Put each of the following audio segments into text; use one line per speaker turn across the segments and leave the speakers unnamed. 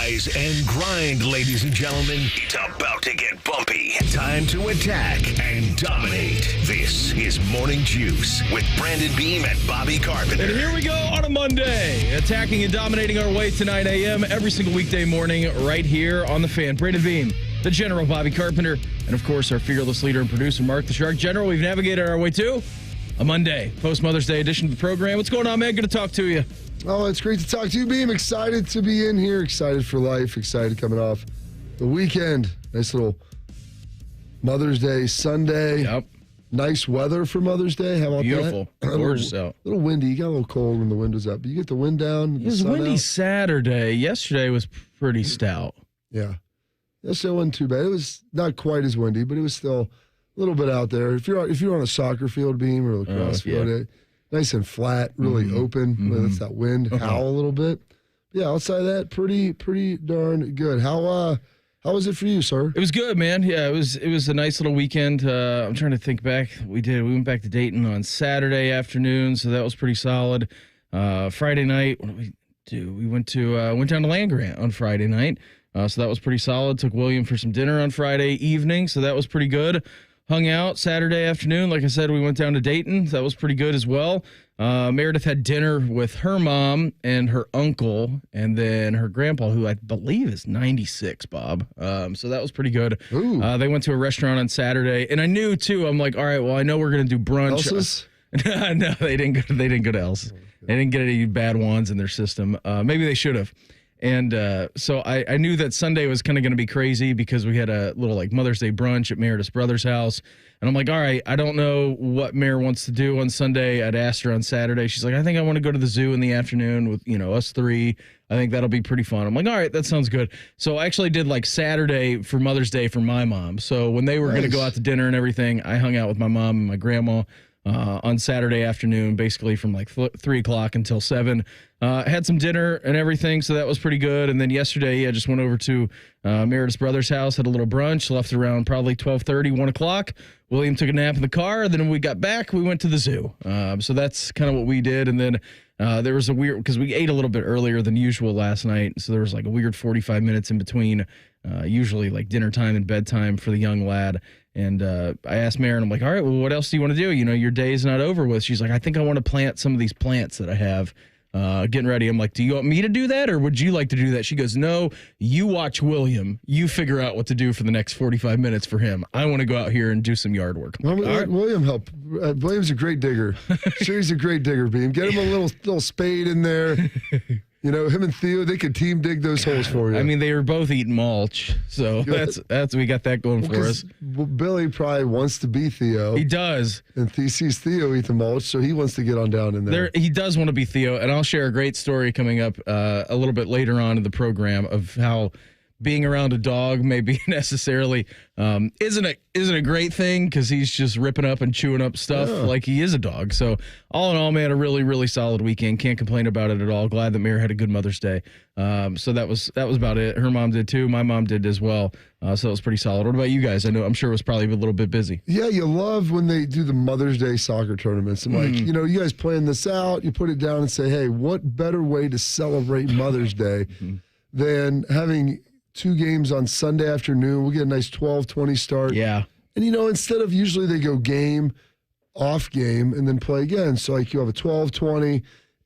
Rise and grind, ladies and gentlemen. It's about to get bumpy. Time to attack and dominate. This is Morning Juice with Brandon Beam and Bobby Carpenter.
And here we go on a Monday, attacking and dominating our way to 9 a.m. every single weekday morning right here on The Fan. Brandon Beam, the General Bobby Carpenter, and of course our fearless leader and producer, Mark the Shark. General, we've navigated our way to a Monday, post-Mother's Day edition of the program. What's going on, man? Good to talk to you.
Oh, it's great to talk to you, Beam. Excited to be in here. Excited for life. Excited coming off the weekend. Nice little Mother's Day Sunday.
Yep.
Nice weather for Mother's Day. How about
Beautiful.
that?
Gorgeous out.
A little windy. You got a little cold when the wind was up. But you get the wind down.
It was windy out. Saturday. Yesterday was pretty stout.
Yeah. Yesterday wasn't too bad. It was not quite as windy, but it was still a little bit out there. If you're on a soccer field, Beam, or a lacrosse field, nice and flat, really open. That's that wind howl a little bit. Yeah, outside of that, pretty darn good. How was it for you, sir?
It was good, man. Yeah, it was a nice little weekend. I'm trying to think back. We went back to Dayton on Saturday afternoon, so that was pretty solid. Friday night, what did we do? We went down to Land Grant on Friday night, so that was pretty solid. Took William for some dinner on Friday evening, so that was pretty good. Hung out Saturday afternoon. Like I said, we went down to Dayton. That was pretty good as well. Meredith had dinner with her mom and her uncle, and then her grandpa, who I believe is 96, Bob. So that was pretty good. They went to a restaurant on Saturday, and I knew too. I'm like, all right, well, I know we're gonna do brunch.
Elsa's?
No, they didn't go to Elsa's. They didn't get any bad ones in their system. Maybe they should have. And so I knew that Sunday was kind of going to be crazy because we had a little like Mother's Day brunch at Meredith's brother's house. And I'm like, all right, I don't know what Mare wants to do on Sunday. I'd asked her on Saturday. She's like, I think I want to go to the zoo in the afternoon with, us three. I think that'll be pretty fun. I'm like, all right, that sounds good. So I actually did like Saturday for Mother's Day for my mom. So when they were going to go out to dinner and everything, I hung out with my mom and my grandma on Saturday afternoon, basically from like 3 o'clock until 7. Had some dinner and everything, so that was pretty good. And then yesterday, I just went over to Meredith's brother's house, had a little brunch, left around probably 12:30, 1 o'clock. William took a nap in the car. And then when we got back, we went to the zoo. So that's kind of what we did. And then there was a weird, because we ate a little bit earlier than usual last night. So there was like a weird 45 minutes in between, usually like dinner time and bedtime for the young lad. And I asked Maren, I'm like, all right, well, what else do you want to do? Your day's not over with. She's like, I think I want to plant some of these plants that I have getting ready. I'm like, do you want me to do that or would you like to do that? She goes, no, you watch William. You figure out what to do for the next 45 minutes for him. I want to go out here and do some yard work.
Well, let William help. William's a great digger. Sure, he's a great digger, Beam. Get him a little spade in there. Him and Theo, they could team dig those holes for you.
I mean, they were both eating mulch, so that's we got that going for us.
Billy probably wants to be Theo.
He does.
And he sees Theo eat the mulch, so he wants to get on down in there.
He does want to be Theo, and I'll share a great story coming up a little bit later on in the program of how being around a dog maybe necessarily isn't a great thing because he's just ripping up and chewing up stuff like he is a dog. So all in all, man, a really, really solid weekend. Can't complain about it at all. Glad that Mare had a good Mother's Day. So that was about it. Her mom did too. My mom did as well. So it was pretty solid. What about you guys? I'm sure it was probably a little bit busy.
Yeah, you love when they do the Mother's Day soccer tournaments. And like, you guys plan this out, you put it down and say, hey, what better way to celebrate Mother's Day than having 2 games on Sunday afternoon. We'll get a nice 12-20 start.
Yeah.
And, instead of usually they go game, off game, and then play again. So, like, you'll have a 12-20,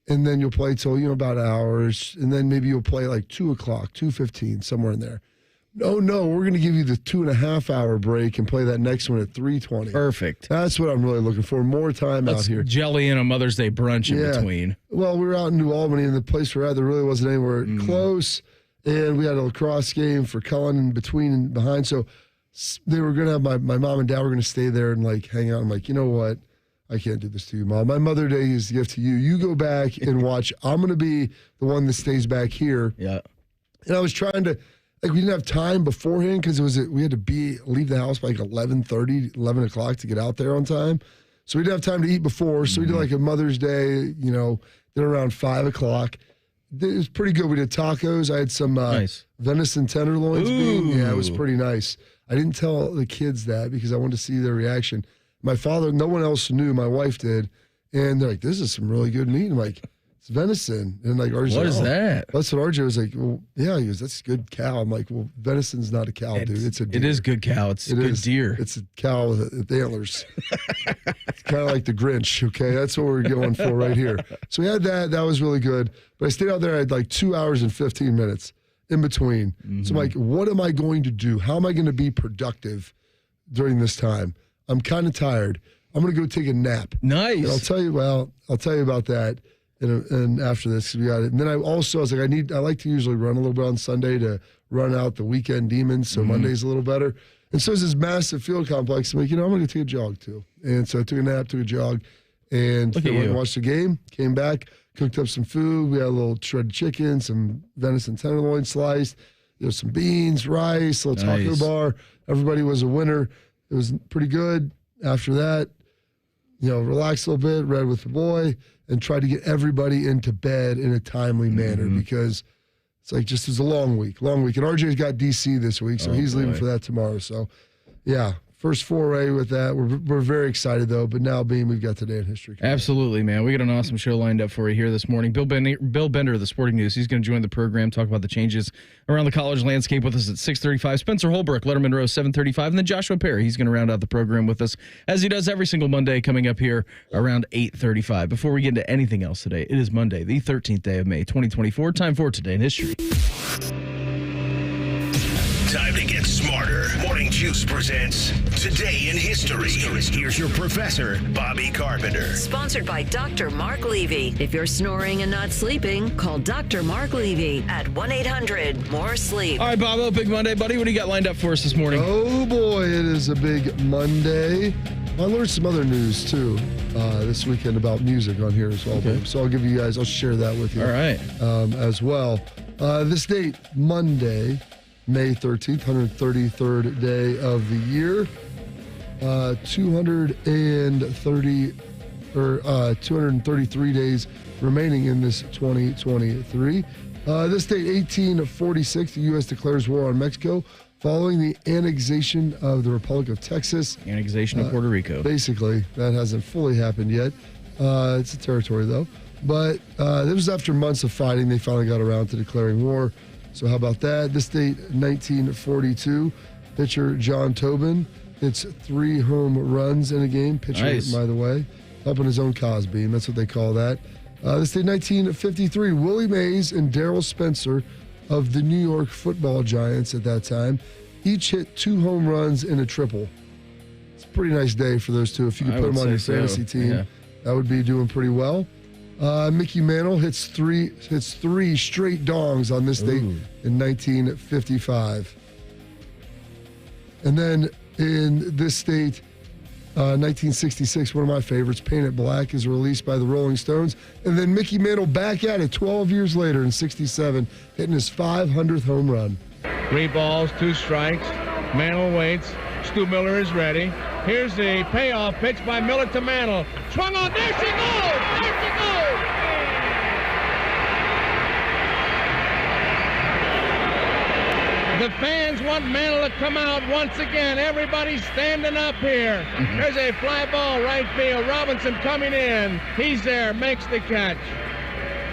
and then you'll play till, about hours, and then maybe you'll play like 2 o'clock, 2:15, somewhere in there. No, we're going to give you the 2.5-hour break and play that next one at 3:20.
Perfect.
That's what I'm really looking for. More time out here.
Jelly and a Mother's Day brunch in between.
Well, we were out in New Albany, and the place we're at, there really wasn't anywhere close. And we had a lacrosse game for Cullen in between and behind. So they were going to have my mom and dad were going to stay there and like hang out. I'm like, you know what? I can't do this to you, Mom. My Mother's Day is a gift to you. You go back and watch. I'm going to be the one that stays back here.
Yeah.
And I was trying to, we didn't have time beforehand because we had to leave the house by like 11:30, 11 o'clock to get out there on time. So we didn't have time to eat before. So we did like a Mother's Day, then around 5 o'clock. It was pretty good. We did tacos. I had some venison tenderloins. Yeah, it was pretty nice. I didn't tell the kids that because I wanted to see their reaction. My father, no one else knew. My wife did. And they're like, this is some really good meat. I'm like, it's venison. And like RJ's
What
like,
is that?
That's what RJ was like, well, yeah, he goes, that's good cow. I'm like, well, venison's not a cow, dude. It's a deer.
It is good cow. It's good deer.
It's a cow with antlers. It's kind of like the Grinch, okay? That's what we're going for right here. So we had that. That was really good. But I stayed out there. I had like 2 hours and 15 minutes in between. So I'm like, what am I going to do? How am I going to be productive during this time? I'm kind of tired. I'm going to go take a nap.
Nice.
And I'll tell you about that. And after this, we got it. And then I was like, I like to usually run a little bit on Sunday to run out the weekend demons. So Monday's a little better. And so it's this massive field complex. I'm like, I'm going to take a jog too. And so I took a nap, took a jog, and went and watched the game, came back, cooked up some food. We had a little shredded chicken, some venison tenderloin sliced, some beans, rice, a little taco bar. Everybody was a winner. It was pretty good. After that, relaxed a little bit, read with the boy, and tried to get everybody into bed in a timely manner because it's like just it was a long week. And RJ's got DC this week, so he's leaving for that tomorrow. So, yeah, first foray with that. We're very excited, though. But now, Beam, we've got Today in History.
Absolutely, man. We got an awesome show lined up for you here this morning. Bill Bender of the Sporting News, he's going to join the program, talk about the changes around the college landscape with us at 6:35. Spencer Holbrook, Lettermen Row, 7:35. And then Joshua Perry, he's going to round out the program with us, as he does every single Monday, coming up here around 8:35. Before we get into anything else today, it is Monday, the 13th day of May, 2024. Time for Today in History.
Time to get smarter. Morning Juice presents Today in History. Here's your professor, Bobby Carpenter.
Sponsored by Dr. Mark Levy. If you're snoring and not sleeping, call Dr. Mark Levy at 1-800-MORE-SLEEP.
All right, Bobo, big Monday, buddy. What do you got lined up for us this morning?
Oh, boy, it is a big Monday. I learned some other news, too, this weekend about music on here as well. Okay. So I'll share that with you.
All right.
As well. This date, Monday, May 13th, 133rd day of the year. 233 days remaining in this 2023. This date, 1846, the U.S. declares war on Mexico following the annexation of the Republic of Texas.
Annexation of Puerto Rico.
Basically, that hasn't fully happened yet. It's a territory, though. But it was after months of fighting, they finally got around to declaring war. So how about that? This date, 1942, pitcher John Tobin hits 3 home runs in a game. Pitcher, by the way, helping his own cause beam. That's what they call that. This date, 1953, Willie Mays and Darrell Spencer of the New York Football Giants at that time each hit 2 home runs in a triple. It's a pretty nice day for those two. If you could put them on your fantasy team, that would be doing pretty well. Mickey Mantle hits three straight dongs on this date in 1955. And then in this state, 1966, one of my favorites, Paint It Black, is released by the Rolling Stones. And then Mickey Mantle back at it 12 years later in 67, hitting his 500th home run.
3 balls, 2 strikes. Mantle waits. Stu Miller is ready. Here's the payoff pitch by Miller to Mantle. Swung on. There she goes! There she goes! The fans want Mantle to come out once again. Everybody's standing up here. There's a fly ball right field. Robinson coming in. He's there, makes the catch.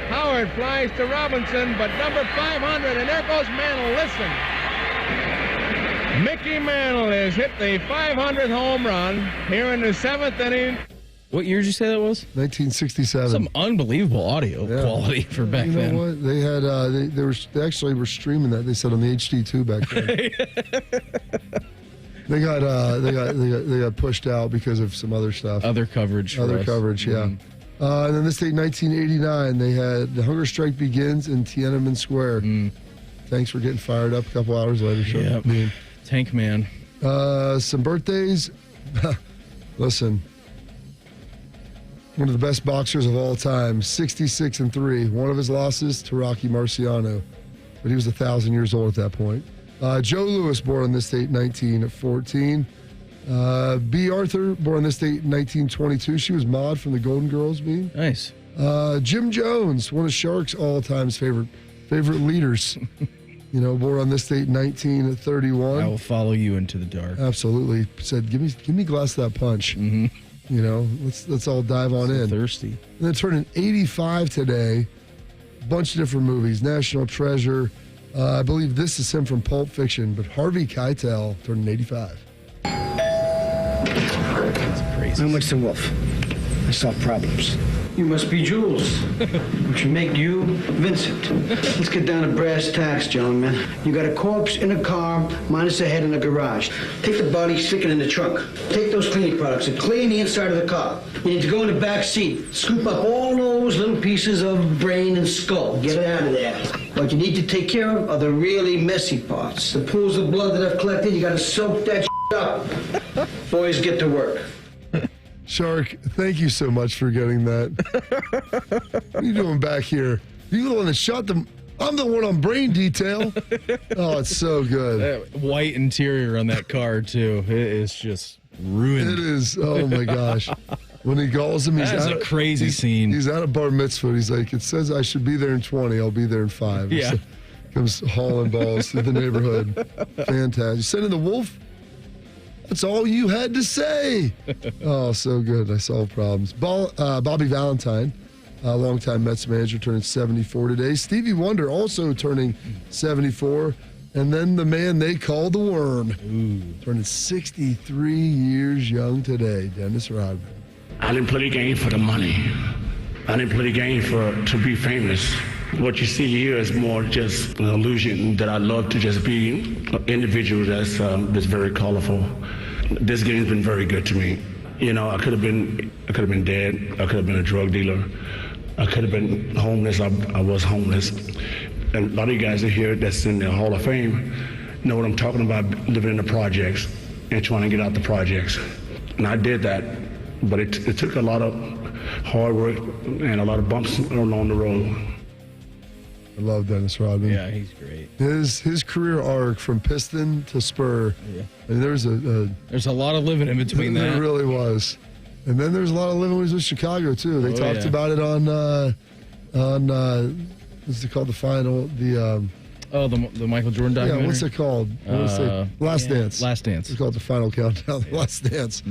Howard flies to Robinson, but number 500, and there goes Mantle. Listen. Mickey Mantle has hit the 500th home run here in the 7th inning.
What year did you say that was?
1967.
Some unbelievable audio quality for back then.
You know what? They had they actually were streaming that. They said on the HD2 back then. they got pushed out because of some other stuff.
Other coverage.
Yeah. And then this date, 1989, they had the hunger strike begins in Tiananmen Square. Thanks for getting fired up a couple hours later.
Yep. Tank Man.
Some birthdays. Listen. One of the best boxers of all time, 66-3. One of his losses to Rocky Marciano, but he was 1,000 years old at that point. Joe Louis, born on this date, 1914. B. Arthur, born on this date, 1922. She was Maude from the Golden Girls. Being
nice.
Jim Jones, one of Shark's all-time favorite leaders. Born on this date, 1931.
I will follow you into the dark.
Absolutely. Said, give me a glass of that punch. let's all dive on in.
Thirsty.
And then turning 85 today. Bunch of different movies. National Treasure. I believe this is him from Pulp Fiction, but Harvey Keitel turning 85.
That's crazy.
I'm Mr. Wolf. I solve problems. You must be Jules, which make you Vincent. Let's get down to brass tacks, gentlemen. You got a corpse in a car, minus a head in a garage. Take the body, stick it in the trunk. Take those cleaning products and clean the inside of the car. You need to go in the back seat. Scoop up all those little pieces of brain and skull. Get it out of there. What you need to take care of are the really messy parts. The pools of blood that I've collected, you got to soak that up. Boys, get to work.
Shark, thank you so much for getting that. What are you doing back here? You the one that shot them. I'm the one on brain detail. Oh, it's so good.
That white interior on that car, too. It is just ruined.
It is. Oh, my gosh. When he calls him,
That's a crazy scene.
He's at a bar mitzvah. He's like, it says I should be there in 20. I'll be there in 5.
Yeah.
So, comes hauling balls through the neighborhood. Fantastic. Sending the wolf. That's all you had to say. Oh, so good. I solved problems. Bobby Valentine, longtime Mets manager, turning 74 today. Stevie Wonder also turning 74. And then the man they call the Worm, turning 63 years young today, Dennis Rodman.
I didn't play the game for the money. I didn't play the game to be famous. What you see here is more just an illusion that I love to just be an individual that's very colorful. This game's been very good to me. I could have been dead. I could have been a drug dealer. I could have been homeless. I was homeless. And a lot of you guys are here that's in the Hall of Fame know what I'm talking about, living in the projects and trying to get out the projects. And I did that, but it took a lot of hard work and a lot of bumps along the road.
I love Dennis Rodman.
Yeah, he's great.
His career arc from Piston to Spur. Yeah. I mean, there's
a lot of living in between that.
There really was. And then there's a lot of living when he was with Chicago too. They talked about it on what's it called? The final,
the Michael Jordan documentary.
Yeah, what's it called? Last Dance.
Last Dance.
It's called The Final Countdown. Last Dance.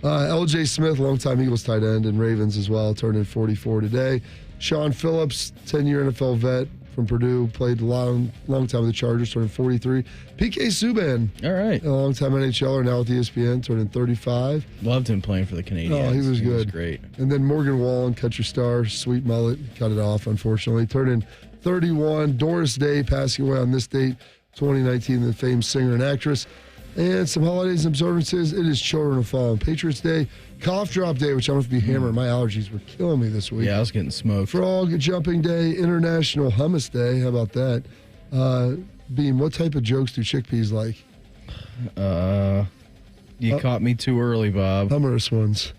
L.J. Smith, longtime Eagles tight end and Ravens as well, turning 44 today. Sean Phillips, 10-year NFL vet from Purdue, played a long time with the Chargers, turning 43. P.K. Subban,
all right,
a long-time NHLer, now with ESPN, turning 35.
Loved him playing for the Canadiens.
Oh, he was good.
He was great.
And then Morgan Wallen, country star, sweet mullet, cut it off, unfortunately, turning 31. Doris Day, passing away on this date, 2019, the famed singer and actress. And some holidays and observances. It is Children of Fallen. Patriots Day, Cough Drop Day, which I'm going to be hammering. My allergies were killing me this week.
Yeah, I was getting smoked.
Frog Jumping Day, International Hummus Day. How about that? Beam, what type of jokes do chickpeas like?
You caught me too early, Bob.
Humorous ones.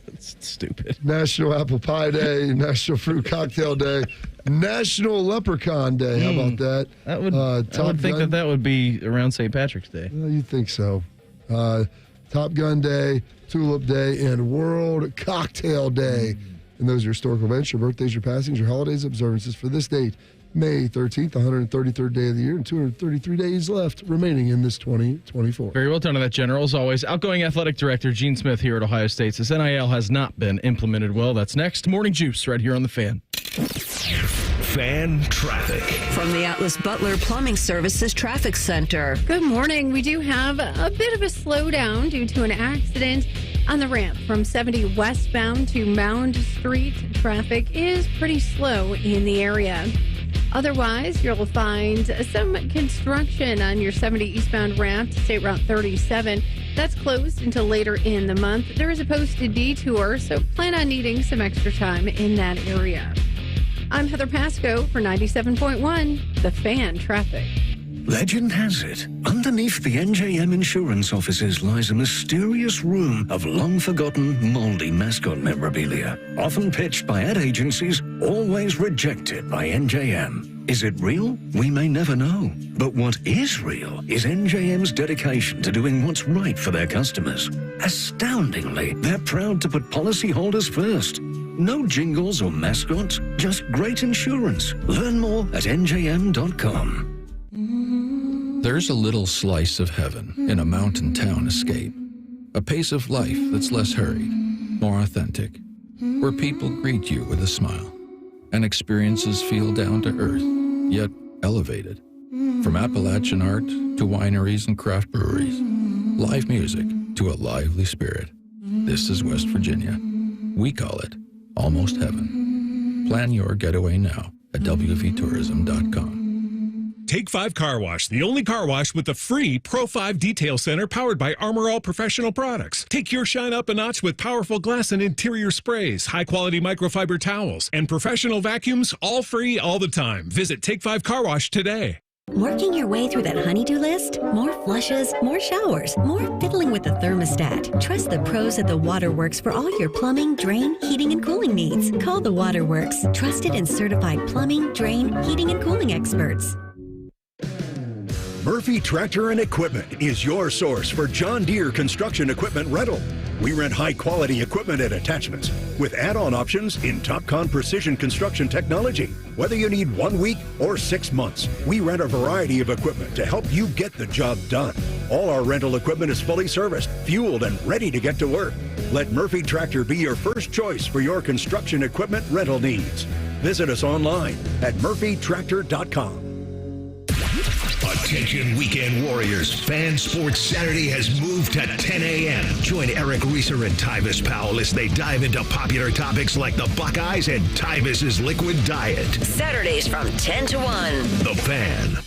It's stupid.
National Apple Pie Day, National Fruit Cocktail Day, National Leprechaun Day. How about that?
I would think that would be around St. Patrick's Day.
You'd think so. Top Gun Day, Tulip Day, and World Cocktail Day. And those are your historical events, your birthdays, your passings, your holidays, observances for this date, May 13th, 133rd day of the year, and 233 days left remaining in this 2024.
Very well done on that, General. As always, outgoing athletic director Gene Smith here at Ohio State says NIL has not been implemented well. That's next. Morning Juice right here on The Fan.
Fan traffic.
From the Atlas Butler Plumbing Services Traffic Center.
Good morning. We do have a bit of a slowdown due to an accident on the ramp from 70 westbound to Mound Street. Traffic is pretty slow in the area. Otherwise, you'll find some construction on your 70 eastbound ramp to State Route 37. That's closed until later in the month. There is a posted detour, so plan on needing some extra time in that area. I'm Heather Pasco for 97.1, The Fan Traffic.
Legend has it, underneath the NJM insurance offices lies a mysterious room of long-forgotten, moldy mascot memorabilia, often pitched by ad agencies, always rejected by NJM. Is it real? We may never know. But what is real is NJM's dedication to doing what's right for their customers. Astoundingly, they're proud to put policyholders first. No jingles or mascots, just great insurance. Learn more at njm.com.
There's a little slice of heaven in a mountain town escape. A pace of life that's less hurried, more authentic, where people greet you with a smile and experiences feel down to earth, yet elevated. From Appalachian art to wineries and craft breweries, live music to a lively spirit. This is West Virginia. We call it almost heaven. Plan your getaway now at wvtourism.com.
Take 5 Car Wash, the only car wash with the free Pro 5 Detail Center powered by Armor All Professional Products. Take your shine up a notch with powerful glass and interior sprays, high-quality microfiber towels, and professional vacuums, all free all the time. Visit Take 5 Car Wash today.
Working your way through that honey-do list? More flushes, more showers, more fiddling with the thermostat. Trust the pros at the Waterworks for all your plumbing, drain, heating, and cooling needs. Call the Waterworks, trusted and certified plumbing, drain, heating, and cooling experts.
Murphy Tractor and Equipment is your source for John Deere construction equipment rental. We rent high-quality equipment and attachments with add-on options in TopCon precision construction technology. Whether you need 1 week or 6 months, we rent a variety of equipment to help you get the job done. All our rental equipment is fully serviced, fueled, and ready to get to work. Let Murphy Tractor be your first choice for your construction equipment rental needs. Visit us online at murphytractor.com. Attention weekend warriors. Fan Sports Saturday has moved to 10 a.m. Join Eric Reeser and Tyvis Powell as they dive into popular topics like the Buckeyes and Tyvis's liquid diet.
Saturdays from 10 to 1.
The Fan.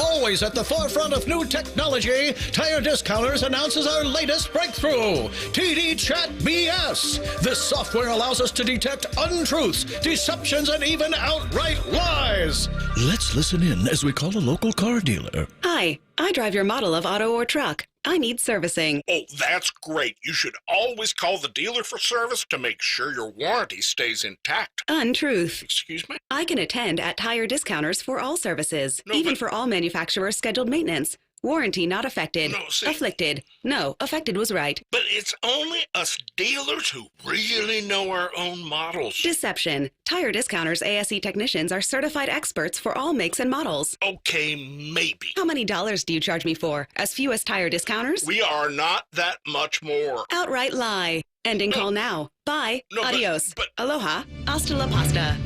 Always at the forefront of new technology, Tire Discounters announces our latest breakthrough, TD Chat BS. This software allows us to detect untruths, deceptions, and even outright lies. Let's listen in as we call a local car dealer.
Hi, I drive your model of auto or truck. I need servicing.
Oh, that's great. You should always call the dealer for service to make sure your warranty stays intact.
Untruth.
Excuse me?
I can attend at Tire Discounters for all services, even for all manufacturers' scheduled maintenance. Warranty not affected. Afflicted. No, affected was right.
But it's only us dealers who really know our own models.
Deception. Tire Discounters ASE technicians are certified experts for all makes and models.
Okay, maybe.
How many dollars do you charge me for? As few as Tire Discounters?
We are not that much more.
Outright lie. Ending call now. Bye.
No,
Adios. Aloha. Hasta la pasta.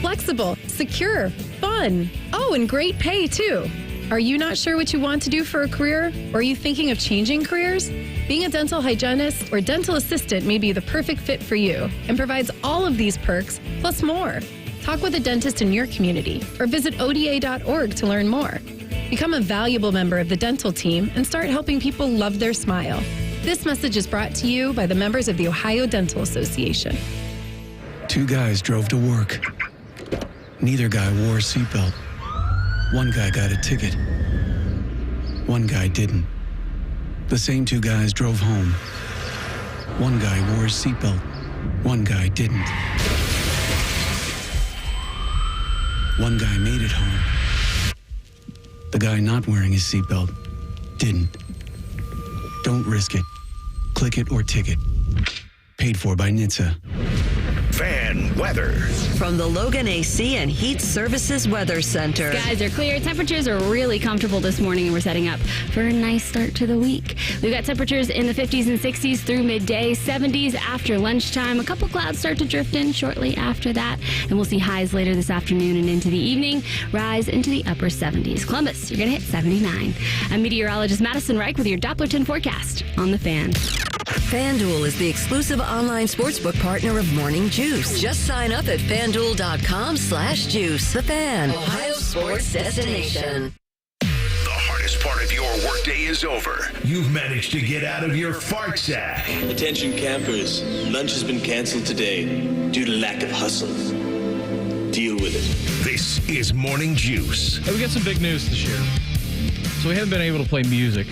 Flexible, secure, fun. Oh, and great pay, too. Are you not sure what you want to do for a career? Or are you thinking of changing careers? Being a dental hygienist or dental assistant may be the perfect fit for you and provides all of these perks, plus more. Talk with a dentist in your community or visit oda.org to learn more. Become a valuable member of the dental team and start helping people love their smile. This message is brought to you by the members of the Ohio Dental Association.
2 guys drove to work. Neither guy wore a seatbelt. One guy got a ticket. One guy didn't. The same 2 guys drove home. One guy wore a seatbelt. One guy didn't. One guy made it home. The guy not wearing his seatbelt didn't. Don't risk it. Click it or ticket. Paid for by NHTSA.
Fan weather.
From the Logan AC and Heat Services Weather Center.
Skies are clear. Temperatures are really comfortable this morning, and we're setting up for a nice start to the week. We've got temperatures in the 50s and 60s through midday, 70s after lunchtime. A couple clouds start to drift in shortly after that, and we'll see highs later this afternoon and into the evening, rise into the upper 70s. Columbus, you're going to hit 79. I'm meteorologist Madison Reich with your Doppler 10 forecast on The Fan.
FanDuel is the exclusive online sportsbook partner of Morning Juice. Just sign up at FanDuel.com/juice. The Fan, Ohio's sports destination.
The hardest part of your workday is over. You've managed to get out of your fart sack.
Attention campers, lunch has been canceled today due to lack of hustle. Deal with it.
This is Morning Juice.
Hey, we got some big news this year. So we haven't been able to play music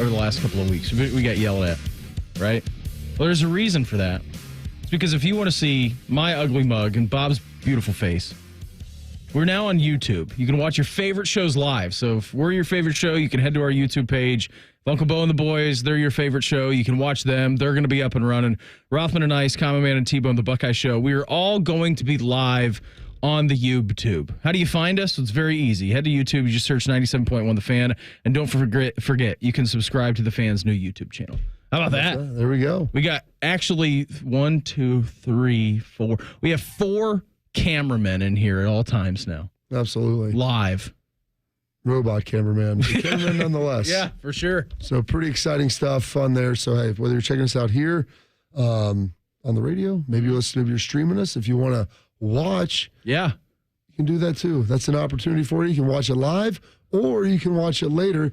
over the last couple of weeks. We got yelled at, right? Well, there's a reason for that. It's because if you want to see my ugly mug and Bob's beautiful face, we're now on YouTube. You can watch your favorite shows live. So if we're your favorite show, you can head to our YouTube page. If Uncle Bo and the boys, they're your favorite show. You can watch them. They're going to be up and running. Rothman and Ice, Common Man and T-Bone, the Buckeye Show. We are all going to be live on the YouTube. How do you find us? It's very easy. Head to YouTube. You just search 97.1 The Fan. And don't forget, you can subscribe to The Fan's new YouTube channel. How about that?
There we go.
We got actually 1, 2, 3, 4. We have 4 cameramen in here at all times now.
Absolutely.
Live.
Robot cameraman. Cameraman nonetheless.
Yeah, for sure.
So pretty exciting stuff on there. So, hey, whether you're checking us out here on the radio, maybe you're streaming us. If you want to watch,
you
can do that too. That's an opportunity for you. You can watch it live or you can watch it later.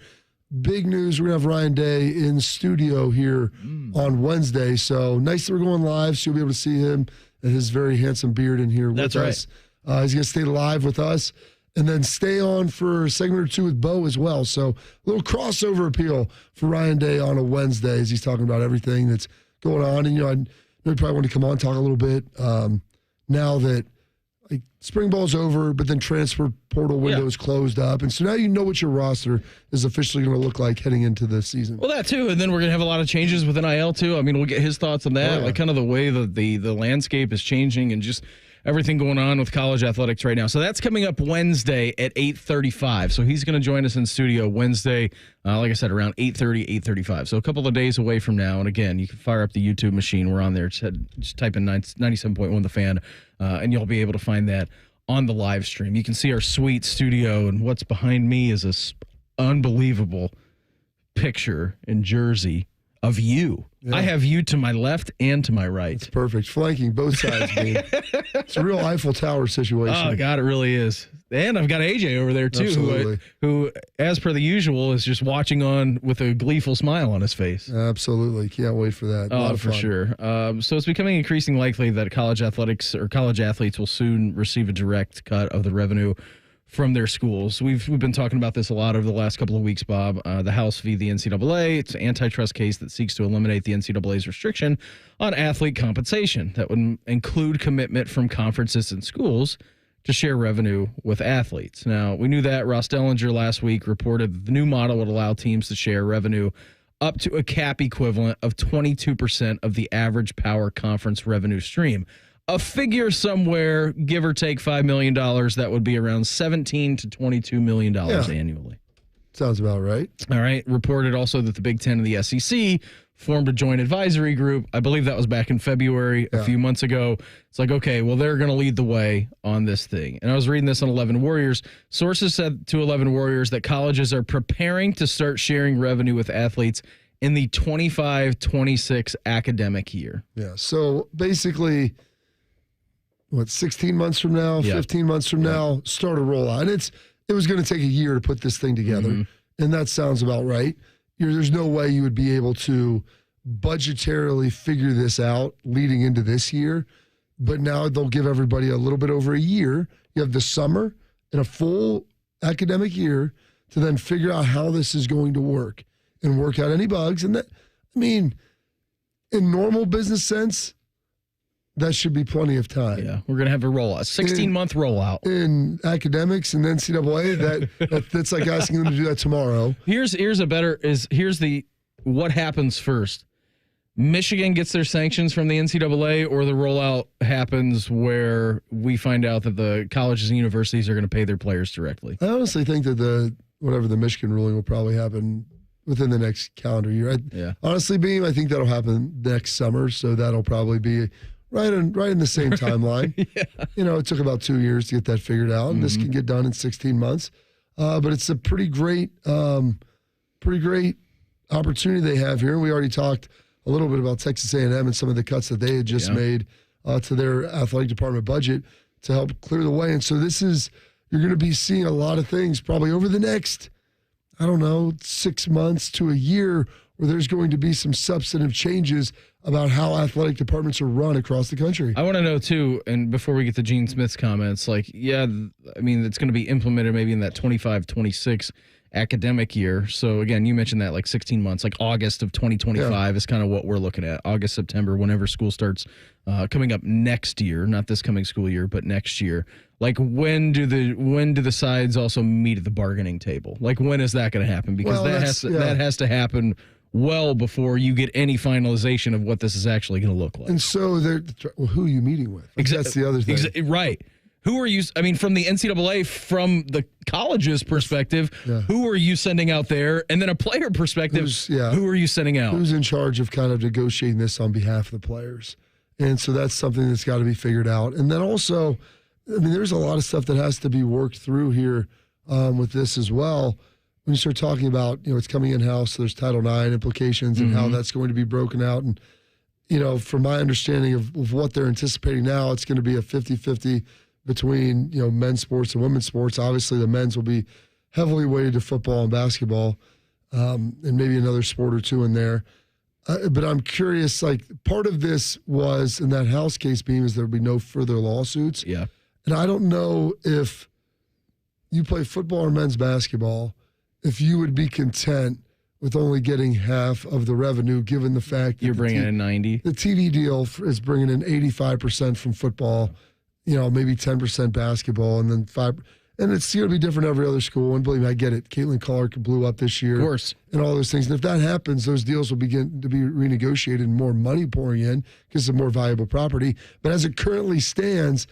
Big news, we're going to have Ryan Day in studio here on Wednesday. So nice that we're going live, so you'll be able to see him and his very handsome beard in here with us. He's going to stay live with us and then stay on for a segment or 2 with Bo as well. So a little crossover appeal for Ryan Day on a Wednesday as he's talking about everything that's going on. And, I know you probably want to come on and talk a little bit now that spring ball's over, but then transfer portal window is closed up. And so now you know what your roster is officially going to look like heading into the season.
Well, that too. And then we're going to have a lot of changes with NIL too. I mean, we'll get his thoughts on that, like kind of the way the landscape is changing and just everything going on with college athletics right now. So that's coming up Wednesday at 8:35. So he's going to join us in studio Wednesday, like I said, around 8:30, 8:35. So a couple of days away from now. And again, you can fire up the YouTube machine. We're on there. Just type in 97.1 The Fan, and you'll be able to find that on the live stream. You can see our sweet studio, and what's behind me is this unbelievable picture in Jersey of you. Yeah. I have you to my left and to my right.
It's perfect. Flanking both sides, man. It's a real Eiffel Tower situation.
Oh, God, it really is. And I've got AJ over there, too, who, as per the usual, is just watching on with a gleeful smile on his face.
Absolutely. Can't wait for that.
Oh, for sure. So it's becoming increasingly likely that college athletics or college athletes will soon receive a direct cut of the revenue from their schools. We've been talking about this a lot over the last couple of weeks, Bob. The House v. the NCAA. It's an antitrust case that seeks to eliminate the NCAA's restriction on athlete compensation. That would include commitment from conferences and schools to share revenue with athletes. Now, we knew that. Ross Dellinger last week reported that the new model would allow teams to share revenue up to a cap equivalent of 22% of the average power conference revenue stream. A figure somewhere, give or take $5 million, that would be around $17 to $22 million annually.
Sounds about right.
All right. Reported also that the Big Ten and the SEC formed a joint advisory group. I believe that was back in February, a few months ago. It's like, okay, well, they're going to lead the way on this thing. And I was reading this on 11 Warriors. Sources said to 11 Warriors that colleges are preparing to start sharing revenue with athletes in the 25-26 academic year.
Yeah. So basically, 16 months from now, 15 months from now, start a rollout. And it was going to take a year to put this thing together. And that sounds about right. There's no way you would be able to budgetarily figure this out leading into this year. But now they'll give everybody a little bit over a year. You have the summer and a full academic year to then figure out how this is going to work and work out any bugs. And that, I mean, in normal business sense, that should be plenty of time.
Yeah, we're going to have a rollout, a 16-month rollout.
In academics and NCAA, that's like asking them to do that tomorrow.
Here's what happens first. Michigan gets their sanctions from the NCAA, or the rollout happens where we find out that the colleges and universities are going to pay their players directly.
I honestly think that the Michigan ruling will probably happen within the next calendar year. Honestly, Beam, I think that'll happen next summer, so that'll probably be right in the same timeline. It took about 2 years to get that figured out, and this can get done in 16 months. But it's a pretty great opportunity they have here. And we already talked a little bit about Texas A&M and some of the cuts that they had just made to their athletic department budget to help clear the way. And so you're going to be seeing a lot of things probably over the next, 6 months to a year, where there's going to be some substantive changes about how athletic departments are run across the country.
I want to know, too, and before we get to Gene Smith's comments, it's going to be implemented maybe in that 25-26 academic year. So, again, you mentioned that 16 months, August of 2025 is kind of what we're looking at. August, September, whenever school starts coming up next year, not this coming school year, but next year. When do the sides also meet at the bargaining table? When is that going to happen? Because that has to happen well before you get any finalization of what this is actually going to look like.
And so, who are you meeting with? That's the other thing.
Right. who are you? I mean, from the NCAA, from the college's perspective, who are you sending out there? And then a player perspective, who are you sending out?
Who's in charge of kind of negotiating this on behalf of the players? And so that's something that's got to be figured out. And then also, I mean, there's a lot of stuff that has to be worked through here with this as well. When you start talking about, it's coming in-house, so there's Title IX implications and how that's going to be broken out. And, from my understanding of what they're anticipating now, it's going to be a 50-50 between, men's sports and women's sports. Obviously, the men's will be heavily weighted to football and basketball, and maybe another sport or two in there. But I'm curious, part of this was, in that House case being, is there would be no further lawsuits.
Yeah.
And I don't know if you play football or men's basketball, if you would be content with only getting half of the revenue, given the fact that
you're bringing in 90.
The TV deal is bringing in 85% from football, maybe 10% basketball, and then 5%. And it's going to be different every other school. And believe me, I get it. Caitlin Clark blew up this year.
Of course.
And all those things. And if that happens, those deals will begin to be renegotiated and more money pouring in because it's a more valuable property. But as it currently stands,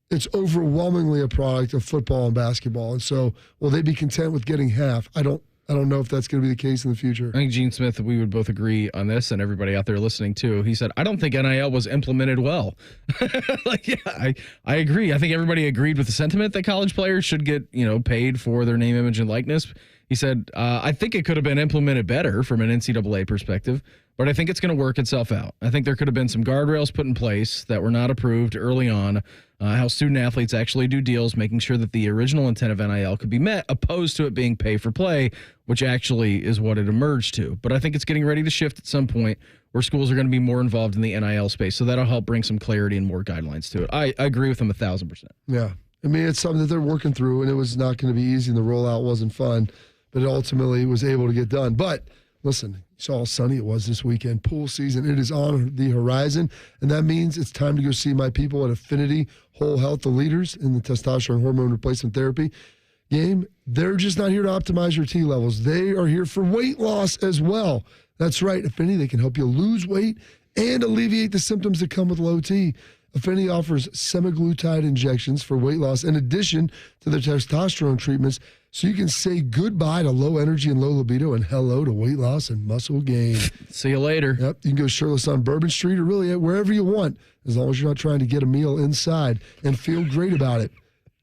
it's overwhelmingly a product of football and basketball. And so, will they be content with getting half? I don't know if that's going to be the case in the future.
I think Gene Smith, we would both agree on this, and everybody out there listening too. He said, I don't think NIL was implemented well. I agree. I think everybody agreed with the sentiment that college players should get, paid for their name, image, and likeness. He said, I think it could have been implemented better from an NCAA perspective, but I think it's going to work itself out. I think there could have been some guardrails put in place that were not approved early on, how student athletes actually do deals, making sure that the original intent of NIL could be met, opposed to it being pay for play, which actually is what it emerged to. But I think it's getting ready to shift at some point where schools are going to be more involved in the NIL space. So that'll help bring some clarity and more guidelines to it. I agree with them 1,000%.
Yeah. I mean, it's something that they're working through, and it was not going to be easy, and the rollout wasn't fun, but it ultimately was able to get done. But listen, you saw how sunny it was this weekend. Pool season, it is on the horizon, and that means it's time to go see my people at Affinity Whole Health, the leaders in the testosterone hormone replacement therapy game. They're just not here to optimize your T levels. They are here for weight loss as well. That's right. Affinity, they can help you lose weight and alleviate the symptoms that come with low T. Affinity offers semaglutide injections for weight loss in addition to their testosterone treatments, so you can say goodbye to low energy and low libido and hello to weight loss and muscle gain.
See you later.
Yep. You can go shirtless on Bourbon Street or really wherever you want, as long as you're not trying to get a meal inside and feel great about it,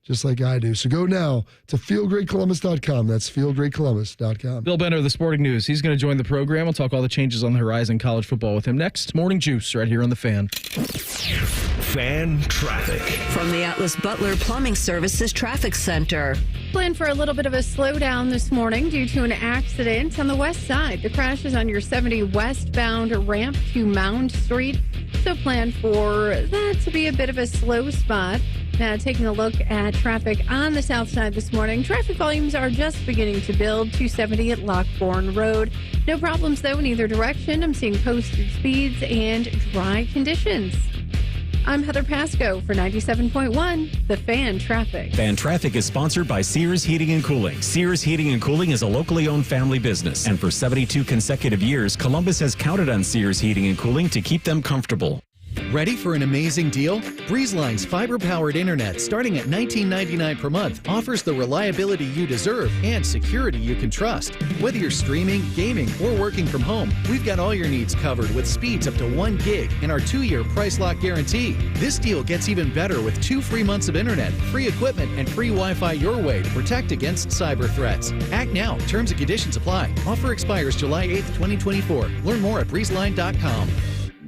just like I do. So go now to feelgreatcolumbus.com. That's feelgreatcolumbus.com.
Bill Benner of the Sporting News. He's going to join the program. We'll talk all the changes on the horizon college football with him next. Morning Juice right here on The Fan.
Fan traffic.
From the Atlas Butler Plumbing Services Traffic Center.
Plan for a little bit of a slowdown this morning due to an accident on the west side. The crash is on your 70 westbound ramp to Mound Street. So plan for that to be a bit of a slow spot. Now, taking a look at traffic on the south side this morning, traffic volumes are just beginning to build. 270 at Lockbourne Road. No problems, though, in either direction. I'm seeing posted speeds and dry conditions. I'm Heather Pasco for 97.1, The Fan Traffic.
Fan Traffic is sponsored by Sears Heating and Cooling. Sears Heating and Cooling is a locally owned family business, and for 72 consecutive years, Columbus has counted on Sears Heating and Cooling to keep them comfortable.
Ready for an amazing deal? BreezeLine's fiber-powered internet, starting at $19.99 per month, offers the reliability you deserve and security you can trust. Whether you're streaming, gaming, or working from home, we've got all your needs covered with speeds up to 1 gig and our 2-year price lock guarantee. This deal gets even better with 2 free months of internet, free equipment, and free Wi-Fi your way to protect against cyber threats. Act now. Terms and conditions apply. Offer expires July 8th, 2024. Learn more at breezeline.com.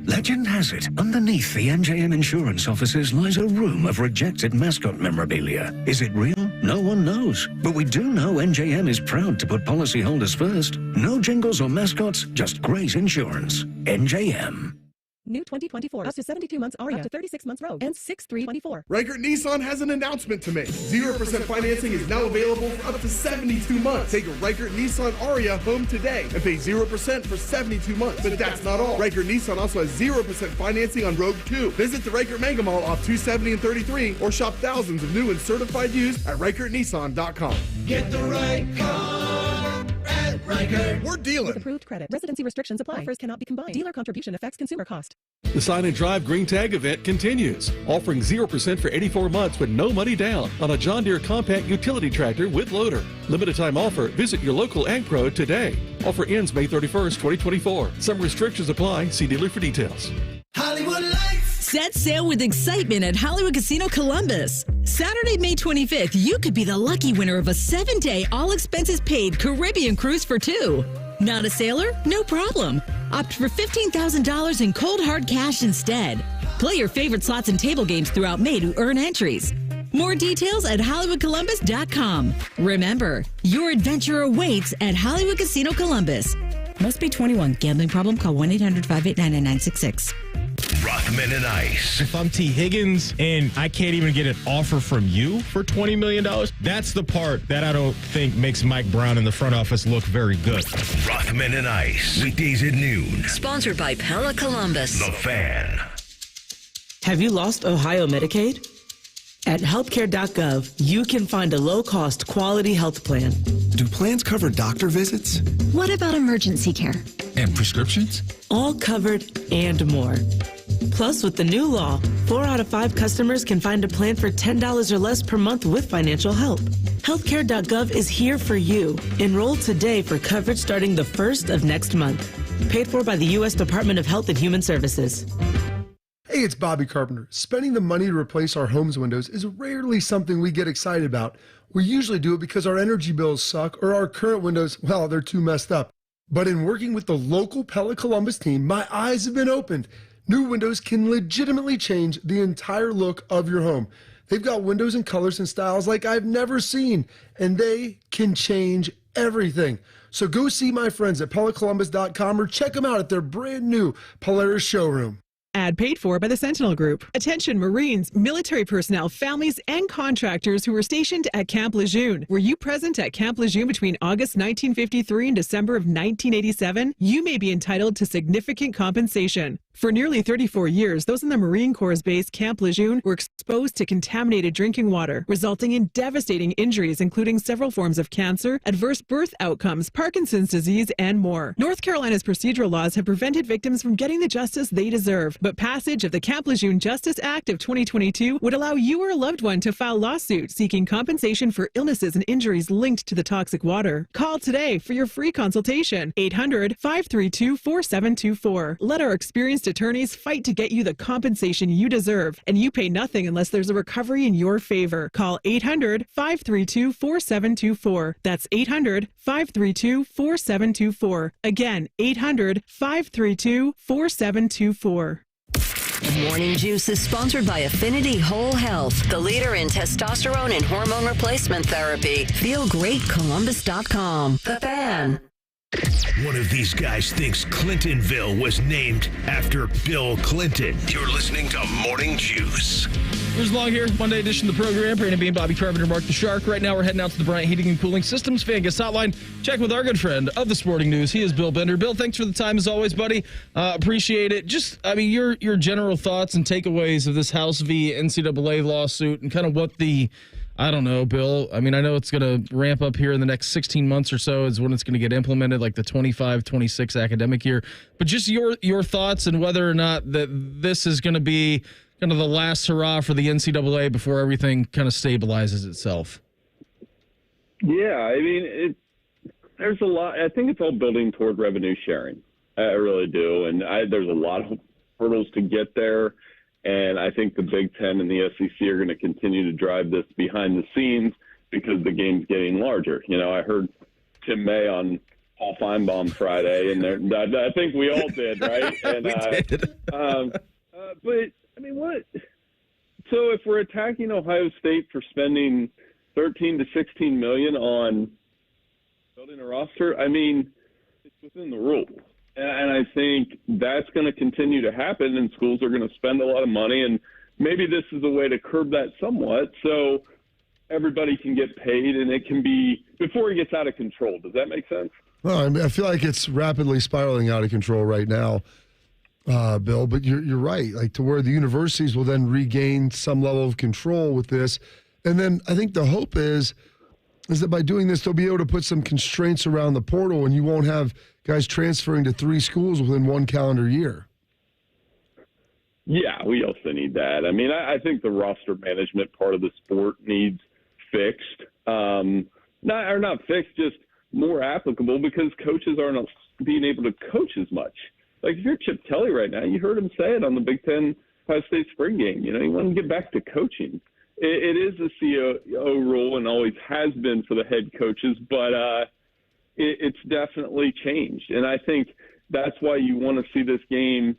Legend has it, underneath the NJM insurance offices lies a room of rejected mascot memorabilia. Is it real? No one knows. But we do know NJM is proud to put policyholders first. No jingles or mascots, just great insurance. NJM.
New 2024, up to 72 months Aria, up to 36 months Rogue, and 6/3/24.
Reichert Nissan has an announcement to make. 0% financing is now available for up to 72 months. Take a Reichert Nissan Aria home today and pay 0% for 72 months. But that's not all. Reichert Nissan also has 0% financing on Rogue 2. Visit the Reichert Mega Mall off 270 and 33 or shop thousands of new and certified used at ReichertNissan.com.
Get the right car at Reichert
Riker.
We're dealing.
With approved credit. Residency restrictions apply. Offers cannot be combined. Dealer contribution affects consumer cost.
The Sign and Drive Green Tag event continues, offering 0% for 84 months with no money down on a John Deere compact utility tractor with loader. Limited time offer. Visit your local Ag Pro today. Offer ends May 31st, 2024. Some restrictions apply. See dealer for details.
Hollywood Lights. Set sail with excitement at Hollywood Casino Columbus. Saturday, May 25th, you could be the lucky winner of a 7-day, all-expenses-paid Caribbean cruise for two. Not a sailor? No problem. Opt for $15,000 in cold hard cash instead. Play your favorite slots and table games throughout May to earn entries. More details at HollywoodColumbus.com. Remember, your adventure awaits at Hollywood Casino Columbus. Must be 21. Gambling problem? Call 1-800-589-9966.
Rothman and Ice.
If I'm T. Higgins and I can't even get an offer from you for $20 million, that's the part that I don't think makes Mike Brown in the front office look very good.
Rothman and Ice. Weekdays at noon.
Sponsored by Pella Columbus.
The Fan.
Have you lost Ohio Medicaid? At healthcare.gov, you can find a low-cost, quality health plan.
Do plans cover doctor visits?
What about emergency care?
And prescriptions?
All covered and more. Plus, with the new law, 4 out of 5 customers can find a plan for $10 or less per month with financial help. Healthcare.gov is here for you. Enroll today for coverage starting the 1st of next month. Paid for by the U.S. Department of Health and Human Services.
Hey, it's Bobby Carpenter. Spending the money to replace our home's windows is rarely something we get excited about. We usually do it because our energy bills suck or our current windows, well, they're too messed up. But in working with the local Pella Columbus team, my eyes have been opened. New windows can legitimately change the entire look of your home. They've got windows in colors and styles like I've never seen, and they can change everything. So go see my friends at PellaColumbus.com or check them out at their brand new Polaris showroom.
Ad paid for by the Sentinel Group. Attention Marines, military personnel, families, and contractors who were stationed at Camp Lejeune. Were you present at Camp Lejeune between August 1953 and December of 1987? You may be entitled to significant compensation. For nearly 34 years, those in the Marine Corps' base Camp Lejeune were exposed to contaminated drinking water, resulting in devastating injuries, including several forms of cancer, adverse birth outcomes, Parkinson's disease, and more. North Carolina's procedural laws have prevented victims from getting the justice they deserve, but passage of the Camp Lejeune Justice Act of 2022 would allow you or a loved one to file lawsuit seeking compensation for illnesses and injuries linked to the toxic water. Call today for your free consultation. 800-532-4724. Let our experienced attorneys fight to get you the compensation you deserve, and you pay nothing unless there's a recovery in your favor. Call 800-532-4724. That's 800-532-4724. Again, 800-532-4724.
Morning Juice is sponsored by Affinity Whole Health, the leader in testosterone and hormone replacement therapy. FeelGreatColumbus.com. The Fan.
One of these guys thinks Clintonville was named after Bill Clinton. You're listening to Morning Juice.
Here's Long here, Monday edition of the program. Brandon Bean, Bobby Carpenter, Mark the Shark. Right now we're heading out to the Bryant Heating and Cooling Systems Fan Guest Hotline. Check with our good friend of the Sporting News. He is Bill Bender. Bill, thanks for the time as always, buddy. Appreciate it. Just, your general thoughts and takeaways of this House v. NCAA lawsuit and kind of what the... I don't know, Bill. I know it's going to ramp up here in the next 16 months or so is when it's going to get implemented, like the 25-26 academic year. But just your thoughts and whether or not that this is going to be kind of the last hurrah for the NCAA before everything kind of stabilizes itself.
Yeah, there's a lot. I think it's all building toward revenue sharing. I really do. And there's a lot of hurdles to get there. And I think the Big Ten and the SEC are going to continue to drive this behind the scenes because the game's getting larger. I heard Tim May on Paul Feinbaum Friday, and I think we all did, right? And, but what? So if we're attacking Ohio State for spending $13 to $16 million on building a roster, it's within the rules. And I think that's going to continue to happen, and schools are going to spend a lot of money, and maybe this is a way to curb that somewhat so everybody can get paid, and it can be before it gets out of control. Does that make sense?
Well, I feel like it's rapidly spiraling out of control right now, Bill, but you're right, like to where the universities will then regain some level of control with this. And then I think the hope is is that by doing this, they'll be able to put some constraints around the portal, and you won't have guys transferring to 3 schools within 1 calendar year.
Yeah, we also need that. I mean, I think the roster management part of the sport needs fixed. Not fixed, just more applicable, because coaches aren't being able to coach as much. Like, if you're Chip Kelly right now, you heard him say it on the Big Ten Ohio State spring game. You know, he wanted to get back to coaching. It is a COO role and always has been for the head coaches, but it's definitely changed. And I think that's why you want to see this game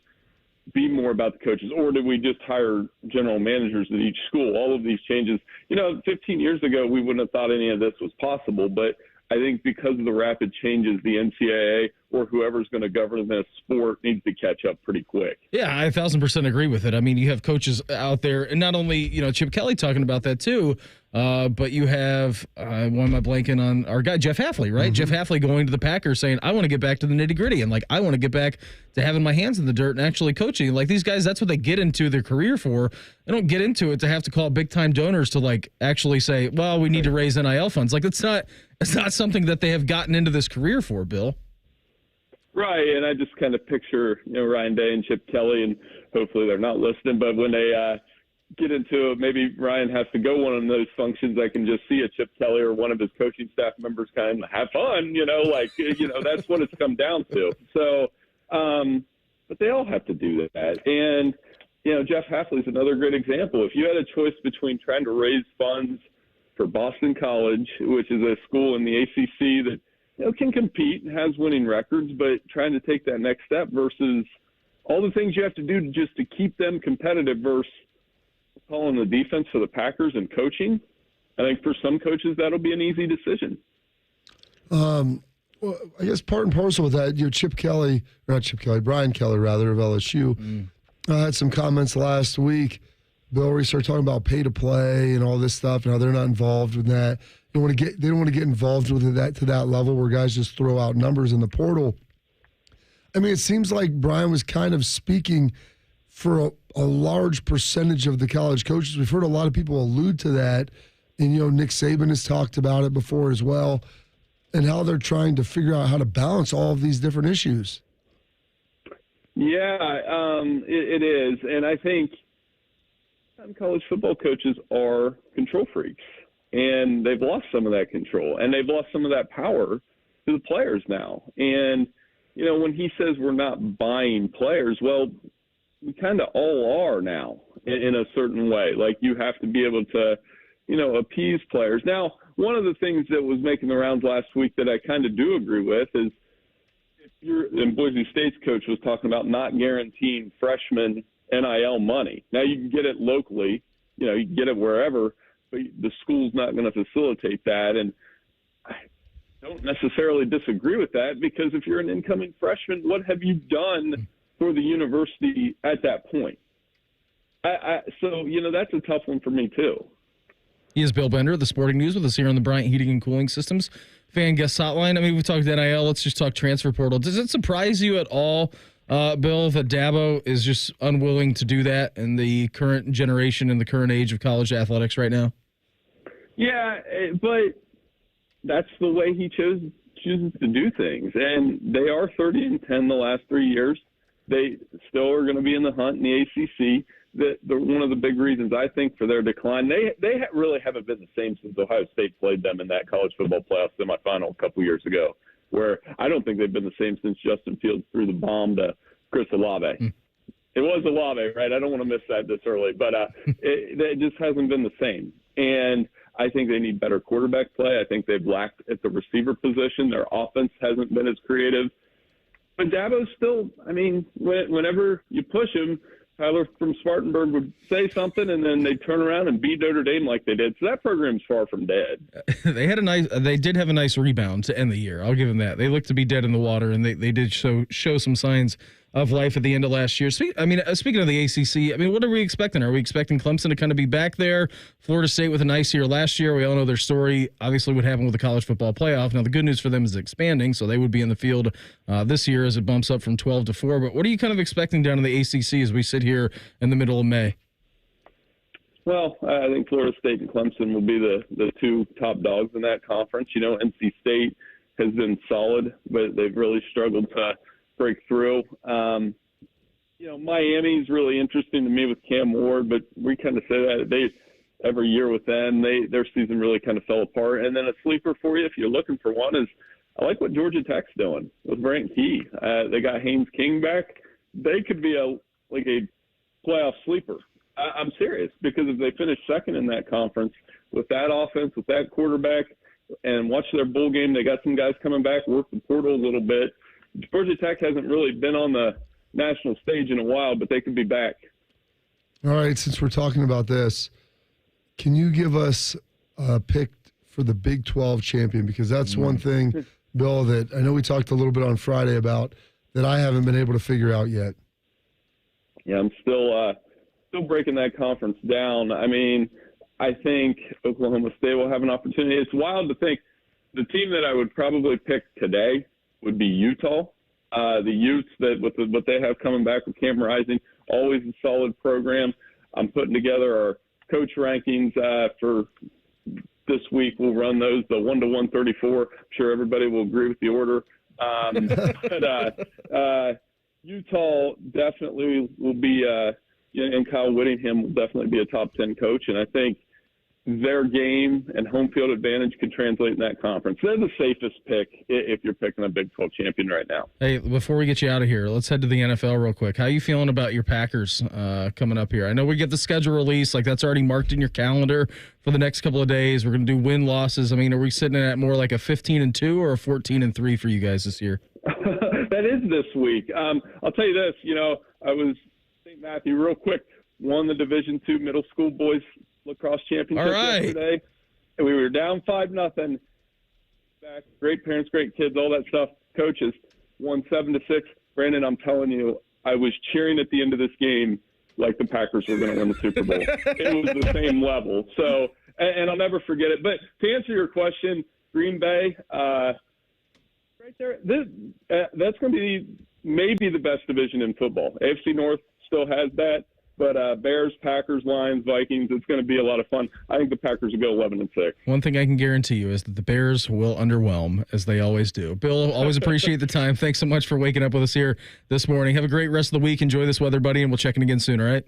be more about the coaches. Or did we just hire general managers at each school? All of these changes. 15 years ago, we wouldn't have thought any of this was possible, but I think because of the rapid changes, the NCAA or whoever's going to govern this sport needs to catch up pretty quick.
Yeah, I 1,000% agree with it. I mean, you have coaches out there, and not only, Chip Kelly talking about that too, but you have, why am I blanking on our guy, Jeff Hafley, right? Mm-hmm. Jeff Hafley going to the Packers saying, I want to get back to the nitty gritty. And I want to get back to having my hands in the dirt and actually coaching. Like, these guys, that's what they get into their career for. They don't get into it to have to call big time donors to actually say, well, we need to raise NIL funds. It's not something that they have gotten into this career for, Bill.
Right, and I just kind of picture, Ryan Day and Chip Kelly, and hopefully they're not listening, but when they get into it, maybe Ryan has to go one of those functions, I can just see a Chip Kelly or one of his coaching staff members kind of have fun, that's what it's come down to. So, but they all have to do that. And, Jeff Hafley's another great example. If you had a choice between trying to raise funds for Boston College, which is a school in the ACC that can compete and has winning records, but trying to take that next step versus all the things you have to do just to keep them competitive versus calling the defense for the Packers and coaching, I think for some coaches that'll be an easy decision.
Well, I guess part and parcel with that, Brian Kelly rather of LSU, had some comments last week. Bill, we started talking about pay to play and all this stuff, and how they're not involved with that. They don't want to get involved with that to that level where guys just throw out numbers in the portal. I mean, it seems like Brian was kind of speaking for a large percentage of the college coaches. We've heard a lot of people allude to that, and Nick Saban has talked about it before as well, and how they're trying to figure out how to balance all of these different issues.
Yeah, it is, and I think some college football coaches are control freaks. And they've lost some of that control, and they've lost some of that power to the players now. And, when he says we're not buying players, well, we kind of all are now in a certain way. Like, you have to be able to, appease players. Now, one of the things that was making the rounds last week that I kind of do agree with is and Boise State's coach was talking about not guaranteeing freshmen NIL money. Now, you can get it locally, you can get it wherever, but the school's not going to facilitate that. And I don't necessarily disagree with that, because if you're an incoming freshman, what have you done for the university at that point? So, that's a tough one for me too.
He is Bill Bender of the Sporting News with us here on the Bryant Heating and Cooling Systems Fan Guest Hotline. I mean, we talked NIL. Let's just talk transfer portal. Does it surprise you at all, Bill, that Dabo is just unwilling to do that in the current generation and the current age of college athletics right now?
Yeah, but that's the way he chooses to do things. And they are 30-10 the last 3 years. They still are going to be in the hunt in the ACC. One of the big reasons, I think, for their decline, they really haven't been the same since Ohio State played them in that college football playoff semifinal a couple years ago, where I don't think they've been the same since Justin Fields threw the bomb to Chris Olave. It was Olave, right? I don't want to miss that this early, but it just hasn't been the same. And I think they need better quarterback play. I think they've lacked at the receiver position. Their offense hasn't been as creative. But Dabo's still, I mean, whenever you push him, Tyler from Spartanburg would say something, and then they'd turn around and beat Notre Dame like they did. So that program's far from dead.
They did have a nice rebound to end the year. I'll give them that. They looked to be dead in the water, and they did show some signs of life at the end of last year. Speaking of the ACC, I mean, what are we expecting? Are we expecting Clemson to kind of be back there? Florida State with a nice year last year. We all know their story, obviously, what happened with the college football playoff. Now, the good news for them is expanding, so they would be in the field this year as it bumps up from 12 to 4. But what are you kind of expecting down in the ACC as we sit here in the middle of May?
Well, I think Florida State and Clemson will be the two top dogs in that conference. NC State has been solid, but they've really struggled to break through. Miami's really interesting to me with Cam Ward, but we kind of say that every year with them, their season really kind of fell apart. And then a sleeper for you, if you're looking for one, is I like what Georgia Tech's doing with Brant Key. They got Haynes King back. They could be a playoff sleeper. I'm serious, because if they finish second in that conference with that offense, with that quarterback, and watch their bowl game, they got some guys coming back, work the portal a little bit. Georgia Tech hasn't really been on the national stage in a while, but they could be back.
All right, since we're talking about this, can you give us a pick for the Big 12 champion? Because that's one thing, Bill, that I know we talked a little bit on Friday about that I haven't been able to figure out yet.
Yeah, I'm still breaking that conference down. I mean, I think Oklahoma State will have an opportunity. It's wild to think the team that I would probably pick today would be Utah. The Utes, that with what they have coming back with Cam Rising, always a solid program. I'm putting together our coach rankings for this week. We'll run those, the 1 to 134. I'm sure everybody will agree with the order. But Utah definitely will be, and Kyle Whittingham will definitely be a top 10 coach. And I think their game and home field advantage could translate in that conference. They're the safest pick if you're picking a Big 12 champion right now.
Hey, before we get you out of here, let's head to the NFL real quick. How are you feeling about your Packers coming up here? I know we get the schedule release, that's already marked in your calendar for the next couple of days. We're going to do win-losses. I mean, are we sitting at more like a 15-2 or a 14-3 for you guys this year?
That is this week. I'll tell you this, I was St. Matthew real quick, won the Division II middle school boys lacrosse championship yesterday, and we were down 5-0. Back, great parents, great kids, all that stuff. Coaches won 7-6. Brandon, I'm telling you, I was cheering at the end of this game like the Packers were going to win the Super Bowl. It was the same level. So, and I'll never forget it. But to answer your question, Green Bay, right there, that's going to be maybe the best division in football. AFC North still has that. But Bears, Packers, Lions, Vikings, it's going to be a lot of fun. I think the Packers will go 11-6.
One thing I can guarantee you is that the Bears will underwhelm, as they always do. Bill, always appreciate the time. Thanks so much for waking up with us here this morning. Have a great rest of the week. Enjoy this weather, buddy, and we'll check in again soon, all right?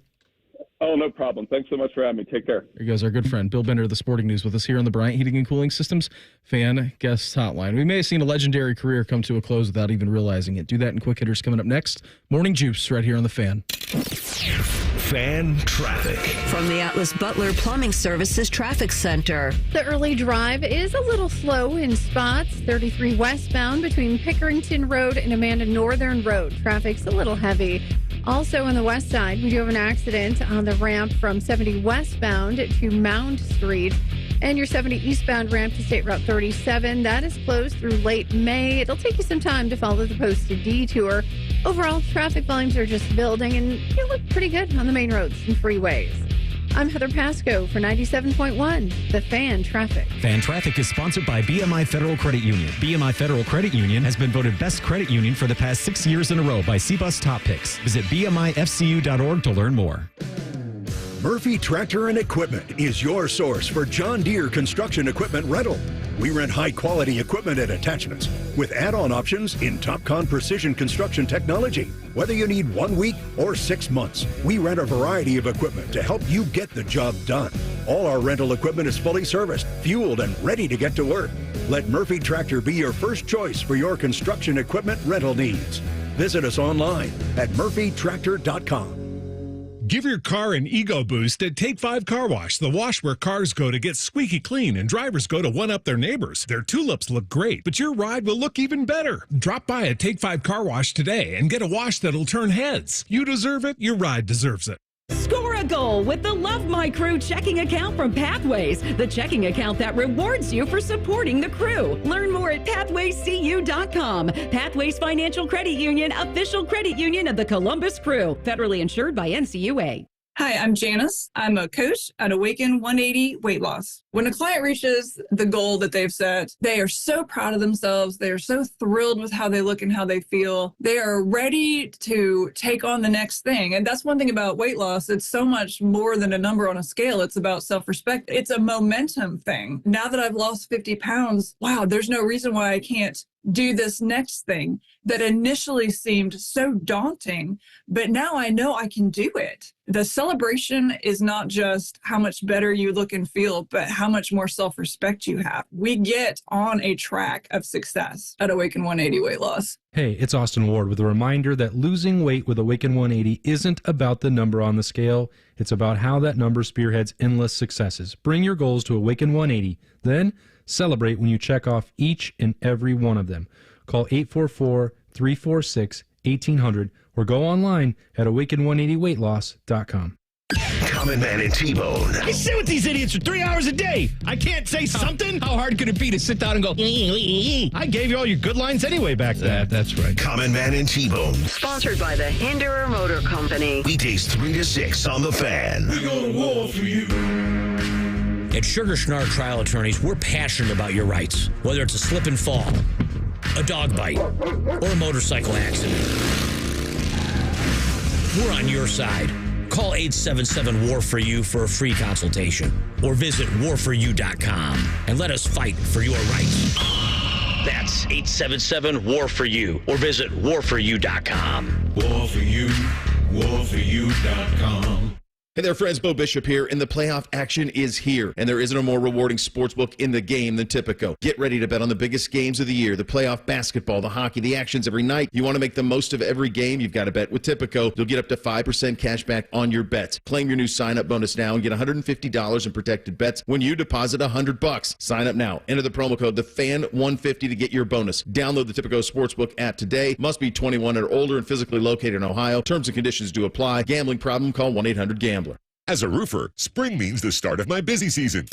Oh, no problem. Thanks so much for having me. Take care.
There goes our good friend, Bill Bender of the Sporting News, with us here on the Bryant Heating and Cooling Systems Fan Guest Hotline. We may have seen a legendary career come to a close without even realizing it. Do that in Quick Hitters coming up next. Morning Juice right here on the Fan.
Fan traffic.
From the Atlas Butler Plumbing Services Traffic Center.
The early drive is a little slow in spots. 33 westbound between Pickerington Road and Amanda Northern Road. Traffic's a little heavy. Also on the west side, we do have an accident on the ramp from 70 westbound to Mound Street. And your 70 eastbound ramp to State Route 37, that is closed through late May. It'll take you some time to follow the posted detour. Overall, traffic volumes are just building, and you look pretty good on the main roads and freeways. I'm Heather Pasco for 97.1, The Fan Traffic.
Fan Traffic is sponsored by BMI Federal Credit Union. BMI Federal Credit Union has been voted Best Credit Union for the past 6 years in a row by CBUS Top Picks. Visit BMIFCU.org to learn more.
Murphy Tractor and Equipment is your source for John Deere construction equipment rental. We rent high-quality equipment and attachments with add-on options in TopCon precision construction technology. Whether you need 1 week or 6 months, we rent a variety of equipment to help you get the job done. All our rental equipment is fully serviced, fueled, and ready to get to work. Let Murphy Tractor be your first choice for your construction equipment rental needs. Visit us online at murphytractor.com.
Give your car an ego boost at Take 5 Car Wash, the wash where cars go to get squeaky clean and drivers go to one-up their neighbors. Their tulips look great, but your ride will look even better. Drop by a Take 5 Car Wash today and get a wash that'll turn heads. You deserve it. Your ride deserves it.
Score a goal with the Love My Crew checking account from Pathways, the checking account that rewards you for supporting the crew. Learn more at pathwayscu.com. Pathways Financial Credit Union, official credit union of the Columbus Crew, federally insured by NCUA.
Hi, I'm Janice. I'm a coach at Awaken 180 Weight Loss. When a client reaches the goal that they've set, they are so proud of themselves. They are so thrilled with how they look and how they feel. They are ready to take on the next thing. And that's one thing about weight loss. It's so much more than a number on a scale. It's about self-respect. It's a momentum thing. Now that I've lost 50 pounds, wow, there's no reason why I can't do this next thing that initially seemed so daunting, but now I know I can do it. The celebration is not just how much better you look and feel, but how much more self-respect you have. We get on a track of success at Awaken 180 Weight Loss.
Hey, it's Austin Ward with a reminder that losing weight with Awaken 180 isn't about the number on the scale. It's about how that number spearheads endless successes. Bring your goals to Awaken 180, then celebrate when you check off each and every one of them. Call 844-346-1800 or go online at awaken180weightloss.com.
Common Man and T-Bone.
I sit with these idiots for 3 hours a day. I can't say something. How hard could it be to sit down and go, I gave you all your good lines anyway back then. That's right.
Common Man and T-Bone.
Sponsored by the Hinderer Motor Company.
Weekdays 3 to 6 on The Fan.
We go to war for you.
At Sugar Schnarr Trial Attorneys, we're passionate about your rights. Whether it's a slip and fall, a dog bite, or a motorcycle accident, we're on your side. Call 877-WAR-FOR-YOU for a free consultation or visit warforyou.com and let us fight for your rights. That's 877-WAR-FOR-YOU or visit warforyou.com.
War4you, warforyou.com.
Hey there, friends. Bo Bishop here, and the playoff action is here. And there isn't a more rewarding sportsbook in the game than Tipico. Get ready to bet on the biggest games of the year, the playoff basketball, the hockey, the actions every night. You want to make the most of every game? You've got to bet with Tipico. You'll get up to 5% cash back on your bets. Claim your new sign-up bonus now and get $150 in protected bets when you deposit $100. Sign up now. Enter the promo code TheFan150 to get your bonus. Download the Tipico Sportsbook app today. Must be 21 or older and physically located in Ohio. Terms and conditions do apply. Gambling problem? Call 1-800-GAMBLER.
As a roofer, spring means the start of my busy season,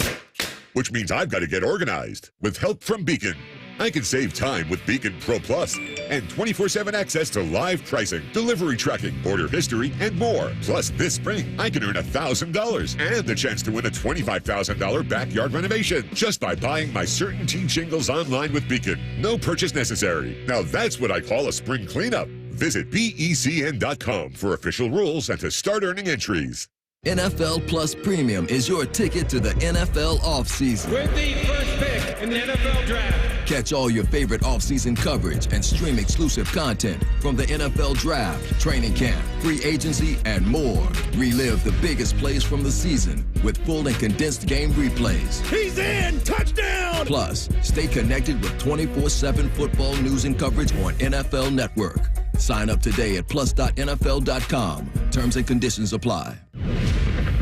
which means I've got to get organized. With help from Beacon, I can save time with Beacon Pro Plus and 24/7 access to live pricing, delivery tracking, order history, and more. Plus, this spring, I can earn $1,000 and the chance to win a $25,000 backyard renovation just by buying my CertainTeed shingles online with Beacon. No purchase necessary. Now that's what I call a spring cleanup. Visit BECN.com for official rules and to start earning entries.
NFL Plus Premium is your ticket to the NFL offseason.
With the first pick in the NFL Draft.
Catch all your favorite offseason coverage and stream exclusive content from the NFL Draft, training camp, free agency, and more. Relive the biggest plays from the season with full and condensed game replays.
He's in! Touchdown!
Plus, stay connected with 24/7 football news and coverage on NFL Network. Sign up today at plus.nfl.com. Terms and conditions apply.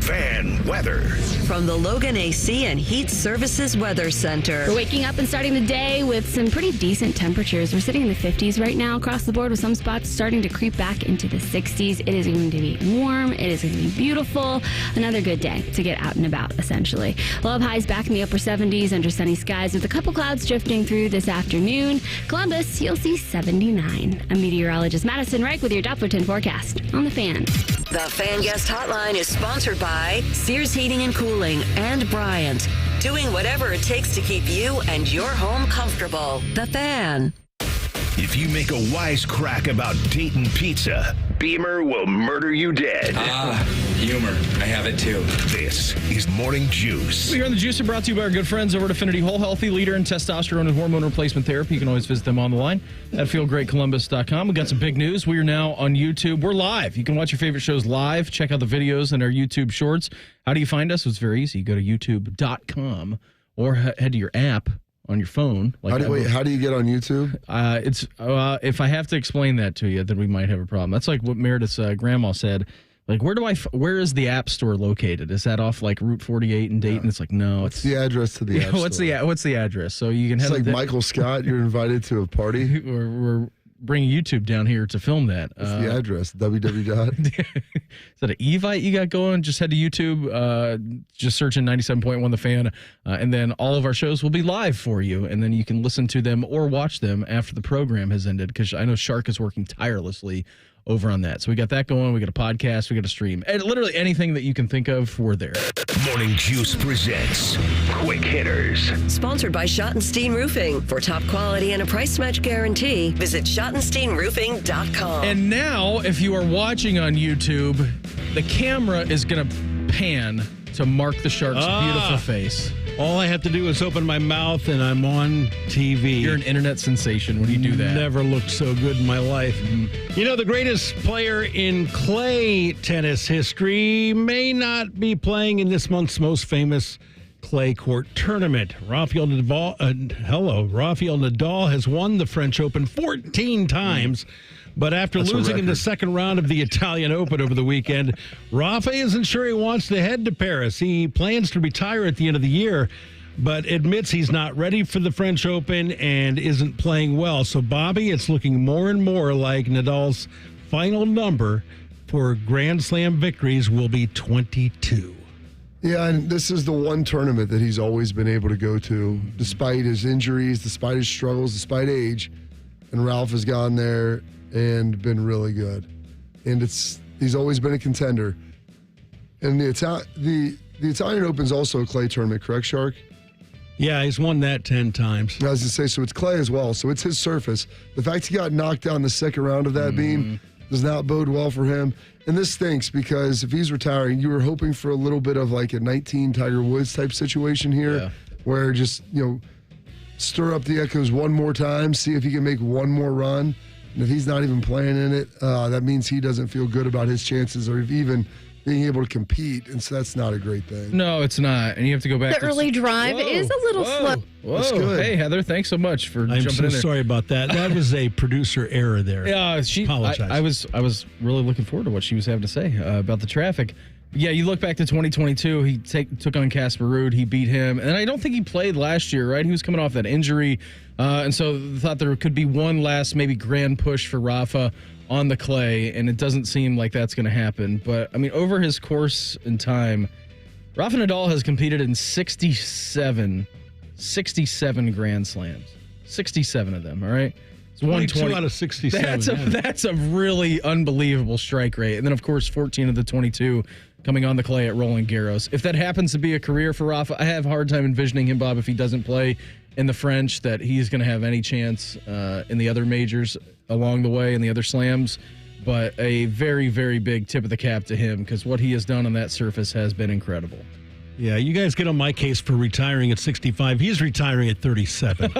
Fan weather.
From the Logan AC and Heat Services Weather Center.
We're waking up and starting the day with some pretty decent temperatures. We're sitting in the 50s right now across the board with some spots starting to creep back into the 60s. It is going to be warm. It is going to be beautiful. Another good day to get out and about, essentially. Low highs back in the upper 70s under sunny skies with a couple clouds drifting through this afternoon. Columbus, you'll see 79. I'm meteorologist Madison Reich with your Doppler 10 forecast on The Fan.
The Fan Guest Hotline is sponsored by Sears Heating and Cooling and Bryant. Doing whatever it takes to keep you and your home comfortable. The Fan.
If you make a wisecrack about Dayton pizza, Beamer will murder you dead.
Humor. I have it too.
This is Morning Juice.
We here on the Juice are brought to you by our good friends over at Affinity Whole Healthy, leader in testosterone and hormone replacement therapy. You can always visit them on the line at feelgreatcolumbus.com. We got some big news. We are now on YouTube. We're live. You can watch your favorite shows live. Check out the videos and our YouTube shorts. How do you find us? It's very easy. You go to youtube.com or head to your app on your phone.
How do you get on YouTube?
It's if I have to explain that to you, then we might have a problem. That's like what Meredith's grandma said. Like, where is the App Store located? Is that off like Route 48 in Dayton? Yeah. It's like, no.
What's the address to the App Store?
What's the address? So you can head.
It's like Michael Scott. You're invited to a party.
We're bringing YouTube down here to film that.
What's the address? www.
Is that an Evite you got going? Just head to YouTube, just search in 97.1 The Fan, and then all of our shows will be live for you, and then you can listen to them or watch them after the program has ended, because I know Shark is working tirelessly over on that. So we got that going. We got a podcast. We got a stream. And literally anything that you can think of, we're there.
Morning Juice presents Quick Hitters.
Sponsored by Schottenstein Roofing. For top quality and a price match guarantee, visit SchottensteinRoofing.com.
And now, if you are watching on YouTube, the camera is going to pan to Mark the Shark's beautiful face.
All I have to do is open my mouth and I'm on TV.
You're an internet sensation when you do that.
Never looked so good in my life. You know, the greatest player in clay tennis history may not be playing in this month's most famous clay court tournament. Rafael Nadal has won the French Open 14 times. But after losing in the second round of the Italian Open over the weekend, Rafa isn't sure he wants to head to Paris. He plans to retire at the end of the year, but admits he's not ready for the French Open and isn't playing well. So, Bobby, it's looking more and more like Nadal's final number for Grand Slam victories will be 22.
Yeah, and this is the one tournament that he's always been able to go to, despite his injuries, despite his struggles, despite age. And Ralph has gone there and been really good. And he's always been a contender. And the Italian Open is also a clay tournament, correct, Shark?
Yeah, he's won that 10 times.
I was going to say, so it's clay as well. So it's his surface. The fact he got knocked down the second round of that beam does not bode well for him. And this stinks because if he's retiring, you were hoping for a little bit of like a 19 Tiger Woods type situation here, where just, stir up the echoes one more time, see if he can make one more run. And if he's not even playing in it, that means he doesn't feel good about his chances of even being able to compete. And so that's not a great thing.
No, it's not. And you have to go back.
The early drive is a little slow.
Whoa.
That's good.
Hey, Heather, thanks so much for jumping in there.
I'm so sorry about that. That was a producer error there.
Yeah,
apologize.
I was really looking forward to what she was having to say about the traffic. Yeah, you look back to 2022, he took on Casper Ruud, he beat him, and I don't think he played last year, right? He was coming off that injury, and so thought there could be one last maybe grand push for Rafa on the clay, and it doesn't seem like that's going to happen. But, I mean, over his course in time, Rafa Nadal has competed in 67 Grand Slams. 67 of them, all right? It's
22 out of 67.
That's a really unbelievable strike rate. And then, of course, 14 of the 22 coming on the clay at Roland Garros. If that happens to be a career for Rafa, I have a hard time envisioning him, Bob, if he doesn't play in the French, that he's going to have any chance in the other majors along the way and the other slams. But a very, very big tip of the cap to him, because what he has done on that surface has been incredible.
Yeah, you guys get on my case for retiring at 65. He's retiring at 37.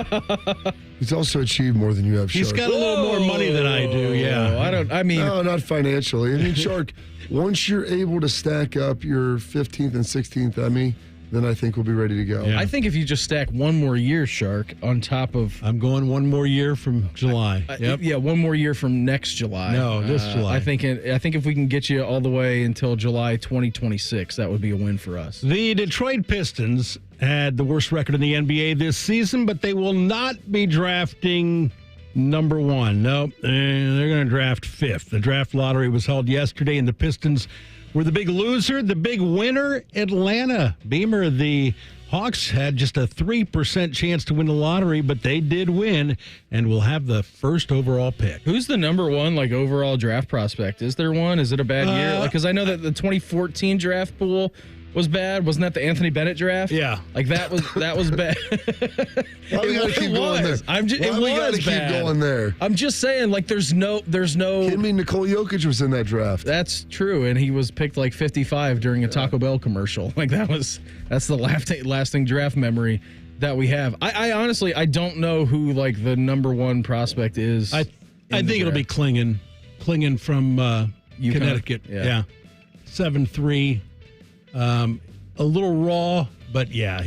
He's also achieved more than you have, Shark.
He's got a little more money than I do, yeah.
No, not financially. I mean, Shark, once you're able to stack up your 15th and 16th Emmy, then I think we'll be ready to go.
Yeah. I think if you just stack one more year, Shark, on top of...
I'm going one more year from July.
Yeah, one more year from next July.
No, this July.
I think if we can get you all the way until July 2026, that would be a win for us.
The Detroit Pistons had the worst record in the NBA this season, but they will not be drafting number one. Nope, they're going to draft fifth. The draft lottery was held yesterday, and the Pistons were the big loser. The big winner, Atlanta. Beamer, the Hawks had just a 3% chance to win the lottery, but they did win and will have the first overall pick.
Who's the number one overall draft prospect? Is there one? Is it a bad year? Because I know that the 2014 draft pool was bad. Wasn't that the Anthony Bennett draft?
Yeah.
That was bad.
Why we gotta keep going there? Keep going there?
I'm just saying, there's no.
I mean, Nikola Jokic was in that draft.
That's true, and he was picked 55 during a Taco Bell commercial. That's the lasting draft memory that we have. I honestly don't know who the number one prospect is.
I think it'll be Klingon from Connecticut. Yeah. 7'3". A little raw, but yeah,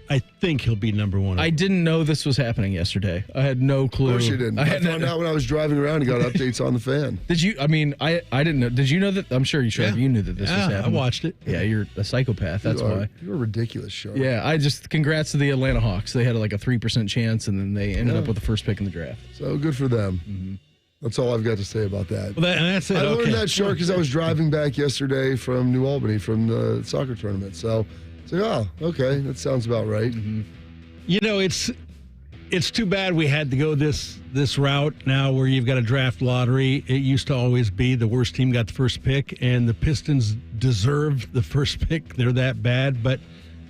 I think he'll be number one.
I didn't know this was happening yesterday. I had no clue.
Of course you didn't. I found out when I was driving around and got updates on the fan.
Did you? I mean, I didn't know. Did you know that? I'm sure you knew that this was happening.
I watched it.
Yeah, you're a psychopath. That's why.
You're ridiculous, Shark.
Yeah, congrats to the Atlanta Hawks. They had a 3% chance, and then they ended up with the first pick in the draft.
So good for them.
Mm-hmm.
That's all I've got to say about that.
Well, that's it.
I learned that, Shark, because I was driving back yesterday from New Albany from the soccer tournament. So, okay, that sounds about right.
Mm-hmm. It's too bad we had to go this route now where you've got a draft lottery. It used to always be the worst team got the first pick, and the Pistons deserve the first pick. They're that bad, but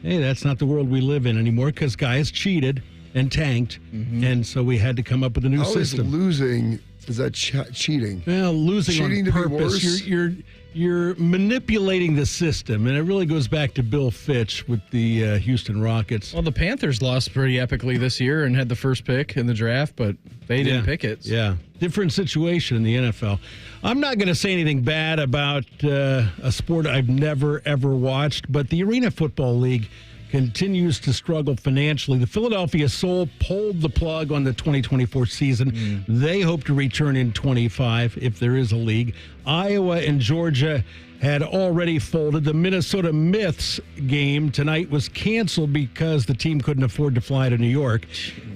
hey, that's not the world we live in anymore because guys cheated and tanked, and so we had to come up with a new system.
Losing, is that cheating?
Well, losing
cheating
on
to
purpose.
Be worse?
You're manipulating the system, and it really goes back to Bill Fitch with the Houston Rockets.
Well, the Panthers lost pretty epically this year and had the first pick in the draft, but they didn't pick it.
Yeah, different situation in the NFL. I'm not going to say anything bad about a sport I've never, ever watched, but the Arena Football League continues to struggle financially. The Philadelphia Soul pulled the plug on the 2024 season. They hope to return in 25 if there is a league. Iowa and Georgia had already folded. The Minnesota Myths game tonight was canceled because the team couldn't afford to fly to New York.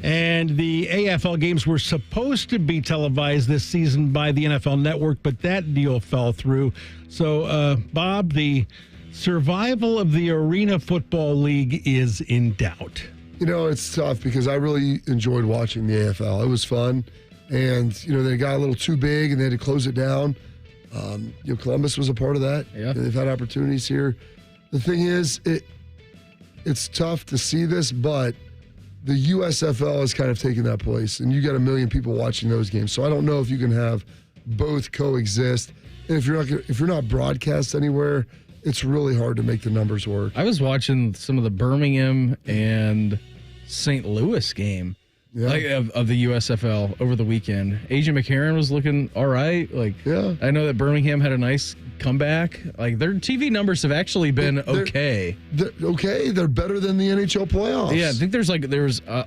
And the AFL games were supposed to be televised this season by the NFL Network, but that deal fell through. So, Bob, the survival of the Arena Football League is in doubt.
You know, it's tough because I really enjoyed watching the AFL. It was fun. And, they got a little too big and they had to close it down. Columbus was a part of that.
Yeah.
They've had opportunities here. The thing is, it's tough to see this, but the USFL has kind of taken that place. And you got 1 million people watching those games. So I don't know if you can have both coexist. And if you're not broadcast anywhere, it's really hard to make the numbers work.
I was watching some of the Birmingham and St. Louis game of the USFL over the weekend. AJ McCarron was looking all right. I know that Birmingham had a nice comeback. Their TV numbers have actually been okay.
They're better than the NHL playoffs.
Yeah, I think there's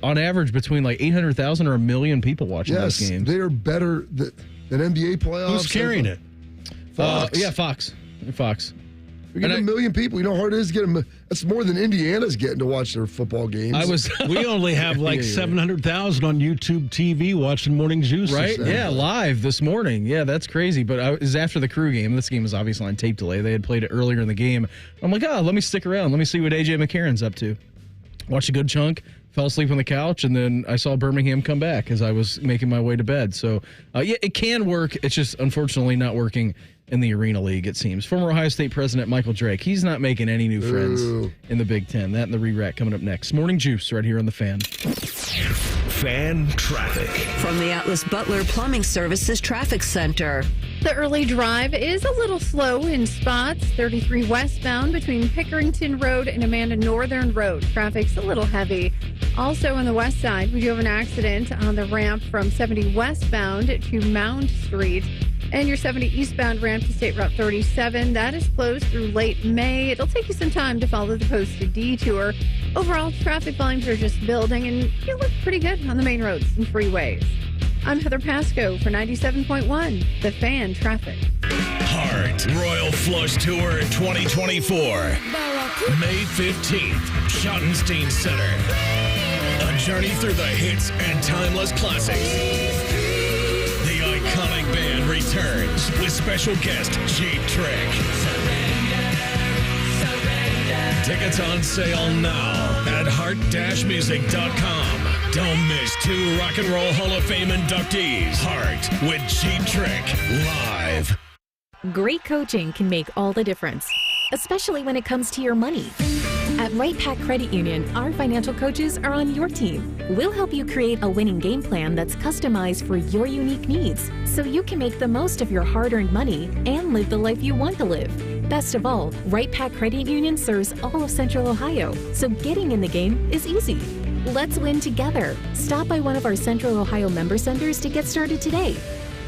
on average between 800,000 or 1 million people watching those games.
They are better than NBA playoffs.
Who's carrying it?
Fox. Fox.
We get 1 million people. You know how hard it is to get them. That's more than Indiana's getting to watch their football games.
We only have 700,000 on YouTube TV watching Morning Juice.
Right? Yeah, live this morning. Yeah, that's crazy. But it was after the Crew game. This game was obviously on tape delay. They had played it earlier in the game. I'm like, let me stick around. Let me see what AJ McCarron's up to. Watched a good chunk. Fell asleep on the couch, and then I saw Birmingham come back as I was making my way to bed. So, it can work. It's just unfortunately not working in the Arena League, it seems. Former Ohio State President Michael Drake, he's not making any new friends in the Big Ten. That and the re-rack coming up next. Morning Juice right here on The Fan.
Fan traffic.
From the Atlas Butler Plumbing Services Traffic Center.
The early drive is a little slow in spots. 33 westbound between Pickerington Road and Amanda Northern Road. Traffic's a little heavy. Also on the west side, we do have an accident on the ramp from 70 westbound to Mound Street. And your 70 eastbound ramp to State Route 37, that is closed through late May. It'll take you some time to follow the posted detour. Overall, traffic volumes are just building, and you look pretty good on the main roads and freeways. I'm Heather Pasco for 97.1, The Fan Traffic.
Heart Royal Flush Tour 2024. May 15th, Schottenstein Center. A journey through the hits and timeless classics. The iconic band returns with special guest Cheap Trick. Tickets on sale now at heart-music.com. Don't miss 2 Rock and Roll Hall of Fame inductees. Heart with Cheap Trick live.
Great coaching can make all the difference, especially when it comes to your money. At Right Pac Credit Union, our financial coaches are on your team. We'll help you create a winning game plan that's customized for your unique needs, so you can make the most of your hard-earned money and live the life you want to live. Best of all, Right Pac Credit Union serves all of Central Ohio, so getting in the game is easy. Let's win together. Stop by one of our Central Ohio member centers to get started today.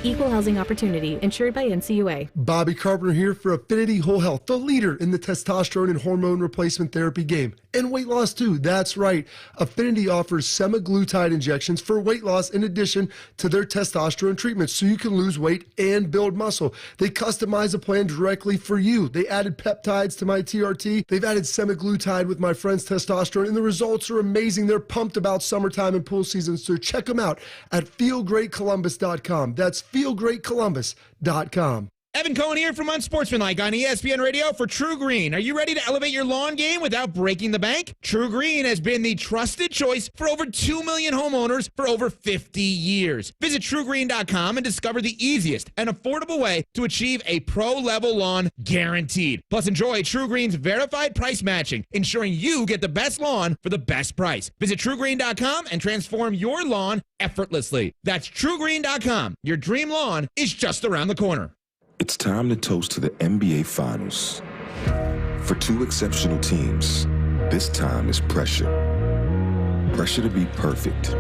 Equal housing opportunity, insured by NCUA.
Bobby Carpenter here for Affinity Whole Health, the leader in the testosterone and hormone replacement therapy game. And weight loss too, that's right. Affinity offers semaglutide injections for weight loss in addition to their testosterone treatments, so you can lose weight and build muscle. They customize a plan directly for you. They added peptides to my TRT. They've added semaglutide with my friend's testosterone, and the results are amazing. They're pumped about summertime and pool season, so check them out at feelgreatcolumbus.com. That's feelgreatcolumbus.com.
Evan Cohen here from Unsportsmanlike on ESPN Radio for True Green. Are you ready to elevate your lawn game without breaking the bank? True Green has been the trusted choice for over 2 million homeowners for over 50 years. Visit TrueGreen.com and discover the easiest and affordable way to achieve a pro-level lawn guaranteed. Plus, enjoy True Green's verified price matching, ensuring you get the best lawn for the best price. Visit TrueGreen.com and transform your lawn effortlessly. That's TrueGreen.com. Your dream lawn is just around the corner.
It's time to toast to the NBA Finals. For two exceptional teams, this time is pressure. Pressure to be perfect.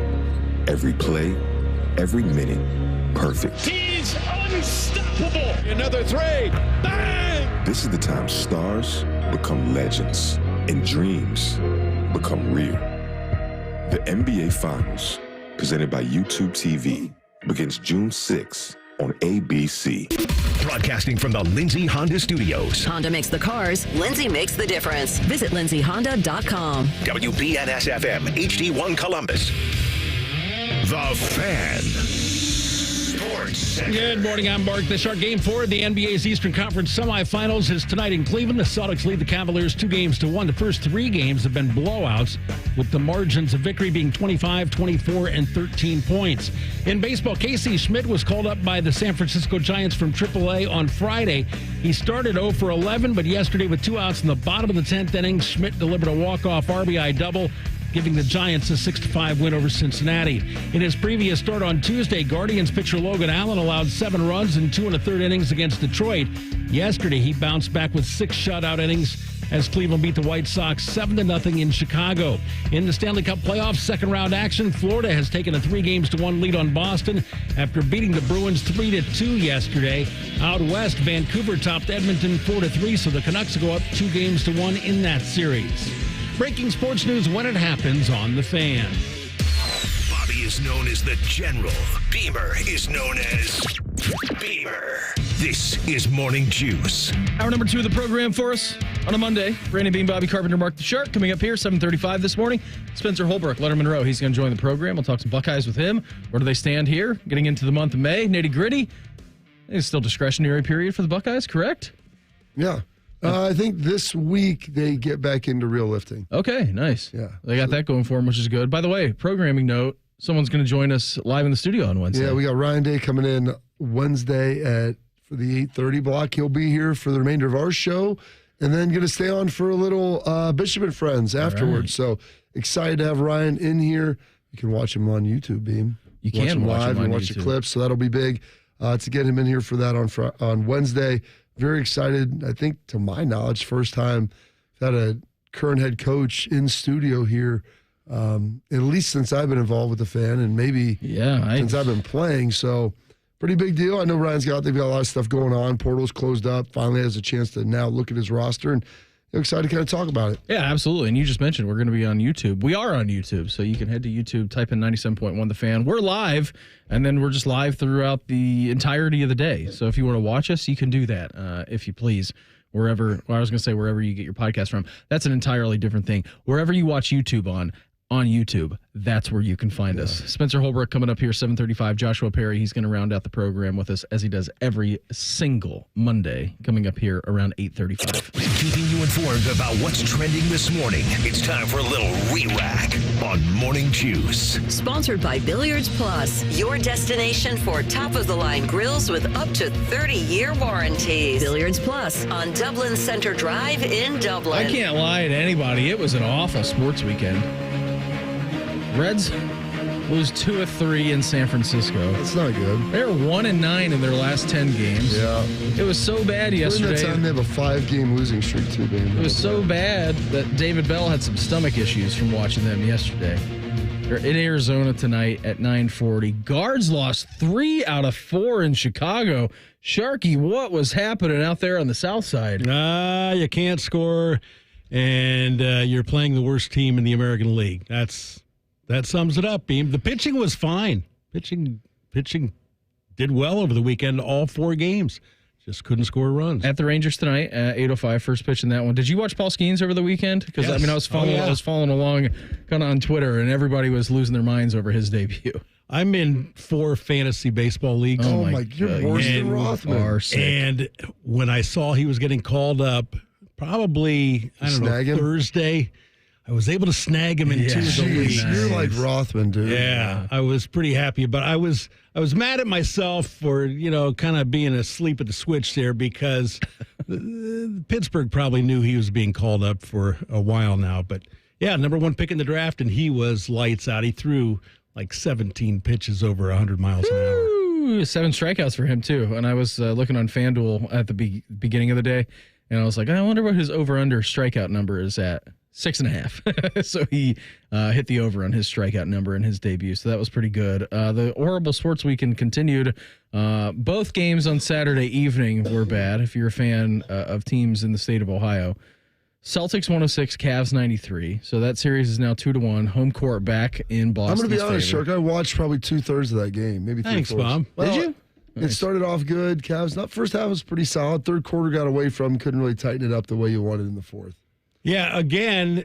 Every play, every minute, perfect.
He's unstoppable. Another three. Bang!
This is the time stars become legends and dreams become real. The NBA Finals, presented by YouTube TV, begins June 6th on ABC.
Broadcasting from the Lindsay Honda Studios.
Honda makes the cars. Lindsay makes the difference. Visit lindsayhonda.com.
WBNS-FM, HD1 Columbus. The Fan.
Good morning, I'm Mark. The Shark. Game 4 of the NBA's Eastern Conference semifinals is tonight in Cleveland. The Celtics lead the Cavaliers 2-1. The first 3 games have been blowouts, with the margins of victory being 25, 24, and 13 points. In baseball, Casey Schmidt was called up by the San Francisco Giants from AAA on Friday. He started 0 for 11, but yesterday with 2 outs in the bottom of the 10th inning, Schmidt delivered a walk-off RBI double, giving the Giants a 6-5 win over Cincinnati. In his previous start on Tuesday, Guardians pitcher Logan Allen allowed 7 runs in 2 1/3 innings against Detroit. Yesterday, he bounced back with 6 shutout innings as Cleveland beat the White Sox 7-0 in Chicago. In the Stanley Cup playoffs, second-round action, Florida has taken a 3-1 lead on Boston after beating the Bruins 3-2 yesterday. Out west, Vancouver topped Edmonton 4-3, so the Canucks go up 2-1 in that series. Breaking sports news when it happens on The Fan.
Bobby is known as the General. Beamer is known as Beamer. This is Morning Juice.
Hour number 2 of the program for us on a Monday. Brandon Beam, Bobby Carpenter, Mark the Shark. Coming up here, 7:35 this morning. Spencer Holbrook, Lettermen Row. He's going to join the program. We'll talk some Buckeyes with him. Where do they stand here? Getting into the month of May. Nitty gritty. It's still discretionary period for the Buckeyes, correct?
Yeah. I think this week they get back into real lifting.
Okay, nice.
Yeah.
They got that going for them, which is good. By the way, programming note, someone's going to join us live in the studio on Wednesday.
Yeah, we got Ryan Day coming in Wednesday for the 8:30 block. He'll be here for the remainder of our show and then going to stay on for a little Bishop and Friends afterwards. Right. So excited to have Ryan in here. You can watch him on YouTube, Beam.
You can watch him
and
on
watch
YouTube.
the clips, so that'll be big to get him in here for that on Wednesday. Very excited. I think, to my knowledge, first time I've had a current head coach in studio here, at least since I've been involved with the Fan, and maybe since I've been playing. So pretty big deal. I know they've got a lot of stuff going on. Portal's closed up. Finally has a chance to now look at his roster, and excited to kind of talk about it.
Yeah, absolutely. And you just mentioned we're going to be on YouTube. We are on YouTube, so you can head to YouTube, type in 97.1 The Fan. We're live, and then we're just live throughout the entirety of the day. So if you want to watch us, you can do that, if you please. Wherever you get your podcast from. That's an entirely different thing. Wherever you watch YouTube on YouTube, that's where you can find us. Spencer Holbrook coming up here, 7:35. Joshua Perry, he's going to round out the program with us as he does every single Monday, coming up here around 8:35.
Keeping you informed about what's trending this morning. It's time for a little re-rack on Morning Juice.
Sponsored by Billiards Plus, your destination for top-of-the-line grills with up to 30-year warranties. Billiards Plus on Dublin Center Drive in Dublin.
I can't lie to anybody. It was an awful sports weekend. Reds lose 2 of 3 in San Francisco.
That's not good.
They're 1-9 in their last 10 games.
Yeah.
It was so bad yesterday.
During that time, they have a 5-game losing streak, too, baby.
It was so bad that David Bell had some stomach issues from watching them yesterday. They're in Arizona tonight at 9:40. Guards lost 3 out of 4 in Chicago. Sharky, what was happening out there on the south side?
You can't score, and you're playing the worst team in the American League. That sums it up, Beam. The pitching was fine. Pitching did well over the weekend, all 4 games. Just couldn't score runs.
At the Rangers tonight, 8:05, first pitch in that one. Did you watch Paul Skeens over the weekend? Because
yes.
I was following along kind of on Twitter, and everybody was losing their minds over his debut.
I'm in 4 fantasy baseball leagues.
Oh my God, you're worse than Rothman.
And when I saw he was getting called up, probably, Thursday, I was able to snag him in 2 of the leagues.
You're like Rothman, dude.
Yeah, I was pretty happy, but I was mad at myself for, kind of being asleep at the switch there because Pittsburgh probably knew he was being called up for a while now. But yeah, number 1 pick in the draft, and he was lights out. He threw like 17 pitches over 100 miles an hour.
Ooh, 7 strikeouts for him too. And I was looking on FanDuel at the beginning of the day, and I was like, I wonder what his over/under strikeout number is at. 6.5. So he hit the over on his strikeout number in his debut. So that was pretty good. The horrible sports weekend continued. Both games on Saturday evening were bad. If you're a fan of teams in the state of Ohio, Celtics 106, Cavs 93. So that series is now 2-1. Home court back in Boston.
I'm going to be honest, Shark. I watched probably 2/3 of that game, maybe 3/4.
Thanks, Bob.
Well,
did you?
It started off good. Cavs, first half was pretty solid. Third quarter got away from, couldn't really tighten it up the way you wanted in the fourth.
Yeah, again,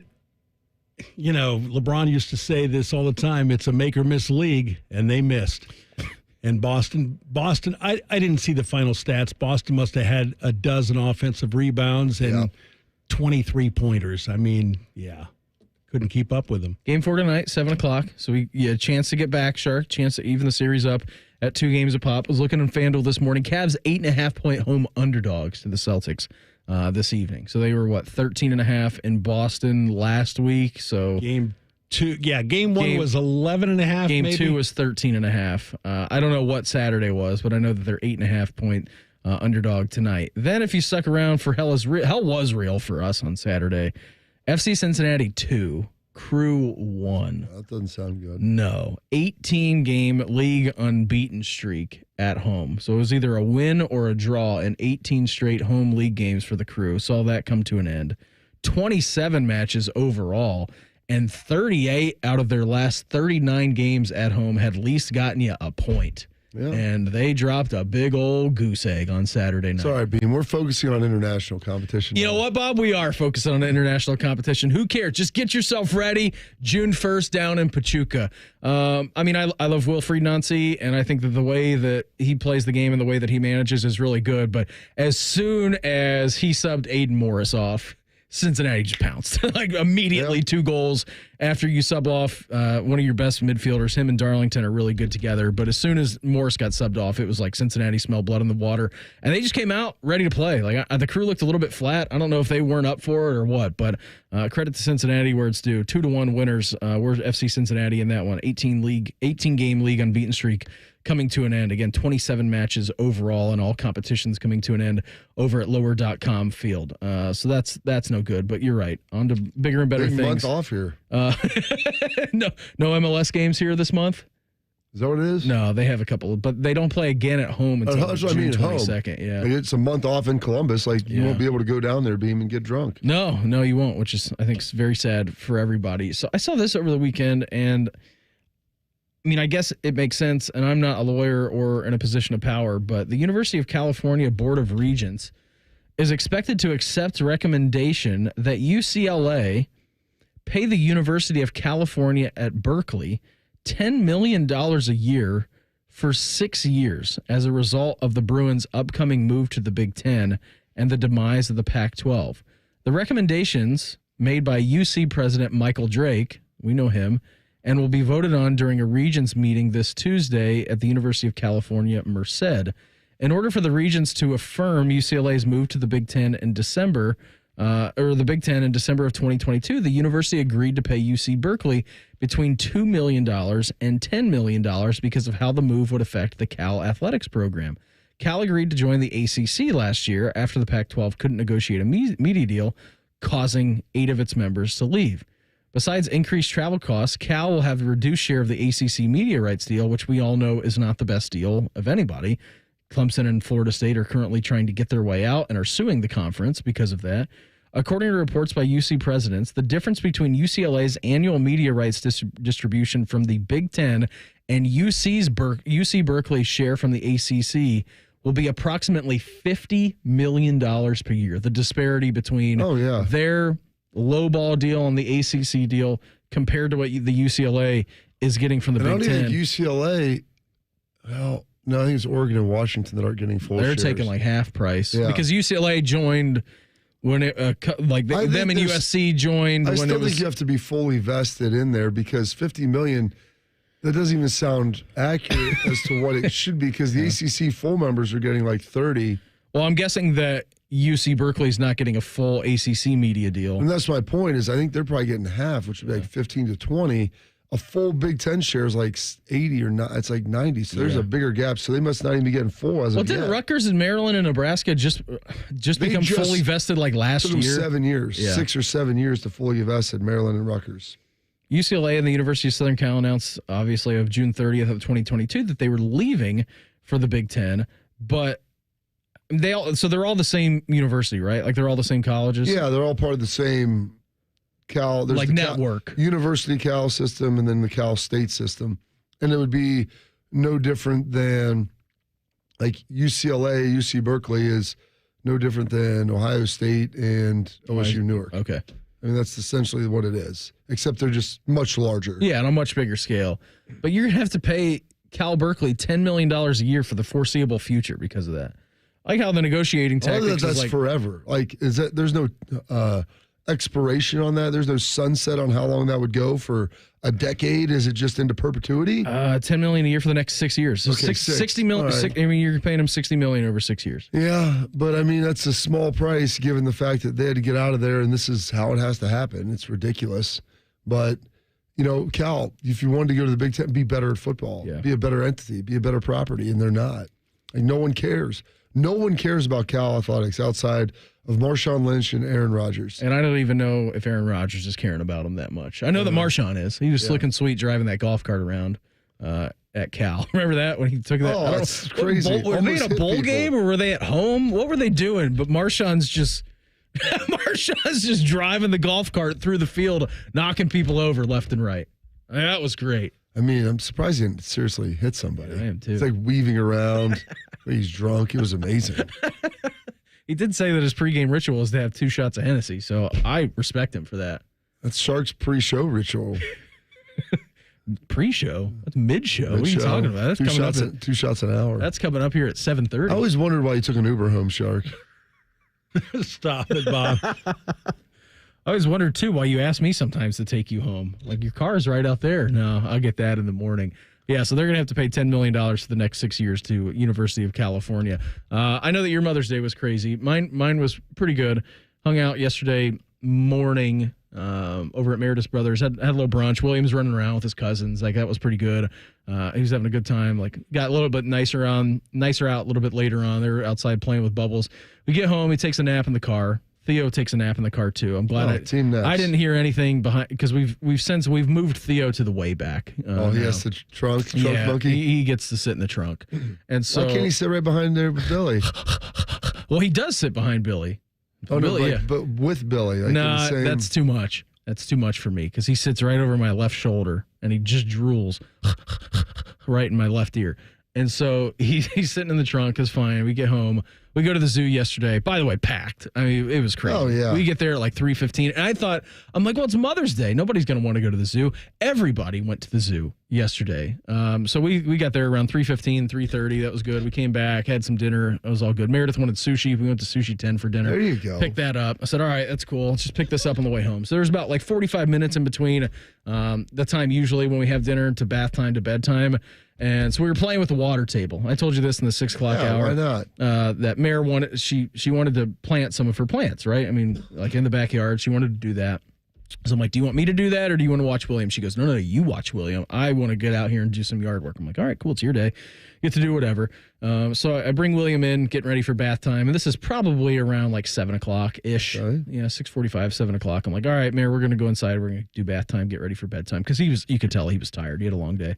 LeBron used to say this all the time. It's a make or miss league, and they missed. And Boston, I didn't see the final stats. Boston must have had a dozen offensive rebounds and 23 pointers. I mean, couldn't keep up with them.
Game 4 tonight, 7 o'clock. So we a chance to get back, Shark. Chance to even the series up at 2 games a pop. Was looking on FanDuel this morning. Cavs 8.5-point home underdogs to the Celtics this evening. So they were 13.5 in Boston last week. So
game 1 was 11.5.
Game
maybe?
2 was 13.5. I don't know what Saturday was, but I know that they're 8.5-point underdog tonight. Then if you stuck around for hell was real for us on Saturday. FC Cincinnati 2, Crew 1.
That doesn't sound good.
No. 18-game league unbeaten streak at home. So it was either a win or a draw in 18 straight home league games for the Crew. Saw that come to an end. 27 matches overall, and 38 out of their last 39 games at home had at least gotten you a point.
Yeah.
And they dropped a big old goose egg on Saturday night.
It's all right, Beam. We're focusing on international competition.
You know what, Bob? We are focusing on international competition. Who cares? Just get yourself ready. June 1st down in Pachuca. I love Wilfried Nancy, and I think that the way that he plays the game and the way that he manages is really good. But as soon as he subbed Aiden Morris off, Cincinnati just pounced. Immediately 2 goals after you sub off one of your best midfielders. Him and Darlington are really good together. But as soon as Morris got subbed off, it was like Cincinnati smelled blood in the water. And they just came out ready to play. The Crew looked a little bit flat. I don't know if they weren't up for it or what. But credit to Cincinnati where it's due. 2-1 winners. We're FC Cincinnati in that one. 18-game league unbeaten streak coming to an end. Again, 27 matches overall and all competitions coming to an end over at lower.com field. So that's no good, but you're right. On to bigger and better
Big
things.
month off here.
No MLS games here this month.
Is that what it is?
No, they have a couple, but they don't play again at home until June 22nd. Yeah,
it's a month off in Columbus. You won't be able to go down there, Beam, and get drunk.
No, you won't, which is, I think, is very sad for everybody. So I saw this over the weekend, and I guess it makes sense, and I'm not a lawyer or in a position of power, but the University of California Board of Regents is expected to accept recommendation that UCLA pay the University of California at Berkeley $10 million a year for 6 years as a result of the Bruins' upcoming move to the Big Ten and the demise of the Pac-12. The recommendations made by UC President Michael Drake, we know him, and will be voted on during a Regents meeting this Tuesday at the University of California, Merced. In order for the Regents to affirm UCLA's move to the Big Ten in December, of 2022, the university agreed to pay UC Berkeley between $2 million and $10 million because of how the move would affect the Cal athletics program. Cal agreed to join the ACC last year after the Pac-12 couldn't negotiate a media deal, causing 8 of its members to leave. Besides increased travel costs, Cal will have a reduced share of the ACC media rights deal, which we all know is not the best deal of anybody. Clemson and Florida State are currently trying to get their way out and are suing the conference because of that. According to reports by UC presidents, the difference between UCLA's annual media rights distribution from the Big Ten and UC Berkeley's share from the ACC will be approximately $50 million per year. The disparity between their lowball deal and the ACC deal compared to what the UCLA is getting from the
And
Big
I don't
Ten.
think UCLA. Well, no, I think it's Oregon and Washington that aren't getting full.
They're
shares.
taking like half price
Yeah.
because UCLA joined when it them and USC joined.
I
when
still
it was,
think you have to be fully vested in there because $50 million. That doesn't even sound accurate as to what it should be because the ACC full members are getting like 30.
Well, I'm guessing that UC Berkeley's not getting a full ACC media deal.
And that's my point is I think they're probably getting half, which would be like 15 to 20. A full Big Ten share is like 80 or not. It's like 90. So there's a bigger gap. So they must not even be getting full as of
Didn't
yet.
Rutgers and Maryland and Nebraska just become fully vested like last
Took them
year?
7 years,
Yeah.
6 or 7 years to fully vested Maryland and Rutgers.
UCLA and the University of Southern Cal announced, obviously, of June 30th of 2022 that they were leaving for the Big Ten, but they're all the same university, right? Like they're all the same colleges?
Yeah, they're all part of the same Cal. There's
Like
the
network.
University Cal system and then the Cal State system. And it would be no different than like UCLA, UC Berkeley is no different than Ohio State and OSU Newark.
Okay.
I mean, that's essentially what it is, except they're just much larger.
Yeah, on a much bigger scale. But you're going to have to pay Cal Berkeley $10 million a year for the foreseeable future because of that. I like how the negotiating tactics
That's
is like
forever. Like, is that there's no expiration on that? There's no sunset on how long that would go for a decade? Is it just into perpetuity?
$10 million a year for the next 6 years. So
Okay,
60 million.
All right.
I mean, you're paying them $60 million over 6 years.
Yeah, but I mean, that's a small price given the fact that they had to get out of there and this is how it has to happen. It's ridiculous. But, you know, Cal, if you wanted to go to the Big Ten, be better at football, be a better entity, be a better property, and they're not. Like, no one cares. No one cares about Cal athletics outside of Marshawn Lynch and Aaron Rodgers.
And I don't even know if Aaron Rodgers is caring about him that much. I know that Marshawn is. He was looking sweet driving that golf cart around at Cal. Remember that when he took that?
Oh,
I don't
that's
know,
crazy.
Were they in a
Almost hit
bowl
people.
game or were they at home? What were they doing? But Marshawn's just driving the golf cart through the field, knocking people over left and right. That was great.
I mean, I'm surprised he didn't seriously hit somebody.
I am too.
It's like weaving around. He's drunk. It was amazing.
He did say that his pregame ritual is to have 2 shots of Hennessy, so I respect him for that.
That's Shark's pre-show ritual.
Pre-show? That's mid-show. What are you
Mid-show.
talking about? That's coming up at,
2 shots an hour.
That's coming up here at 7:30.
I always wondered why you took an Uber home, Shark.
Stop it, Bob.
I always wondered, too, why you ask me sometimes to take you home. Like, your car's right out there. No, I'll get that in the morning. Yeah, so they're going to have to pay $10 million for the next 6 years to University of California. I know that your Mother's Day was crazy. Mine was pretty good. Hung out yesterday morning over at Meredith's Brothers. Had a little brunch. William's running around with his cousins. Like, that was pretty good. He was having a good time. Like, got a little bit nicer out a little bit later on. They were outside playing with Bubbles. We get home. He takes a nap in the car. Theo takes a nap in the car too. I'm glad
team naps.
I didn't hear anything behind because we've moved Theo to the way back.
He
now.
has the trunk monkey.
He gets to sit in the trunk, and so
Why can't he sit right behind there with Billy?
Well, he does sit behind Billy.
Oh no,
Billy,
but with Billy. Like
no,
in the same...
that's too much. That's too much for me because he sits right over my left shoulder and he just drools right in my left ear. And so he's sitting in the trunk. It's fine. We get home. We go to the zoo yesterday. By the way, packed. I mean, it was crazy.
Oh, yeah.
We get there at like 3:15. And I'm like, well, it's Mother's Day. Nobody's going to want to go to the zoo. Everybody went to the zoo yesterday. So we got there around 3:15, 3:30. That was good. We came back, had some dinner. It was all good. Meredith wanted sushi. We went to Sushi 10 for dinner.
There you go.
Picked that up. I said, all right, that's cool. Let's just pick this up on the way home. So there's about like 45 minutes in between the time usually when we have dinner to bath time to bedtime. And so we were playing with the water table. I told you this in the 6 o'clock hour.
Why not?
That Mare wanted, she wanted to plant some of her plants, right? I mean, like in the backyard, she wanted to do that. So I'm like, do you want me to do that or do you want to watch William? She goes, no, you watch William. I want to get out here and do some yard work. I'm like, all right, cool. It's your day. You get to do whatever. So I bring William in, getting ready for bath time. And this is probably around like 7 o'clock-ish.
Okay.
Yeah, 6:45, 7 o'clock. I'm like, all right, Mare, we're going to go inside. We're going to do bath time, get ready for bedtime. Because you could tell he was tired. He had a long day.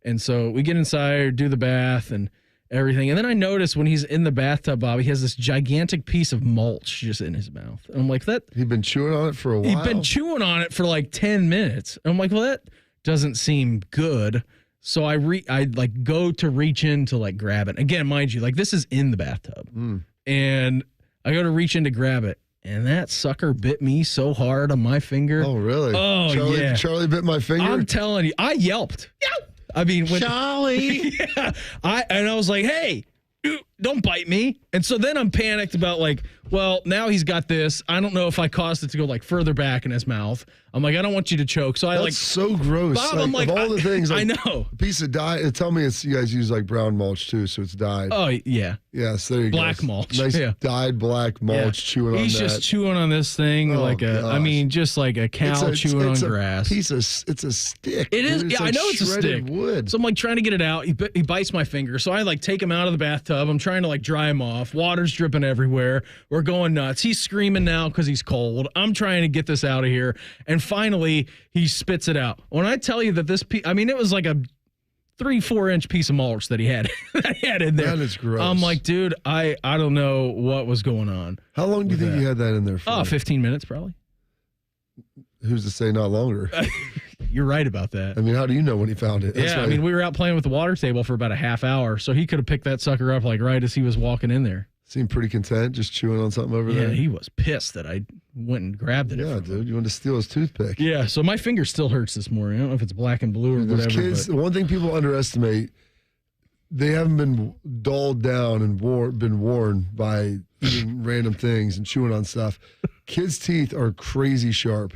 And so we get inside, do the bath and everything. And then I notice when he's in the bathtub, Bob, he has this gigantic piece of mulch just in his mouth. And I'm like,
He'd been chewing on it for a while.
He'd been chewing on it for like 10 minutes. And I'm like, well, that doesn't seem good. So I like go to reach in to like grab it. Again, mind you, like this is in the bathtub. And I go to reach in to grab it. and that sucker bit me so hard on my finger.
Oh, really?
Oh, yeah.
Charlie bit my finger?
I'm telling you, I yelped. I mean, when,
Charlie.
Yeah, I was like, hey, don't bite me. And so then I'm panicked about like, well, now he's got this. I don't know if I caused it to go like further back in his mouth. I'm like, I don't want you to choke. So
That's so gross.
Bob, I'm like,
of all the things,
I know.
A piece of dye. Tell me you guys use like brown mulch too, so it's dyed.
Oh, yeah.
Yes, there you go.
Black mulch.
Nice
Yeah.
dyed black mulch chewing on that.
He's just chewing on this thing just like a cow chewing on grass.
It's a stick.
It is.
Dude.
Yeah,
Like
I know it's a stick.
Wood.
So I'm like trying to get it out. He bites my finger. So I like take him out of the bathtub. I'm trying to like dry him off. Water's dripping everywhere. We're going nuts. He's screaming now because he's cold. I'm trying to get this out of here. And finally, he spits it out. When I tell you that this piece, I mean, it was like a 3-4 inch piece of mulch that he had in there.
That is gross.
I'm like, dude, I don't know what was going on.
How long do you think you had that in there for?
Oh, 15 minutes probably.
Who's to say not longer?
You're right about that.
I mean, how do you know when he found it?
Yeah, I mean, we were out playing with the water table for about a half hour, so he could have picked that sucker up like right as he was walking in there.
Seemed pretty content, just chewing on something over there.
Yeah, he was pissed that I went and grabbed it.
Yeah, dude, you wanted to steal his toothpick.
Yeah, so my finger still hurts this morning. I don't know if it's black and blue or
Those
whatever.
kids, the one thing people underestimate, they haven't been dulled down and been worn by eating random things and chewing on stuff. Kids' teeth are crazy sharp.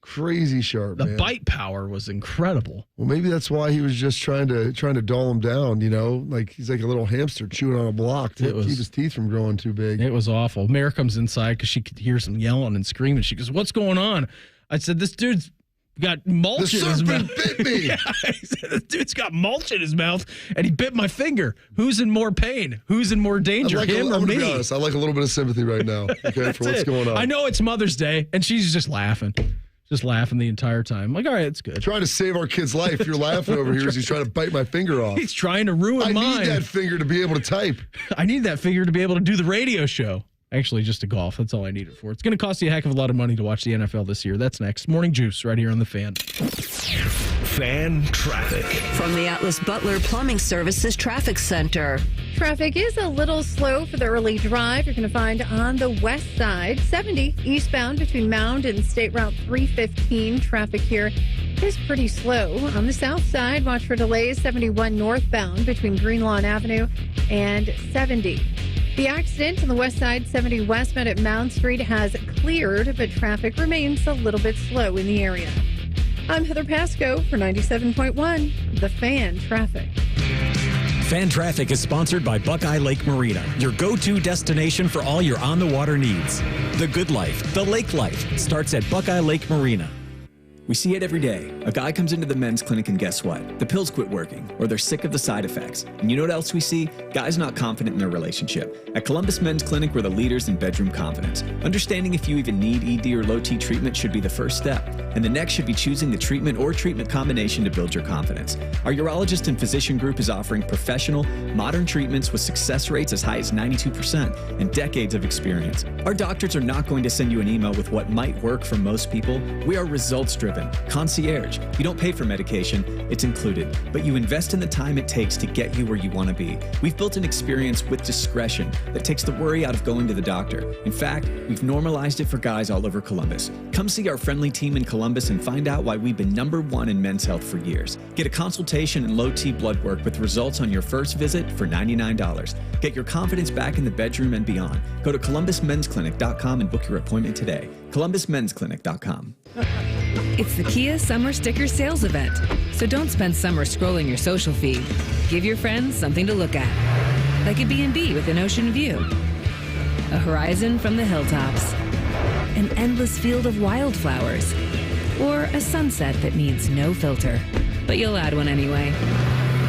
Crazy sharp,
The
man.
bite power was incredible.
Well, maybe that's why he was just trying to dull him down, you know? Like he's like a little hamster chewing on a block to keep his teeth from growing too big.
It was awful. Mare comes inside because she could hear some yelling and screaming. She goes, "What's going on?" I said, "This dude's got mulch in his mouth."
Bit me.
Yeah, I said, "This dude's got mulch in his mouth and he bit my finger. Who's in more pain? Who's in more danger, him or
I'm gonna
me?"
be honest, I like a little bit of sympathy right now, okay, for what's
That's it.
going on.
I know it's Mother's Day and she's just laughing. Just laughing the entire time. I'm like, all right, it's good.
Trying to save our kid's life. You're laughing over here as he's trying to bite my finger off.
He's trying to ruin mine.
I need that finger to be able to type.
I need that finger to be able to do the radio show. Actually, just to golf. That's all I need it for. It's going to cost you a heck of a lot of money to watch the NFL this year. That's next. Morning Juice right here on The Fan.
Fan traffic.
From the Atlas Butler Plumbing Services Traffic Center.
Traffic is a little slow for the early drive. You're going to find on the west side, 70 eastbound between Mound and State Route 315. Traffic here is pretty slow. On the south side, watch for delays, 71 northbound between Greenlawn Avenue and 70. The accident on the west side, 70 westbound at Mound Street, has cleared, but traffic remains a little bit slow in the area. I'm Heather Pasco for 97.1, The Fan Traffic.
Fan Traffic is sponsored by Buckeye Lake Marina, your go-to destination for all your on-the-water needs. The good life, the lake life, starts at Buckeye Lake Marina.
We see it every day. A guy comes into the men's clinic and guess what? The pills quit working, or they're sick of the side effects. And you know what else we see? Guys not confident in their relationship. At Columbus Men's Clinic, we're the leaders in bedroom confidence. Understanding if you even need ED or low T treatment should be the first step. And the next should be choosing the treatment or treatment combination to build your confidence. Our urologist and physician group is offering professional, modern treatments with success rates as high as 92% and decades of experience. Our doctors are not going to send you an email with what might work for most people. We are results-driven. Concierge. You don't pay for medication, it's included, but you invest in the time it takes to get you where you want to be. We've built an experience with discretion that takes the worry out of going to the doctor. In fact, we've normalized it for guys all over Columbus. Come see our friendly team in Columbus and find out why we've been #1 in men's health for years. Get a consultation and low T blood work with results on your first visit for $99. Get your confidence back in the bedroom and beyond. Go to columbusmensclinic.com and book your appointment today. columbusmensclinic.com.
It's the Kia Summer Sticker Sales Event. So don't spend summer scrolling your social feed. Give your friends something to look at. Like a B&B with an ocean view. A horizon from the hilltops. An endless field of wildflowers. Or a sunset that needs no filter. But you'll add one anyway.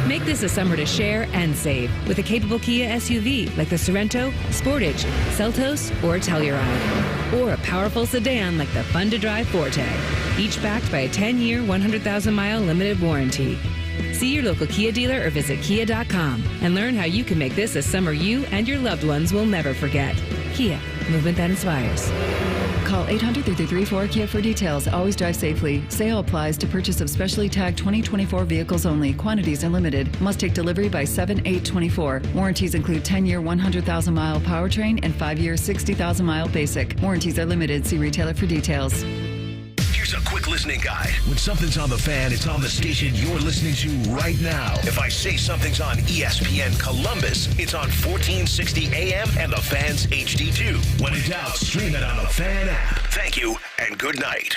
Make this a summer to share and save with a capable Kia SUV like the Sorento, Sportage, Seltos, or Telluride. Or a powerful sedan like the fun-to-drive Forte. Each backed by a 10-year, 100,000-mile limited warranty. See your local Kia dealer or visit kia.com and learn how you can make this a summer you and your loved ones will never forget. Kia, movement that inspires.
Call 800-334-KIA for details. Always drive safely. Sale applies to purchase of specially tagged 2024 vehicles only. Quantities are limited. Must take delivery by 7/8/24. Warranties include 10-year 100,000-mile powertrain and 5-year 60,000-mile basic. Warranties are limited. See retailer for details.
Here's a quick listening guide. When something's on the fan, it's on the station you're listening to right now. If I say something's on ESPN Columbus, it's on 1460 AM and the Fan's HD2. When in doubt, stream it on the Fan app. Thank you and good night.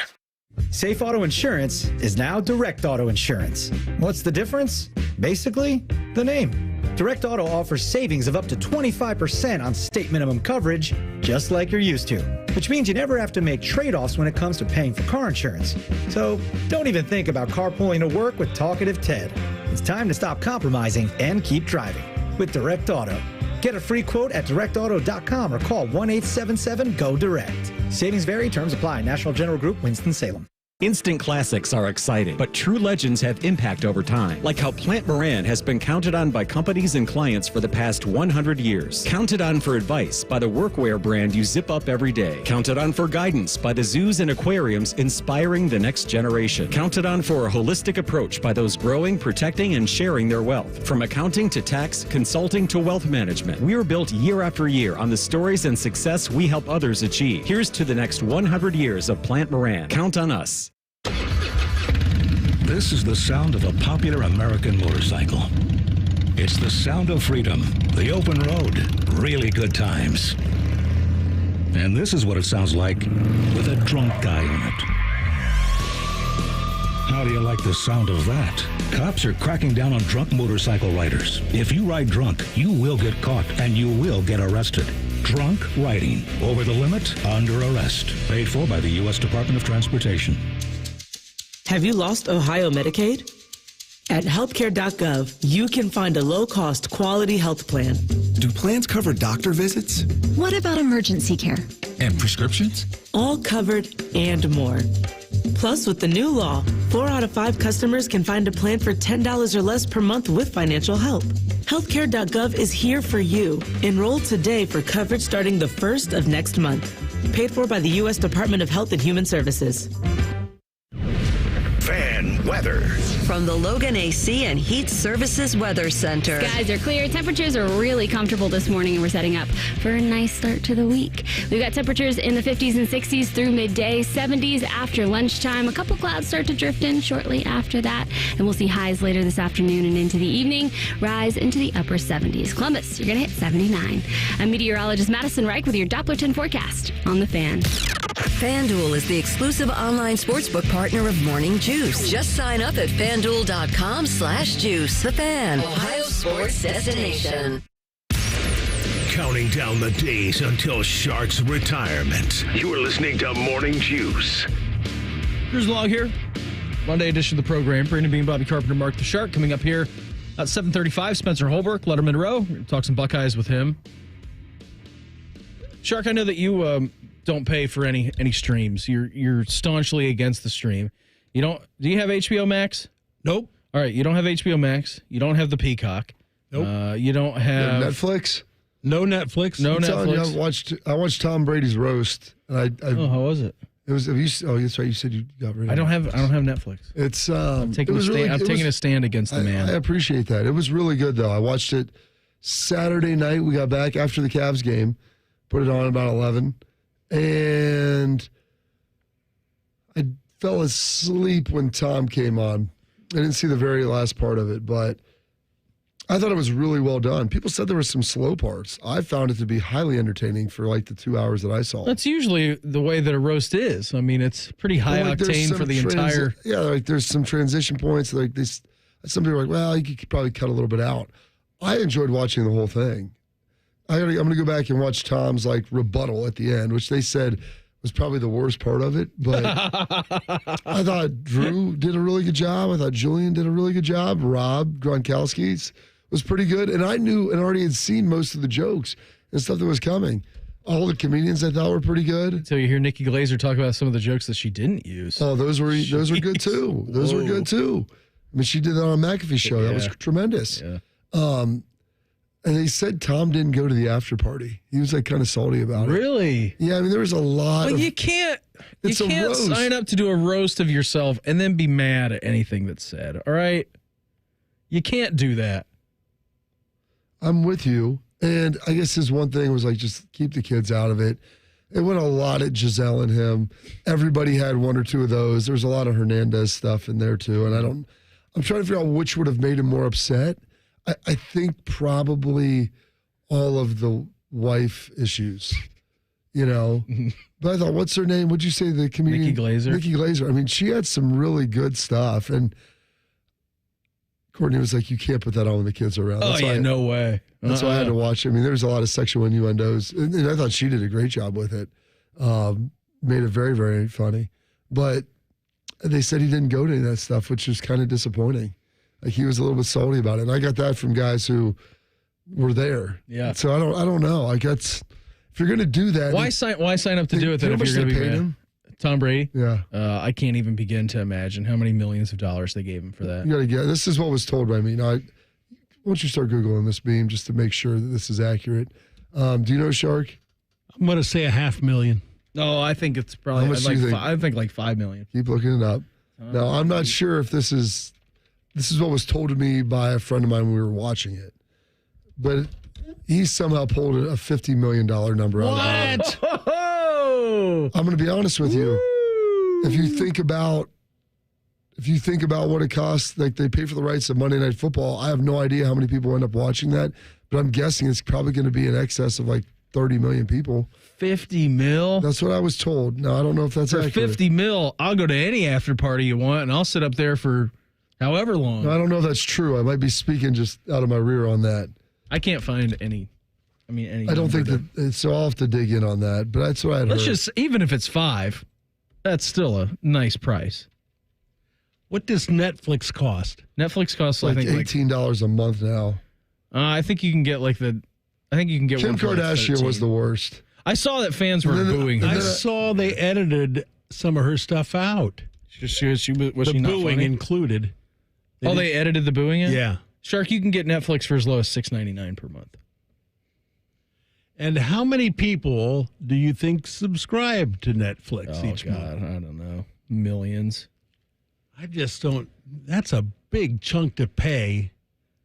Safe Auto Insurance is now Direct Auto Insurance. What's the difference? Basically, the name. Direct Auto offers savings of up to 25% on state minimum coverage, just like you're used to, which means you never have to make trade-offs when it comes to paying for car insurance. So don't even think about carpooling to work with Talkative Ted. It's time to stop compromising and keep driving with Direct Auto. Get a free quote at directauto.com or call 1-877-GO-DIRECT. Savings vary, terms apply. National General Group, Winston-Salem.
Instant classics are exciting, but true legends have impact over time, like how Plant Moran has been counted on by companies and clients for the past 100 years. Counted on for advice by the workwear brand you zip up every day. Counted on for guidance by the zoos and aquariums inspiring the next generation. Counted on for a holistic approach by those growing, protecting, and sharing their wealth. From accounting to tax, consulting to wealth management, we're built year after year on the stories and success we help others achieve. Here's to the next 100 years of Plant Moran. Count on us.
This is the sound of a popular American motorcycle. It's the sound of freedom, the open road, really good times. And this is what it sounds like with a drunk guy in it. How do you like the sound of that? Cops are cracking down on drunk motorcycle riders. If you ride drunk, you will get caught and you will get arrested. Drunk riding, over the limit, under arrest. Paid for by the U.S. Department of Transportation.
Have you lost Ohio Medicaid? At healthcare.gov, you can find a low-cost, quality health plan.
Do plans cover doctor visits?
What about emergency care?
And prescriptions?
All covered and more. Plus, with the new law, 4 out of 5 customers can find a plan for $10 or less per month with financial help. Healthcare.gov is here for you. Enroll today for coverage starting the 1st of next month. Paid for by the U.S. Department of Health and Human Services.
Fan weather.
From the Logan AC and Heat Services Weather Center.
Skies are clear. Temperatures are really comfortable this morning, and we're setting up for a nice start to the week. We've got temperatures in the 50s and 60s through midday, 70s after lunchtime. A couple clouds start to drift in shortly after that, and we'll see highs later this afternoon and into the evening, rise into the upper 70s. Columbus, you're going to hit 79. I'm meteorologist Madison Reich with your Doppler 10 forecast on The Fan.
FanDuel is the exclusive online sportsbook partner of Morning Juice. Just sign up at FanDuel.com/juice. The Fan, Ohio sports destination.
Counting down the days until Shark's retirement. You are listening to Morning Juice.
Here's a log here. Monday edition of the program. Brandon Bean, Bobby Carpenter, Mark the Shark. Coming up here at 7:35. Spencer Holbrook, Lettermen Row. We're going to talk some Buckeyes with him. Shark, I know that you don't pay for any streams. You're staunchly against the stream. You don't. Do you have HBO Max?
Nope.
All right. You don't have HBO Max. You don't have the Peacock.
Nope.
You don't have
Netflix.
No Netflix.
No Netflix.
I watched Tom Brady's roast, and
how was it?
It was. That's right. You said you got rid of.
I don't have Netflix.
It's.
I'm taking a stand against the man.
I appreciate that. It was really good though. I watched it Saturday night. We got back after the Cavs game. Put it on about 11. And I fell asleep when Tom came on. I didn't see the very last part of it, but I thought it was really well done. People said there were some slow parts. I found it to be highly entertaining for like the 2 hours that I saw.
That's usually the way that a roast is. I mean, it's pretty high octane for the entire.
Yeah, like there's some transition points. Like this, some people are like, well, you could probably cut a little bit out. I enjoyed watching the whole thing. I'm going to go back and watch Tom's like rebuttal at the end, which they said was probably the worst part of it. But I thought Drew did a really good job. I thought Julian did a really good job. Rob Gronkowski's was pretty good. And I knew and already had seen most of the jokes and stuff that was coming. All the comedians I thought were pretty good.
So you hear Nikki Glaser talk about some of the jokes that she didn't use.
Oh, those were good too. Those were good too. I mean, she did that on a McAfee show. That was tremendous.
Yeah.
And they said Tom didn't go to the after party. He was like kind of salty about it.
Really?
Yeah, I mean, there was a lot
Well,
of...
you can't
It's a roast.
sign up to do a roast of yourself and then be mad at anything that's said, all right? You can't do that.
I'm with you. And I guess his one thing was like, just keep the kids out of it. It went a lot at Giselle and him. Everybody had one or two of those. There was a lot of Hernandez stuff in there too. And I'm trying to figure out which would have made him more upset. I think probably all of the wife issues, you know. But I thought, what's her name? What'd you say, the comedian?
Nikki Glaser.
Nikki Glaser. I mean, she had some really good stuff. And Courtney was like, you can't put that on when the kids are around.
Oh, yeah, no way.
That's why I had to watch it. I mean, there was a lot of sexual innuendos. And I thought she did a great job with it. Made it very, very funny. But they said he didn't go to any of that stuff, which was kind of disappointing. Like, he was a little bit salty about it. And I got that from guys who were there.
Yeah.
So I don't know. Like, that's, if you're going to do that.
Why sign up to do it then if you're going to be mad? Tom Brady?
Yeah.
I can't even begin to imagine how many millions of dollars they gave him for that.
You got to get, this is what was told by me. Now, why don't you start Googling this, Beam, just to make sure that this is accurate. Do you know, Shark?
I'm going to say $500,000.
No, I think it's probably
How much do you think?
I think like $5 million.
Keep looking it up. Now, I'm not sure if this is what was told to me by a friend of mine when we were watching it. But he somehow pulled a $50 million number out of it.
What?
I'm going to be honest with you. If you think about what it costs, like they pay for the rights of Monday Night Football, I have no idea how many people end up watching that, but I'm guessing it's probably going to be in excess of like 30 million people.
50 mil?
That's what I was told. Now, I don't know if that's
for
accurate.
50 mil, I'll go to any after party you want, and I'll sit up there for however long.
Now, I don't know if that's true. I might be speaking just out of my rear on that.
I can't find any.
I don't think that. So I'll have to dig in on that. But that's what I had
Let's
heard.
just, even if it's 5, that's still a nice price.
What does Netflix cost?
Netflix costs,
like
I think,
$18 a month now.
I think you can get
Kim
one for
Kardashian
like
was the worst.
I saw that fans were booing her.
I saw they edited some of her stuff out.
Was she not
booing
funny?
included.
They edited the booing in?
Yeah.
Shark, you can get Netflix for as low as $6.99 per month.
And how many people do you think subscribe to Netflix each month?
I don't know. Millions.
I just don't. That's a big chunk to pay.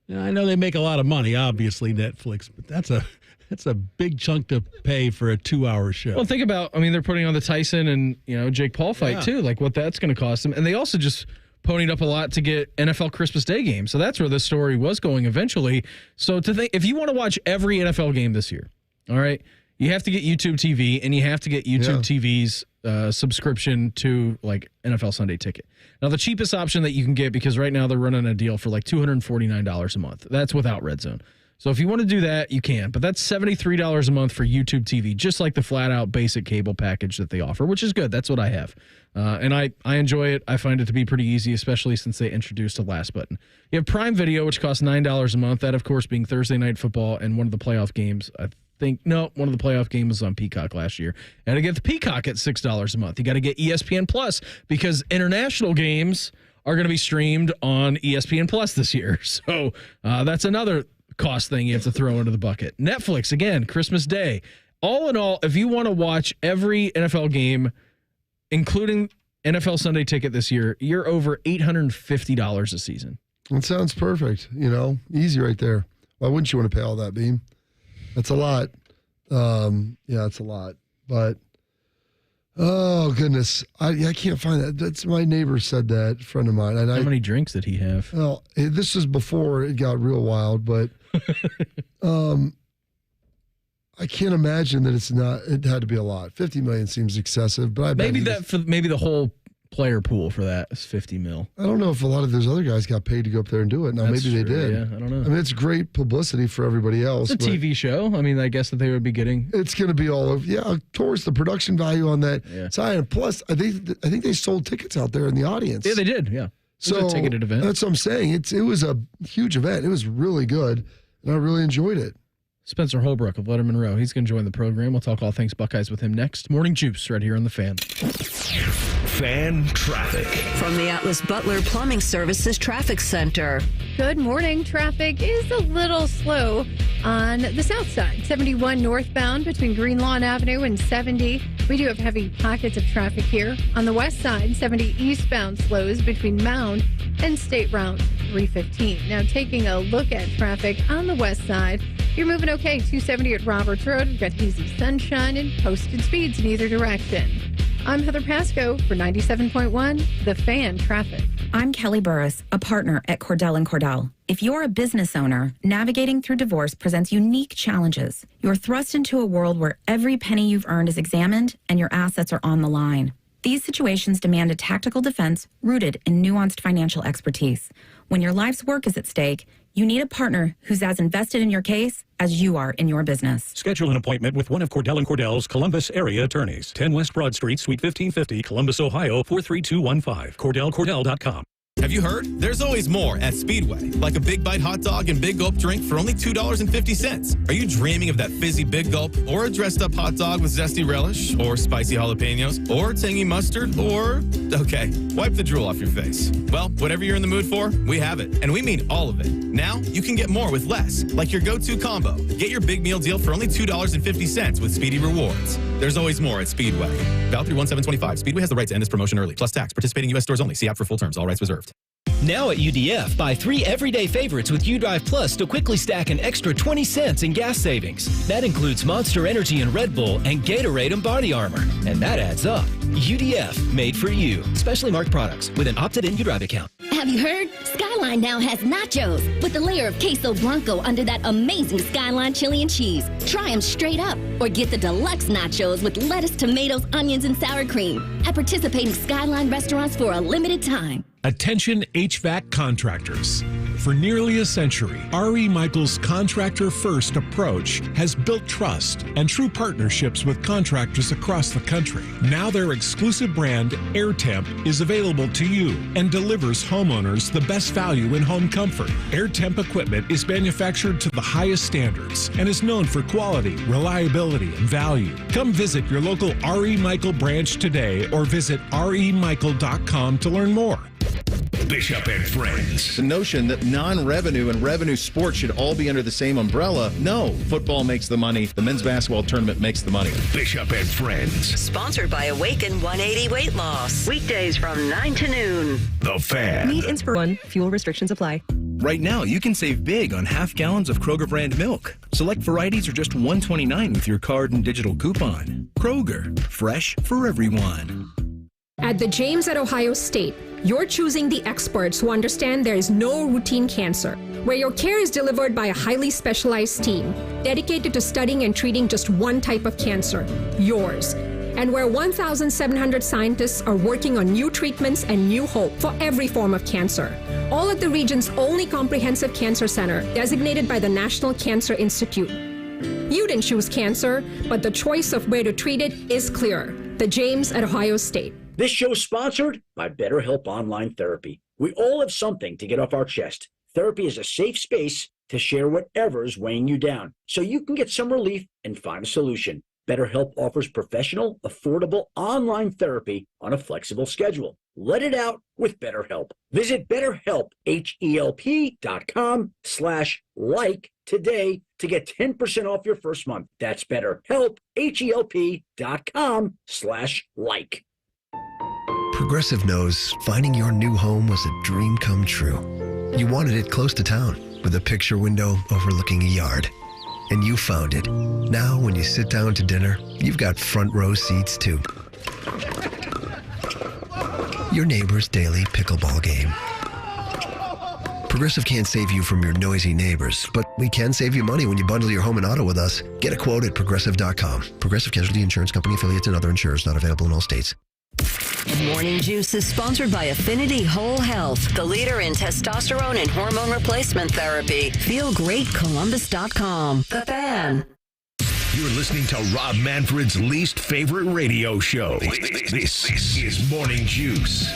Now, I know they make a lot of money, obviously, Netflix, but that's a big chunk to pay for a 2-hour show.
Well, think about, they're putting on the Tyson and, Jake Paul fight, too, like what that's going to cost them. And they also just ponied up a lot to get NFL Christmas Day games. So that's where this story was going eventually. So to think, if you want to watch every NFL game this year, all right, you have to get YouTube TV, and you have to get YouTube TV's subscription to like NFL Sunday Ticket. Now, the cheapest option that you can get, because right now they're running a deal for like $249 a month. That's without Red Zone. So if you want to do that, you can. But that's $73 a month for YouTube TV, just like the flat-out basic cable package that they offer, which is good. That's what I have. And I enjoy it. I find it to be pretty easy, especially since they introduced a last button. You have Prime Video, which costs $9 a month. That, of course, being Thursday Night Football and one of the playoff games. One of the playoff games was on Peacock last year. And to get the Peacock at $6 a month. You got to get ESPN Plus, because international games are going to be streamed on ESPN Plus this year. So that's another cost thing you have to throw into the bucket. Netflix, again, Christmas Day. All in all, if you want to watch every NFL game, including NFL Sunday Ticket this year, you're over $850 a season.
It sounds perfect. Easy right there. Why wouldn't you want to pay all that, Beam? That's a lot. It's a lot. But, oh, goodness. I can't find that. That's my neighbor said that, a friend of mine. And
How many drinks did he have?
Well, this was before it got real wild, but I can't imagine that it had to be a lot. 50 million seems excessive, but I bet
maybe the whole player pool for that is 50 mil.
I don't know if a lot of those other guys got paid to go up there and do it. Now,
That's
maybe they
true,
did.
yeah, I don't know.
I mean, it's great publicity for everybody else.
It's a TV show. I guess that they would be getting.
It's going to be all over. Yeah, of course, the production value on that. Yeah. And plus, I think they sold tickets out there in the audience.
Yeah, they did. Yeah. It was a ticketed event.
That's what I'm saying. It was a huge event. It was really good, and I really enjoyed it.
Spencer Holbrook of Lettermen Row. He's going to join the program. We'll talk all things Buckeyes with him next. Morning Juice right here on The Fan.
Fan traffic.
From the Atlas Butler Plumbing Services Traffic Center.
Good morning. Traffic is a little slow On the south side, 71 northbound between Green Lawn Avenue and 70. We do have heavy pockets of traffic here. On the west side, 70 eastbound slows between Mound and State Route 315. Now, taking a look at traffic on the west side, you're moving okay. 270 at Roberts Road. We've got hazy sunshine and posted speeds in either direction. I'm Heather Pasco for 97.1 The Fan Traffic.
I'm Kelly Burris, a partner at Cordell & Cordell. If you're a business owner, navigating through divorce presents unique challenges. You're thrust into a world where every penny you've earned is examined and your assets are on the line. These situations demand a tactical defense rooted in nuanced financial expertise. When your life's work is at stake, you need a partner who's as invested in your case as you are in your business.
Schedule an appointment with one of Cordell & Cordell's Columbus area attorneys. 10 West Broad Street, Suite 1550, Columbus, Ohio, 43215. CordellCordell.com.
Have you heard? There's always more at Speedway, like a Big Bite hot dog and Big Gulp drink for only $2.50. Are you dreaming of that fizzy Big Gulp, or a dressed-up hot dog with zesty relish, or spicy jalapenos, or tangy mustard, or... Okay, wipe the drool off your face. Well, whatever you're in the mood for, we have it, and we mean all of it. Now, you can get more with less, like your go-to combo. Get your big meal deal for only $2.50 with Speedy Rewards. There's always more at Speedway. Valid through 1/7/25. Speedway has the right to end this promotion early, plus tax. Participating U.S. stores only. See app for full terms. All rights reserved.
Now at UDF, buy 3 everyday favorites with UDrive Plus to quickly stack an extra 20 cents in gas savings. That includes Monster Energy and Red Bull and Gatorade and Body Armor. And that adds up. UDF, made for you. Specially marked products with an opted-in UDrive account.
Have you heard? Skyline now has nachos with a layer of queso blanco under that amazing Skyline chili and cheese. Try them straight up or get the deluxe nachos with lettuce, tomatoes, onions, and sour cream at participating Skyline restaurants for a limited time.
Attention HVAC contractors. For nearly a century, R.E. Michaels' contractor-first approach has built trust and true partnerships with contractors across the country. Now their exclusive brand, AirTemp, is available to you and delivers homeowners the best value in home comfort. AirTemp equipment is manufactured to the highest standards and is known for quality, reliability, and value. Come visit your local R.E. Michael branch today or visit remichael.com to learn more.
Bishop and Friends.
The notion that non-revenue and revenue sports should all be under the same umbrella. No, football makes the money. The men's basketball tournament makes the money.
Bishop and Friends.
Sponsored by Awaken 180 Weight Loss. Weekdays from 9 to noon.
The Fan.
Need inspiration. Fuel restrictions apply.
Right now, you can save big on half gallons of Kroger brand milk. Select varieties are just $1.29 with your card and digital coupon. Kroger, fresh for everyone.
At the James at Ohio State, you're choosing the experts who understand there is no routine cancer, where your care is delivered by a highly specialized team dedicated to studying and treating just one type of cancer, yours, and where 1,700 scientists are working on new treatments and new hope for every form of cancer. All at the region's only comprehensive cancer center, designated by the National Cancer Institute. You didn't choose cancer, but the choice of where to treat it is clear. The James at Ohio State.
This show is sponsored by BetterHelp Online Therapy. We all have something to get off our chest. Therapy is a safe space to share whatever is weighing you down, so you can get some relief and find a solution. BetterHelp offers professional, affordable online therapy on a flexible schedule. Let it out with BetterHelp. Visit BetterHelp, HELP.com/like today to get 10% off your first month. That's BetterHelp, HELP.com/like.
Progressive knows finding your new home was a dream come true. You wanted it close to town with a picture window overlooking a yard. And you found it. Now when you sit down to dinner, you've got front row seats too. Your neighbor's daily pickleball game. Progressive can't save you from your noisy neighbors, but we can save you money when you bundle your home and auto with us. Get a quote at Progressive.com. Progressive Casualty Insurance Company, affiliates, and other insurers not available in all states.
Morning Juice is sponsored by Affinity Whole Health, the leader in testosterone and hormone replacement therapy. FeelGreatColumbus.com. The Fan.
You're listening to Rob Manfred's least favorite radio show. This is Morning Juice.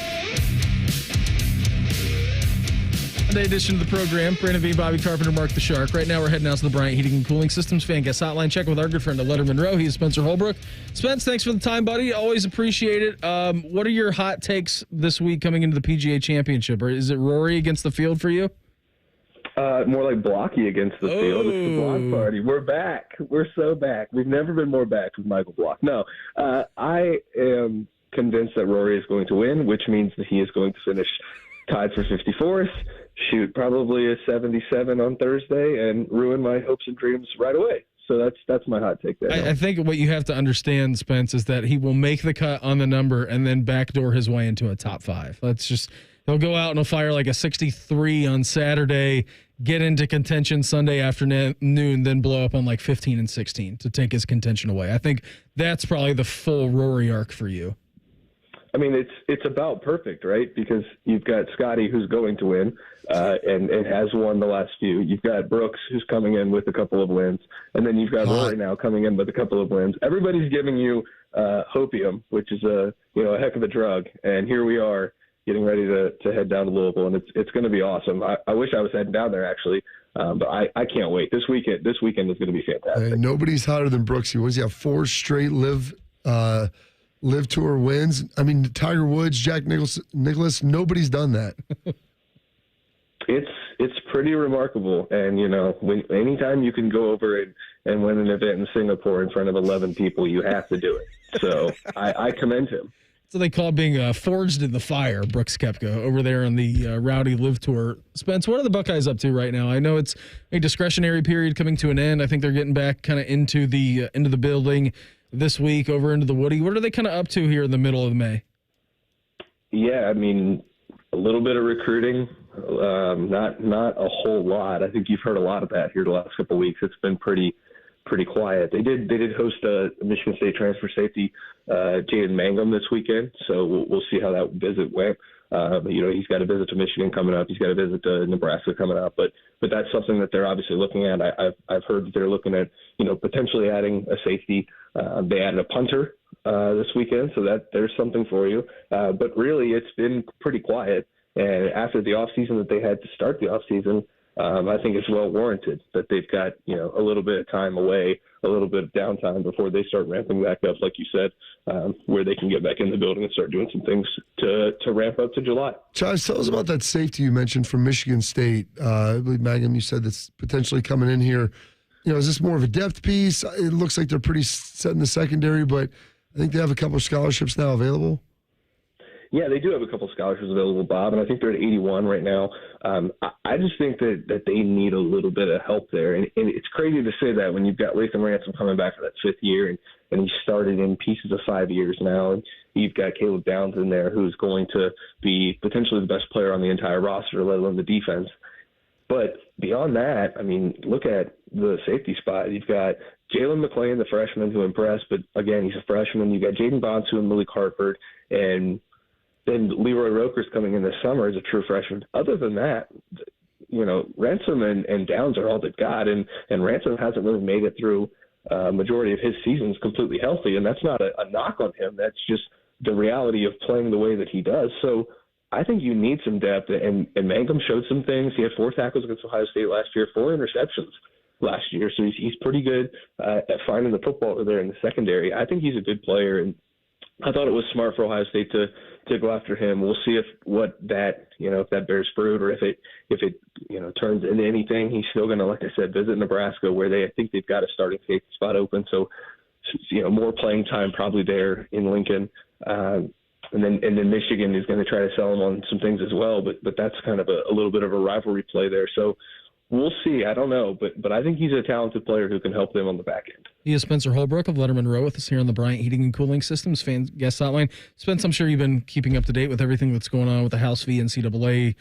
Monday edition of the program. Brandon V, Bobby Carpenter, Mark the Shark. Right now we're heading out to the Bryant Heating and Cooling Systems fan guest hotline. Check with our good friend, the Lettermen Row. He's Spencer Holbrook. Spence, thanks for the time, buddy. Always appreciate it. What are your hot takes this week coming into the PGA Championship? Or is it Rory against the field for you?
More like blocky against the field. It's the block party. We're back. We're so back. We've never been more back with Michael Block. No, I am convinced that Rory is going to win, which means that he is going to finish tied for 54th, shoot probably a 77 on Thursday, and ruin my hopes and dreams right away. So that's my hot take there.
I think what you have to understand, Spence, is that he will make the cut on the number and then backdoor his way into a top 5. He'll go out and he'll fire like a 63 on Saturday, get into contention Sunday afternoon, then blow up on like 15 and 16 to take his contention away. I think that's probably the full Rory arc for you.
I mean, it's about perfect, right? Because you've got Scotty, who's going to win and has won the last few. You've got Brooks, who's coming in with a couple of wins, and then you've got Rory now coming in with a couple of wins. Everybody's giving you hopium, which is a heck of a drug, and here we are getting ready to head down to Louisville, and it's going to be awesome. I wish I was heading down there actually, but I can't wait. This weekend is going to be fantastic.
Nobody's hotter than Brooks. What does he have? 4 straight Live Tour wins. I mean, Tiger Woods, Jack Nicklaus, nobody's done that.
It's pretty remarkable, and anytime you can go over and win an event in Singapore in front of 11 people, you have to do it. So I commend him.
So they call it being forged in the fire, Brooks Koepka, over there on the Rowdy Live Tour. Spence, what are the Buckeyes up to right now? I know it's a discretionary period coming to an end. I think they're getting back kind of into the building this week, over into the Woody. What are they kind of up to here in the middle of May?
Yeah, I mean, a little bit of recruiting, not a whole lot. I think you've heard a lot of that here the last couple of weeks. It's been pretty quiet. They did host a Michigan State transfer safety, Jaden Mangum, this weekend, so we'll see how that visit went. He's got a visit to Michigan coming up. He's got a visit to Nebraska coming up. But that's something that they're obviously looking at. I've heard that they're looking at potentially adding a safety. They added a punter this weekend, so that there's something for you. But really, it's been pretty quiet. And after the offseason that they had to start the offseason, I think it's well warranted that they've got a little bit of time away, a little bit of downtime before they start ramping back up, like you said, where they can get back in the building and start doing some things to ramp up to July.
Josh, tell us about that safety you mentioned from Michigan State. I believe, Mangum, you said that's potentially coming in here. Is this more of a depth piece? It looks like they're pretty set in the secondary, but I think they have a couple of scholarships now available.
Yeah, they do have a couple of scholarships available, Bob, and I think they're at 81 right now. I just think that they need a little bit of help there. And it's crazy to say that when you've got Latham Ransom coming back for that 5th year, and he started in pieces of 5 years now, and you've got Caleb Downs in there who's going to be potentially the best player on the entire roster, let alone the defense. But beyond that, I mean, look at the safety spot. You've got Jalen McClain, the freshman, who impressed, but again, he's a freshman. You've got Jaden Bonsu and Malik Hartford, and then Leroy Roker's coming in this summer as a true freshman. Other than that, Ransom and Downs are all they've got, and Ransom hasn't really made it through a majority of his seasons completely healthy, and that's not a knock on him. That's just the reality of playing the way that he does. So I think you need some depth, and Mangum showed some things. He had 4 tackles against Ohio State last year, 4 interceptions last year, so he's pretty good at finding the football over there in the secondary. I think he's a good player, and I thought it was smart for Ohio State to go after him. We'll see if that bears fruit, or if it turns into anything. He's still going to, like I said, visit Nebraska, where I think they've got a starting safety spot open. So, more playing time probably there in Lincoln. And then Michigan is going to try to sell him on some things as well. But that's kind of a little bit of a rivalry play there. So we'll see. I don't know, but I think he's a talented player who can help them on the back end.
He is Spencer Holbrook of Lettermen Row with us here on the Bryant Heating and Cooling Systems fan guest hotline. Spence, I'm sure you've been keeping up to date with everything that's going on with the House v. NCAA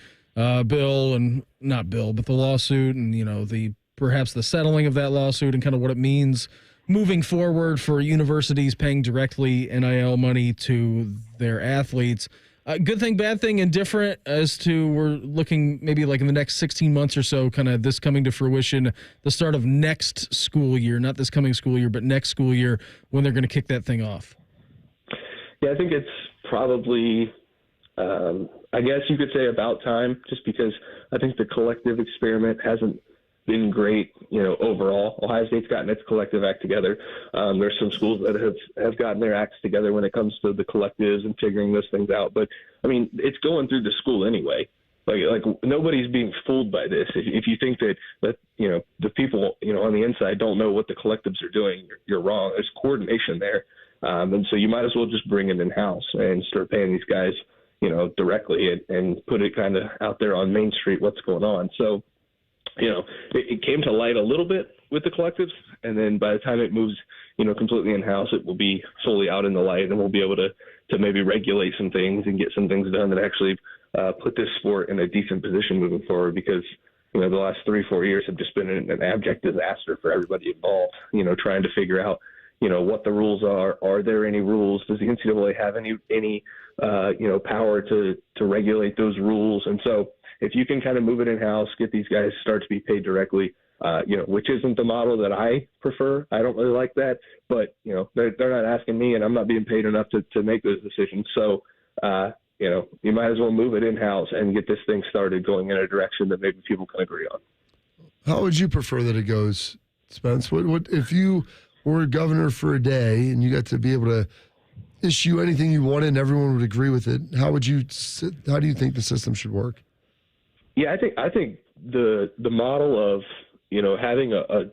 bill, and not bill, but the lawsuit, and perhaps the settling of that lawsuit, and kind of what it means moving forward for universities paying directly NIL money to their athletes. Good thing, bad thing, indifferent as to we're looking maybe like in the next 16 months or so, kind of this coming to fruition, the start of next school year, not this coming school year, but next school year when they're going to kick that thing off.
Yeah, I think it's probably, I guess you could say about time, just because I think the collective experiment hasn't been great, overall. Ohio State's gotten its collective act together. There's some schools that have gotten their acts together when it comes to the collectives and figuring those things out. But, I mean, it's going through the school anyway. like nobody's being fooled by this. If you think that the people on the inside don't know what the collectives are doing, you're wrong. There's coordination there, and so you might as well just bring it in house and start paying these guys directly and put it kind of out there on Main Street what's going on. So it came to light a little bit with the collectives, and then by the time it moves completely in house, it will be fully out in the light, and we'll be able to maybe regulate some things and get some things done that actually put this sport in a decent position moving forward, because the last 3-4 years have just been an abject disaster for everybody involved, trying to figure out what the rules are there any rules, does the NCAA have any power to regulate those rules? And so if you can kind of move it in house, get these guys start to be paid directly, which isn't the model that I prefer. I don't really like that, but they're not asking me, and I'm not being paid enough to make those decisions. So you might as well move it in house and get this thing started going in a direction that maybe people can agree on.
How would you prefer that it goes, Spence? What if you were governor for a day and you got to be able to issue anything you wanted and everyone would agree with it? How do you think the system should work?
Yeah, I think the model of having a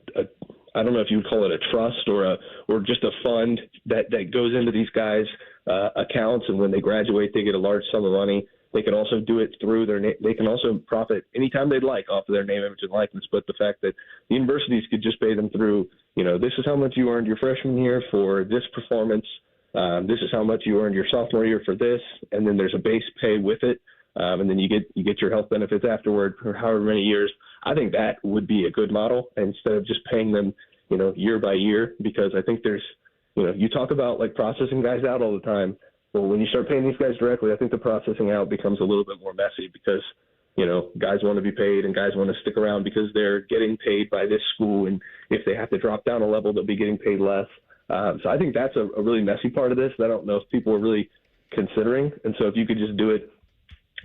I don't know if you would call it a trust or just a fund that goes into these guys' accounts, and when they graduate, they get a large sum of money. They can also do it through their they can also profit anytime they'd like off of their name, image, and likeness. But the fact that the universities could just pay them through, this is how much you earned your freshman year for this performance. This is how much you earned your sophomore year for this, and then there's a base pay with it. And then you get your health benefits afterward for however many years. I think that would be a good model instead of just paying them, year by year, because I think there's, you talk about like processing guys out all the time. Well, when you start paying these guys directly, I think the processing out becomes a little bit more messy because, guys want to be paid and guys want to stick around because they're getting paid by this school. And if they have to drop down a level, they'll be getting paid less. So I think that's a really messy part of this that I don't know if people are really considering. And so if you could just do it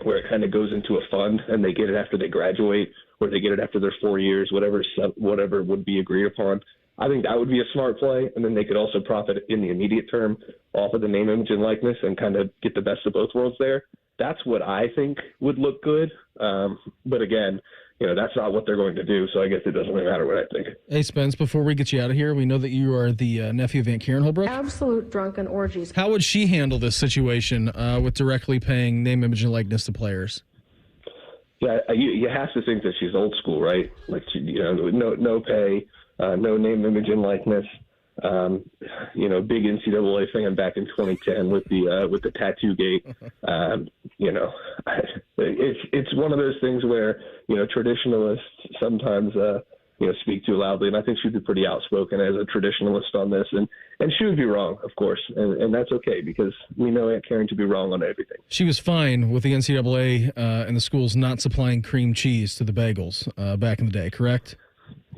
where it kind of goes into a fund and they get it after they graduate or they get it after their 4 years, whatever would be agreed upon. I think that would be a smart play. And then they could also profit in the immediate term off of the name, image, and likeness and kind of get the best of both worlds there. That's what I think would look good. But again, that's not what they're going to do. So I guess it doesn't really matter what I think.
Hey, Spence, before we get you out of here, we know that you are the nephew of Aunt Karen Holbrook.
Absolute drunken orgies.
How would she handle this situation with directly paying name, image, and likeness to players?
Yeah, you have to think that she's old school, right? Like, no pay, no name, image, and likeness. Big NCAA fan back in 2010 with the tattoo gate. It's one of those things where traditionalists sometimes speak too loudly, and I think she'd be pretty outspoken as a traditionalist on this, and she would be wrong, of course, and that's okay because we know Aunt Karen to be wrong on everything.
She was fine with the NCAA and the schools not supplying cream cheese to the bagels back in the day, correct?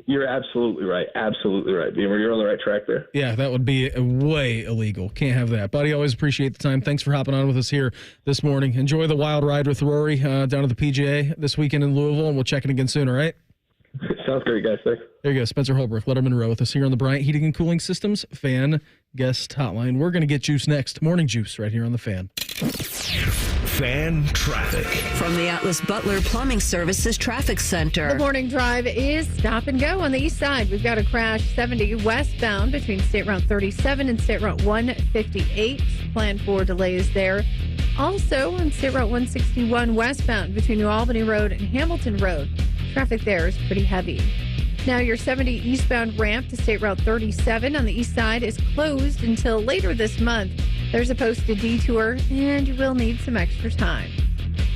You're absolutely right. Absolutely right, Beamer. You're on the right track there.
Yeah, that would be way illegal. Can't have that. Buddy, always appreciate the time. Thanks for hopping on with us here this morning. Enjoy the wild ride with Rory down at the PGA this weekend in Louisville, and we'll check in again soon, all right?
Sounds great, guys. Thanks.
There you go. Spencer Holbrook, Lettermen Row with us here on the Bryant Heating and Cooling Systems Fan Guest Hotline. We're going to get juice next. Morning Juice right here on the Fan.
Fan traffic.
From the Atlas Butler Plumbing Services Traffic Center.
The morning drive is stop and go on the east side. We've got a crash 70 westbound between State Route 37 and State Route 158. Plan for delays there. Also on State Route 161 westbound between New Albany Road and Hamilton Road. Traffic there is pretty heavy. Now your 70 eastbound ramp to State Route 37 on the east side is closed until later this month. There's a posted detour, and you will need some extra time.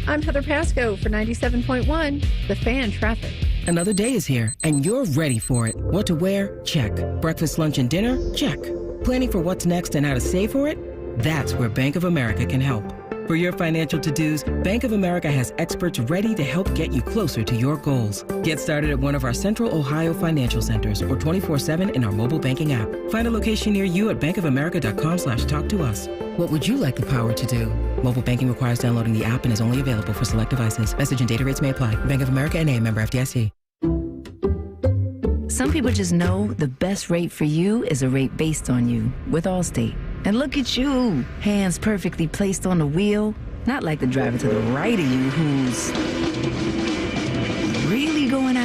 I'm Heather Pasco for 97.1, The Fan Traffic.
Another day is here, and you're ready for it. What to wear? Check. Breakfast, lunch, and dinner? Check. Planning for what's next and how to save for it? That's where Bank of America can help. For your financial to-dos, Bank of America has experts ready to help get you closer to your goals. Get started at one of our Central Ohio financial centers or 24/7 in our mobile banking app. Find a location near you at bankofamerica.com/talktous. What would you like the power to do? Mobile banking requires downloading the app and is only available for select devices. Message and data rates may apply. Bank of America N.A., member FDIC.
Some people just know the best rate for you is a rate based on you with Allstate. And look at you, hands perfectly placed on the wheel, not like the driver to the right of you who's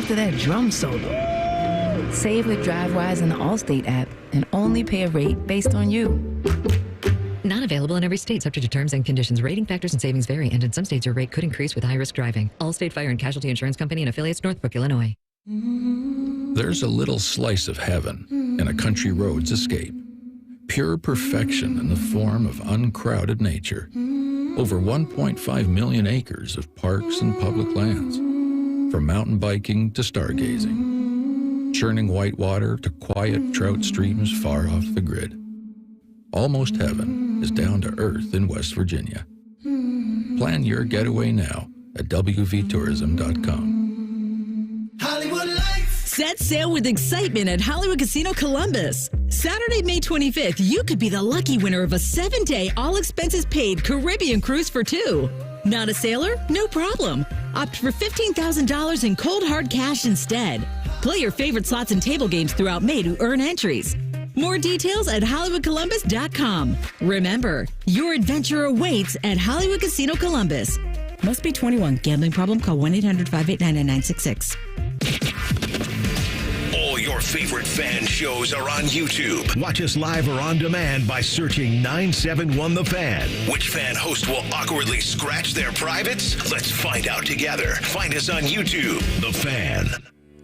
after that drum solo. Save with DriveWise in the Allstate app and only pay a rate based on you.
Not available in every state, subject to terms and conditions. Rating factors and savings vary, and in some states your rate could increase with high-risk driving. Allstate Fire and Casualty Insurance Company and affiliates, Northbrook, Illinois.
There's a little slice of heaven in a country road's escape. Pure perfection in the form of uncrowded nature. Over 1.5 million acres of parks and public lands. From mountain biking to stargazing. Churning white water to quiet trout streams far off the grid. Almost heaven is down to earth in West Virginia. Plan your getaway now at wvtourism.com.
Hollywood Lights. Set sail with excitement at Hollywood Casino Columbus. Saturday, May 25th, you could be the lucky winner of a 7-day, all-expenses-paid Caribbean cruise for two. Not a sailor? No problem. Opt for $15,000 in cold hard cash instead. Play your favorite slots and table games throughout May to earn entries. More details at HollywoodColumbus.com. Remember, your adventure awaits at Hollywood Casino Columbus. Must be 21. Gambling problem? Call 1-800-589-9966.
All your favorite fan shows are on YouTube. Watch us live or on demand by searching 971 The Fan. Which fan host will awkwardly scratch their privates? Let's find out together. Find us on YouTube. The Fan.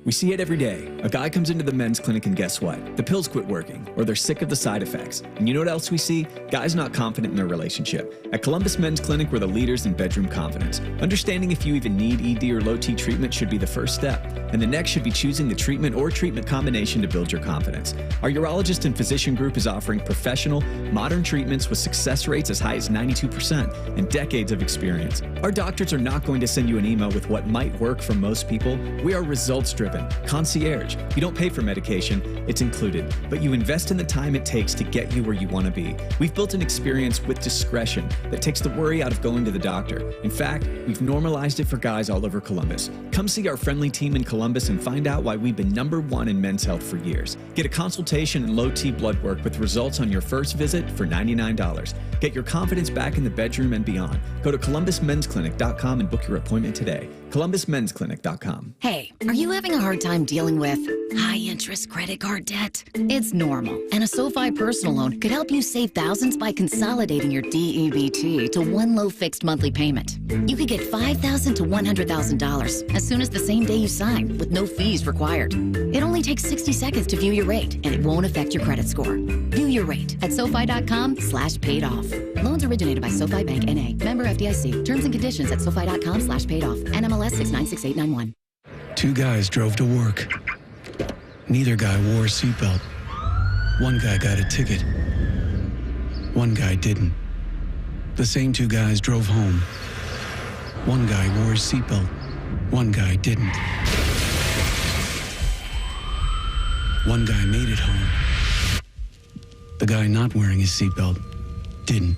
We see it every day. A guy comes into the men's clinic and guess what? The pills quit working, or they're sick of the side effects. And you know what else we see? Guys not confident in their relationship. At Columbus Men's Clinic, we're the leaders in bedroom confidence. Understanding if you even need ED or low T treatment should be the first step. And the next should be choosing the treatment or treatment combination to build your confidence. Our urologist and physician group is offering professional, modern treatments with success rates as high as 92% and decades of experience. Our doctors are not going to send you an email with what might work for most people. We are results-driven. Concierge. You don't pay for medication, it's included, but you invest in the time it takes to get you where you want to be. We've built an experience with discretion that takes the worry out of going to the doctor. In fact, we've normalized it for guys all over Columbus. Come see our friendly team in Columbus and find out why we've been #1 in men's health for years. Get a consultation and low T blood work with results on your first visit for $99. Get your confidence back in the bedroom and beyond. Go to columbusmensclinic.com and book your appointment today. columbusmensclinic.com.
Hey, are you having a hard time dealing with high-interest credit card debt? It's normal, and a SoFi personal loan could help you save thousands by consolidating your DEBT to one low fixed monthly payment. You could get $5,000 to $100,000 as soon as the same day you sign, with no fees required. It only takes 60 seconds to view your rate, and it won't affect your credit score. View your rate at SoFi.com/paid-off. Loans originated by SoFi Bank N.A. Member FDIC. Terms and conditions at SoFi.com/paid-off. NMLS 696891.
Two guys drove to work. Neither guy wore a seatbelt. One guy got a ticket. One guy didn't. The same two guys drove home. One guy wore his seatbelt. One guy didn't. One guy made it home. The guy not wearing his seatbelt didn't.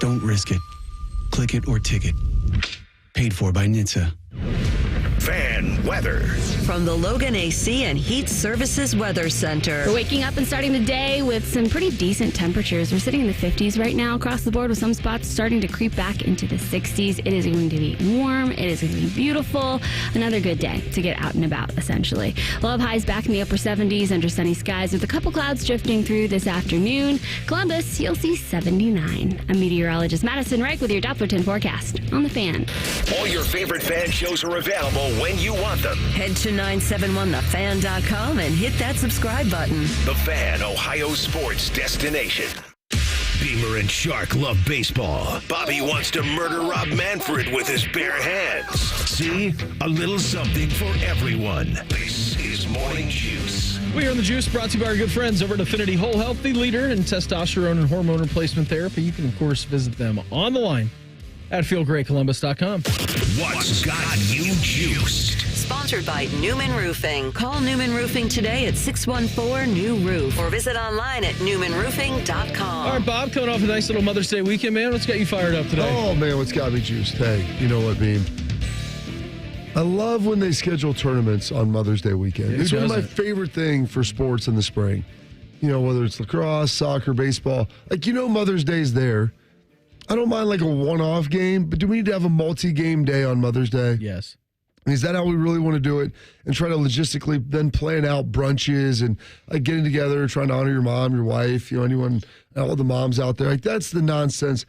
Don't risk it. Click it or ticket. Paid for by NHTSA.
Fan weather.
From the Logan AC and Heat Services Weather Center.
We're waking up and starting the day with some pretty decent temperatures. We're sitting in the 50s right now across the board, with some spots starting to creep back into the 60s. It is going to be warm. It is going to be beautiful. Another good day to get out and about, essentially. We'll have highs back in the upper 70s under sunny skies with a couple clouds drifting through this afternoon. Columbus, you'll see 79. I'm meteorologist Madison Reich with your Doppler 10 forecast on The Fan.
All your favorite fan shows are available when you want them.
Head to 971thefan.com and hit that subscribe button.
The Fan, Ohio sports destination. Beamer and Shark love baseball. Bobby wants to murder Rob Manfred with his bare hands. See? A little something for everyone. This is Morning Juice.
We are in the Juice, brought to you by our good friends over at Affinity Whole Health, the leader in testosterone and hormone replacement therapy. You can, of course, visit them on the line at feelgreatcolumbus.com.
What's got you juiced?
Sponsored by Newman Roofing. Call Newman Roofing today at 614-NEW-ROOF or visit online at newmanroofing.com.
All right, Bob, coming off a nice little Mother's Day weekend, man. What's got you fired up today?
Oh, man, what's got me juiced? Hey, you know what, Beam? I love when they schedule tournaments on Mother's Day weekend. It's one of my favorite things for sports in the spring. You know, whether it's lacrosse, soccer, baseball. Like, you know, Mother's Day's there. I don't mind like a one-off game, but do we need to have a multi-game day on Mother's Day?
Yes.
Is that how we really want to do it? And try to logistically then plan out brunches and like getting together, trying to honor your mom, your wife, anyone, all the moms out there. Like that's the nonsense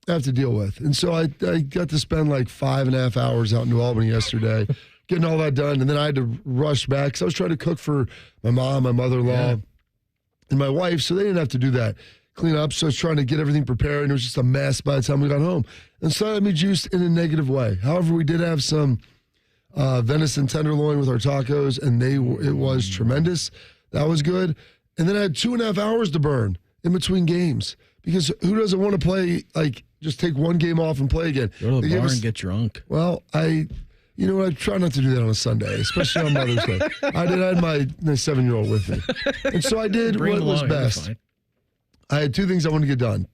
I have to deal with. And so I got to spend like 5.5 hours out in New Albany yesterday getting all that done. And then I had to rush back because I was trying to cook for my mom, my mother-in-law, and my wife. So they didn't have to do that. Clean up. So I was trying to get everything prepared. And it was just a mess by the time we got home. And so that had me juiced in a negative way. However, we did have some venison tenderloin with our tacos, and it was tremendous. That was good. And then I had 2.5 hours to burn in between games because who doesn't want to play, like, just take one game off and play again?
Go to the bar and get drunk.
Well, I try not to do that on a Sunday, especially on Mother's Day. I had my 7-year-old with me. And so I did what was best. I had 2 things I wanted to get done.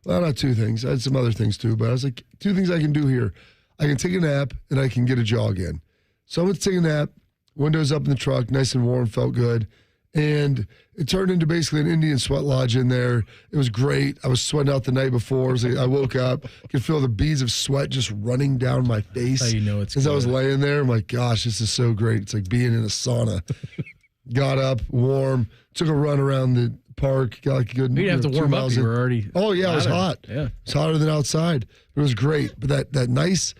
Well, not 2 things. I had some other things too, but I was like, 2 things I can do here. I can take a nap and I can get a jog in. So I went to take a nap, windows up in the truck, nice and warm, felt good. And it turned into basically an Indian sweat lodge in there. It was great. I was sweating out the night before. It was like I woke up, could feel the beads of sweat just running down my face.
That's how you know it's
As
good.
I was laying there, I'm like, gosh, this is so great. It's like being in a sauna. Got up, warm, took a run around the park, got like a good.
You didn't have to warm up. You were already.
Oh yeah, it was hot.
Yeah,
it's hotter than outside. It was great. But that nice,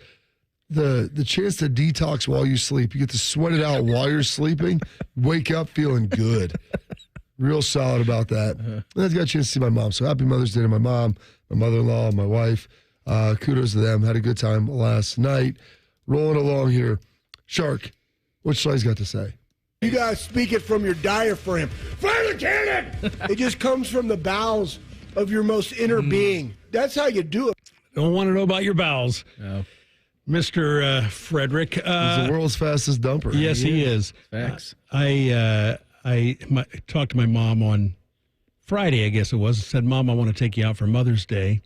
the chance to detox while you sleep. You get to sweat it out while you're sleeping. Wake up feeling good. Real solid about that. And I got a chance to see my mom. So happy Mother's Day to my mom, my mother-in-law, my wife. Kudos to them. Had a good time last night. Rolling along here. Shark, what Sly's got to say?
You guys speak it from your diaphragm. Fire the cannon! It just comes from the bowels of your most inner being. That's how you do it.
Don't want to know about your bowels.
No.
Mr. Frederick.
He's the world's fastest dumper.
Yes, he is.
Facts.
I talked to my mom on Friday, I guess it was. Said, Mom, I want to take you out for Mother's Day.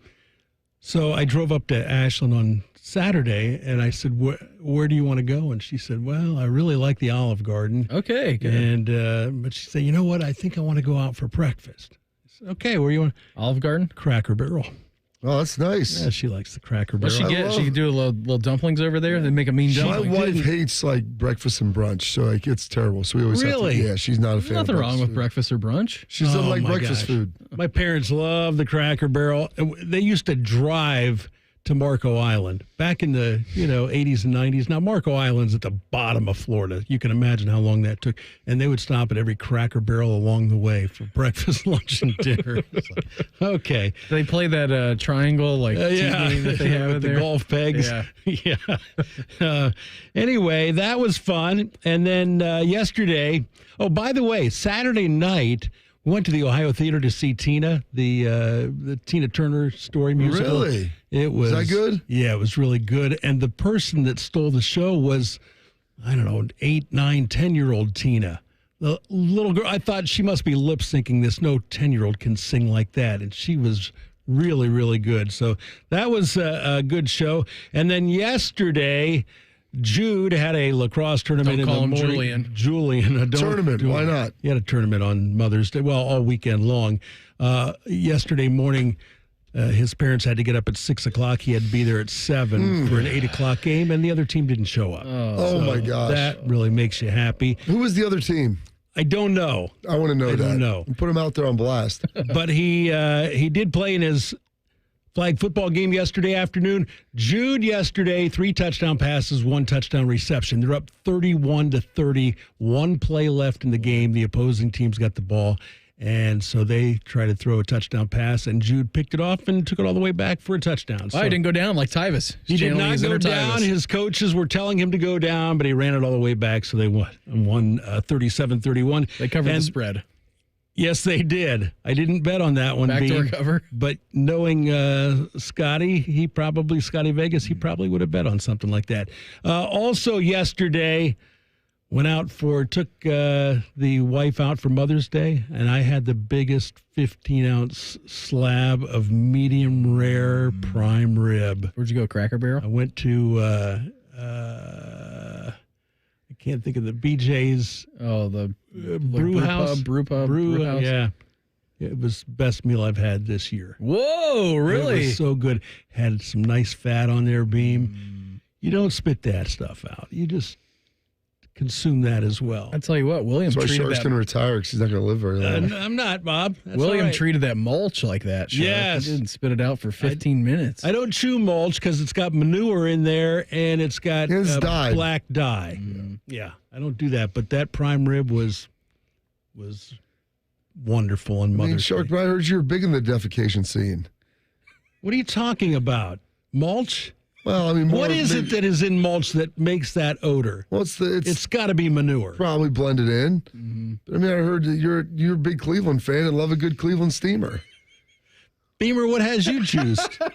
So I drove up to Ashland on Saturday, and I said, where do you want to go? And she said, well, I really like the Olive Garden.
Okay, good.
And but she said, you know what? I think I want to go out for breakfast. I said, okay, where do you want?
Olive Garden?
Cracker Barrel.
Oh, that's nice.
Yeah, she likes the Cracker Barrel.
What'd she get? She could do a little dumplings over there. They make a mean dumpling.
My wife hates like breakfast and brunch, so like it's terrible. So we always
Really?
have to, yeah, she's not a fan.
Nothing
of
wrong with breakfast or brunch.
She doesn't like
my
breakfast
gosh.
food.
My parents love the Cracker Barrel. They used to drive to Marco Island back in the 80s and 90s. Now Marco Island's at the bottom of Florida. You can imagine how long that took. And they would stop at every Cracker Barrel along the way for breakfast, lunch, and dinner. It's like, okay.
They play that triangle like game that they have
with
there.
the golf pegs. Yeah. Anyway, that was fun. And then yesterday, oh, by the way, Saturday night, we went to the Ohio Theater to see Tina, the Tina Turner story musical.
Really?
It was.
Is that good?
Yeah, it was really good. And the person that stole the show was, I don't know, 8, 9, 10-year-old Tina. The little girl, I thought she must be lip syncing this. No 10-year-old can sing like that. And she was really, really good. So that was a good show. And then yesterday, Jude had a lacrosse tournament.
Don't call him
morning. Julian.
Tournament, why not?
He had a tournament on Mother's Day, well, all weekend long. Yesterday morning, his parents had to get up at 6 o'clock. He had to be there at 7 for an 8 o'clock game, and the other team didn't show up.
Oh, my gosh.
That really makes you happy.
Who was the other team?
I don't know.
I want to know that.
I don't know.
Put him out there on blast.
But he did play in his flag football game yesterday afternoon. Jude yesterday, 3 touchdown passes, 1 touchdown reception. They're up 31-30. 1 play left in the game. The opposing team's got the ball. And so they try to throw a touchdown pass, and Jude picked it off and took it all the way back for a touchdown.
Why, he didn't go down like Tyvus.
He did not go down. His coaches were telling him to go down, but he ran it all the way back, so they won 37-31.
They covered the spread.
Yes, they did. I didn't bet on that one.
Backdoor cover.
But knowing Scotty, Scotty Vegas, he probably would have bet on something like that. Also yesterday, took the wife out for Mother's Day, and I had the biggest 15-ounce slab of medium rare prime rib.
Where'd you go, Cracker Barrel?
I went to, I can't think of the BJ's.
Oh, the
brew house.
Brew pub.
Yeah. It was the best meal I've had this year.
Whoa, really?
It was so good. Had some nice fat on there, Beam. You don't spit that stuff out. You just consume that as well.
I tell you what, William
That's why
treated
Shark's
that.
going to retire because he's not going to live very long.
I'm not, Bob. That's
William
all right.
treated that mulch like that. Shark.
Yes.
He didn't spit it out for 15 minutes.
I don't chew mulch because it's got manure in there and it's got
dyed.
black dye. Yeah, I don't do that. But that prime rib was wonderful on Mother's
Shark,
Day.
but I heard you were big in the defecation scene.
What are you talking about? Mulch?
Well, I mean,
what is it that is in mulch that makes that odor?
Well, it's
got to be manure.
Probably blended in. But I mean, I heard that you're a big Cleveland fan and love a good Cleveland steamer.
Beamer, what has you juiced? I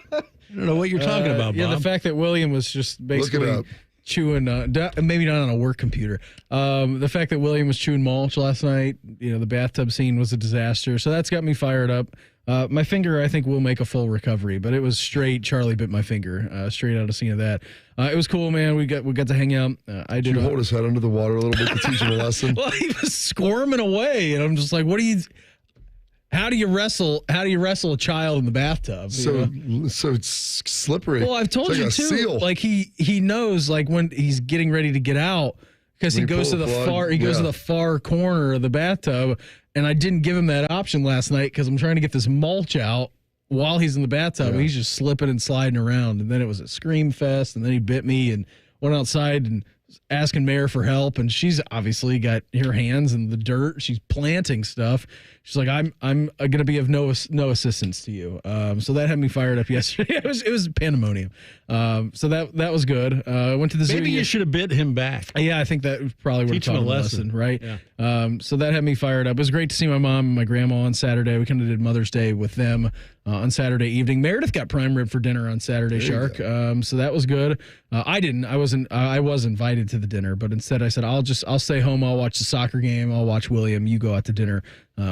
don't know what you're talking about, Bob.
Yeah, the fact that William was just basically chewing, maybe not on a work computer. The fact that William was chewing mulch last night, the bathtub scene was a disaster. So that's got me fired up. My finger, I think, will make a full recovery, but it was straight. Charlie bit my finger, straight out of scene of that. It was cool, man. We got to hang out.
Did you hold his head under the water a little bit to teach him a lesson?
Well, he was squirming away, and I'm just like, how do you wrestle a child in the bathtub?
So it's slippery.
Well, I've told
It's
you
like a
too.
seal.
Like he knows like when he's getting ready to get out because he
When you
goes to
pull
the
the plug,
far goes to the far corner of the bathtub, and I didn't give him that option last night because I'm trying to get this mulch out while he's in the bathtub. And he's just slipping and sliding around, and then it was a scream fest, and then he bit me and went outside and asking Mare for help, and she's obviously got her hands in the dirt. She's planting stuff. She's like, I'm gonna be of no assistance to you. So that had me fired up yesterday. It was pandemonium. So that was good. I went to the zoo.
Maybe you should have bit him back.
Yeah, I think that probably would have
Teach him
taught
a
him a
lesson.
lesson, right?
Yeah.
So that had me fired up. It was great to see my mom and my grandma on Saturday. We kind of did Mother's Day with them on Saturday evening. Meredith got prime rib for dinner on Saturday, Shark. So that was good. I didn't. I was invited to the dinner, but instead I said I'll stay home. I'll watch the soccer game. I'll watch William. You go out to dinner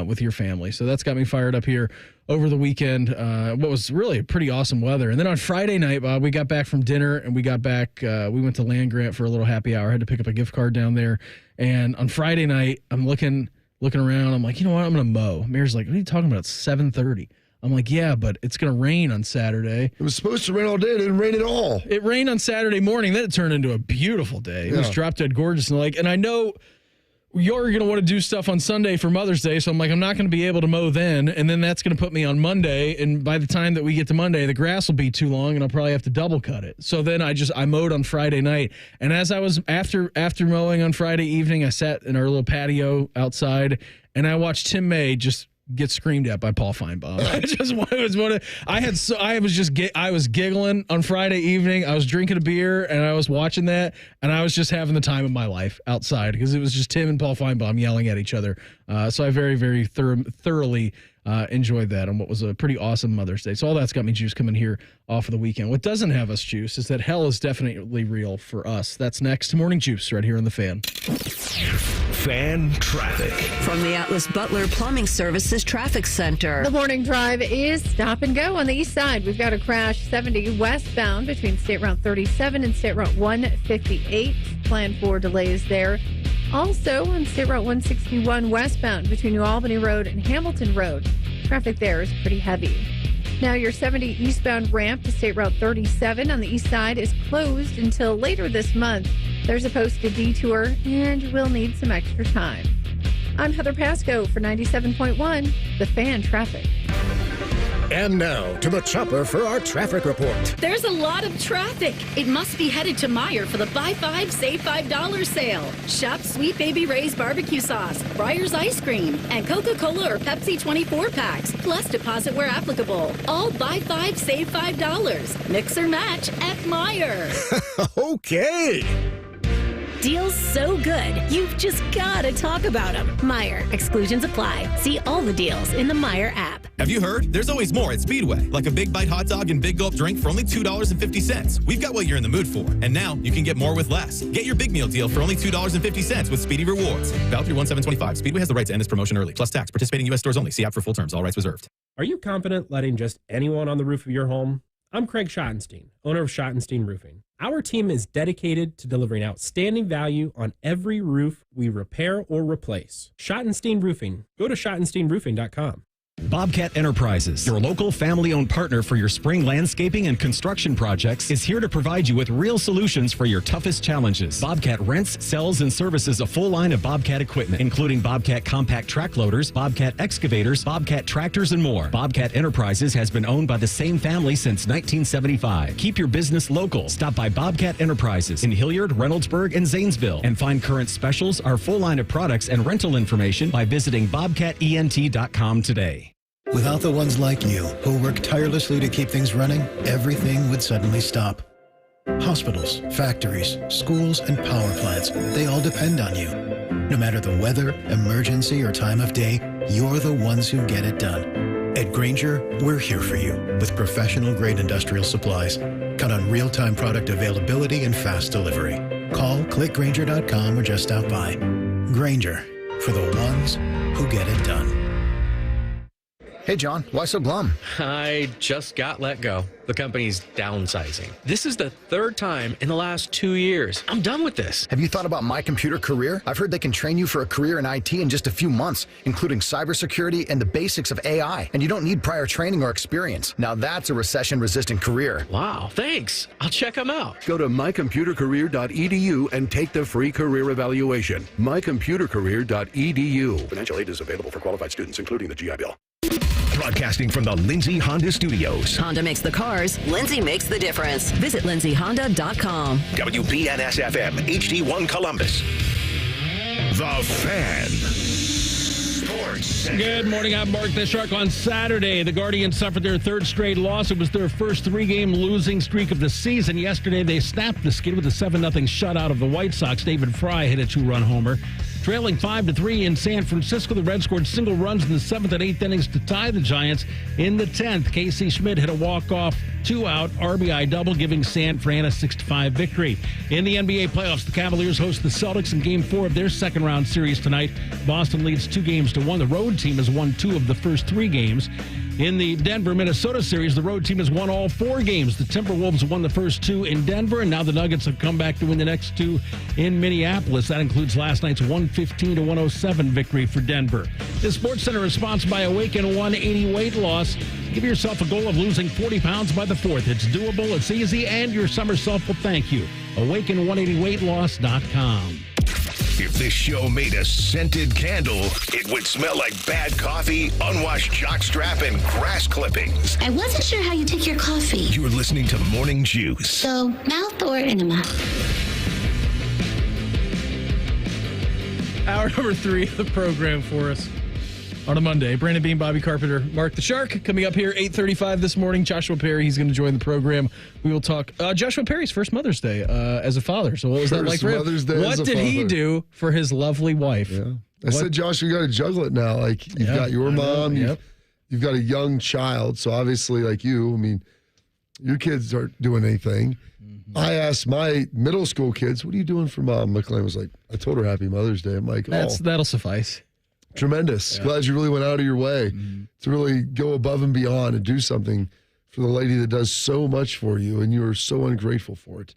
with your family. So that's got me fired up here over the weekend. What was really pretty awesome weather. And then on Friday night, Bob, we got back from dinner and we got back. We went to Land Grant for a little happy hour. I had to pick up a gift card down there. And on Friday night, I'm looking around. I'm like, you know what? I'm gonna mow. Mayor's like, what are you talking about? It's 7:30. I'm like, yeah, but it's going to rain on Saturday.
It was supposed to rain all day. It didn't rain at all.
It rained on Saturday morning. Then it turned into a beautiful day. It was drop dead gorgeous. And I know you're going to want to do stuff on Sunday for Mother's Day. So I'm like, I'm not going to be able to mow then. And then that's going to put me on Monday. And by the time that we get to Monday, the grass will be too long and I'll probably have to double cut it. So then I mowed on Friday night. And as I was after mowing on Friday evening, I sat in our little patio outside and I watched Tim May just get screamed at by Paul Feinbaum. I was giggling on Friday evening. I was drinking a beer and I was watching that, and I was just having the time of my life outside because it was just Tim and Paul Feinbaum yelling at each other. So I very, very thoroughly enjoyed that on what was a pretty awesome Mother's Day. So all that's got me juice coming here off of the weekend. What doesn't have us juice is that hell is definitely real for us. That's next to Morning Juice right here on The Fan.
Fan traffic.
From the Atlas Butler Plumbing Services Traffic Center.
The morning drive is stop and go on the east side. We've got a crash 70 westbound between State Route 37 and State Route 158. Planned for delays there. Also on State Route 161 westbound between New Albany Road and Hamilton Road. Traffic there is pretty heavy. Now your 70 eastbound ramp to State Route 37 on the east side is closed until later this month. There's a posted detour and you will need some extra time. I'm Heather Pasco for 97.1, The Fan Traffic.
And now to the chopper for our traffic report.
There's a lot of traffic. It must be headed to Meijer for the Buy 5, Save $5 sale. Shop Sweet Baby Ray's barbecue sauce, Breyer's ice cream, and Coca-Cola or Pepsi 24 packs, plus deposit where applicable. All Buy 5, Save $5. Mix or match at Meijer.
Okay.
Deals so good, you've just got to talk about them. Meijer. Exclusions apply. See all the deals in the Meijer app.
Have you heard? There's always more at Speedway, like a Big Bite hot dog and Big Gulp drink for only $2.50. We've got what you're in the mood for, and now you can get more with less. Get your big meal deal for only $2.50 with Speedy Rewards. Valid through 1/7/25. Speedway has the right to end this promotion early, plus tax. Participating U.S. stores only. See app for full terms. All rights reserved.
Are you confident letting just anyone on the roof of your home? I'm Craig Schottenstein, owner of Schottenstein Roofing. Our team is dedicated to delivering outstanding value on every roof we repair or replace. Schottenstein Roofing. Go to schottensteinroofing.com.
Bobcat Enterprises, your local family-owned partner for your spring landscaping and construction projects, is here to provide you with real solutions for your toughest challenges. Bobcat rents, sells, and services a full line of Bobcat equipment, including Bobcat compact track loaders, Bobcat excavators, Bobcat tractors, and more. Bobcat Enterprises has been owned by the same family since 1975. Keep your business local. Stop by Bobcat Enterprises in Hilliard, Reynoldsburg, and Zanesville, and find current specials, our full line of products, and rental information by visiting bobcatent.com today.
Without the ones like you, who work tirelessly to keep things running, everything would suddenly stop. Hospitals, factories, schools, and power plants, they all depend on you. No matter the weather, emergency, or time of day, you're the ones who get it done. At Grainger, we're here for you with professional-grade industrial supplies. Count on real-time product availability and fast delivery. Call, clickgrainger.com, or just stop by. Grainger, for the ones who get it done.
Hey, John, why so glum?
I just got let go. The company's downsizing. This is the third time in the last 2 years. I'm done with this.
Have you thought about My Computer Career? I've heard they can train you for a career in IT in just a few months, including cybersecurity and the basics of AI. And you don't need prior training or experience. Now that's a recession-resistant career.
Wow, thanks. I'll check them out.
Go to mycomputercareer.edu and take the free career evaluation. mycomputercareer.edu. Financial aid is available for qualified students, including the GI Bill.
Broadcasting from the Lindsay Honda Studios.
Honda makes the cars. Lindsay makes the difference. Visit lindsayhonda.com.
WBNS-FM, HD1 Columbus. The Fan. Sports.
Good morning. I'm Mark the Shark. On Saturday, the Guardians suffered their third straight loss. It was their first three-game losing streak of the season. Yesterday, they snapped the skid with a 7-0 shutout of the White Sox. David Fry hit a 2-run homer. Trailing 5-3 in San Francisco, the Reds scored single runs in the 7th and 8th innings to tie the Giants. In the 10th, Casey Schmidt hit a walk-off 2-out RBI double, giving San Fran a 6-5 victory. In the NBA playoffs, the Cavaliers host the Celtics in Game 4 of their second-round series tonight. Boston leads 2-1. The road team has won 2 of the first 3 games. In the Denver-Minnesota series, the road team has won all 4 games. The Timberwolves won the first 2 in Denver, and now the Nuggets have come back to win the next 2 in Minneapolis. That includes last night's 115-107 victory for Denver. The Sports Center is sponsored by Awaken 180 Weight Loss. Give yourself a goal of losing 40 pounds by the 4th. It's doable, it's easy, and your summer self will thank you. Awaken180weightloss.com.
If this show made a scented candle, it would smell like bad coffee, unwashed jockstrap, and grass clippings.
I wasn't sure how you take your coffee.
You're listening to Morning Juice.
So, mouth or enema?
Hour number 3 of the program for us on a Monday. Brandon Bean, Bobby Carpenter, Mark the Shark. Coming up here, 8:35 this morning. Joshua Perry, he's going to join the program. We will talk Joshua Perry's first Mother's Day as a father. So what was that like for him?
Mother's Day
what did he do for his lovely wife?
Yeah. I said, Josh, you got to juggle it now. Like, you've got your mom, you've got a young child. So obviously, like you, I mean, your kids aren't doing anything. Mm-hmm. I asked my middle school kids, what are you doing for mom? McLean was like, I told her Happy Mother's Day. I'm like,
that'll suffice.
Tremendous. Yeah. Glad you really went out of your way to really go above and beyond and do something for the lady that does so much for you, and you are so ungrateful for it.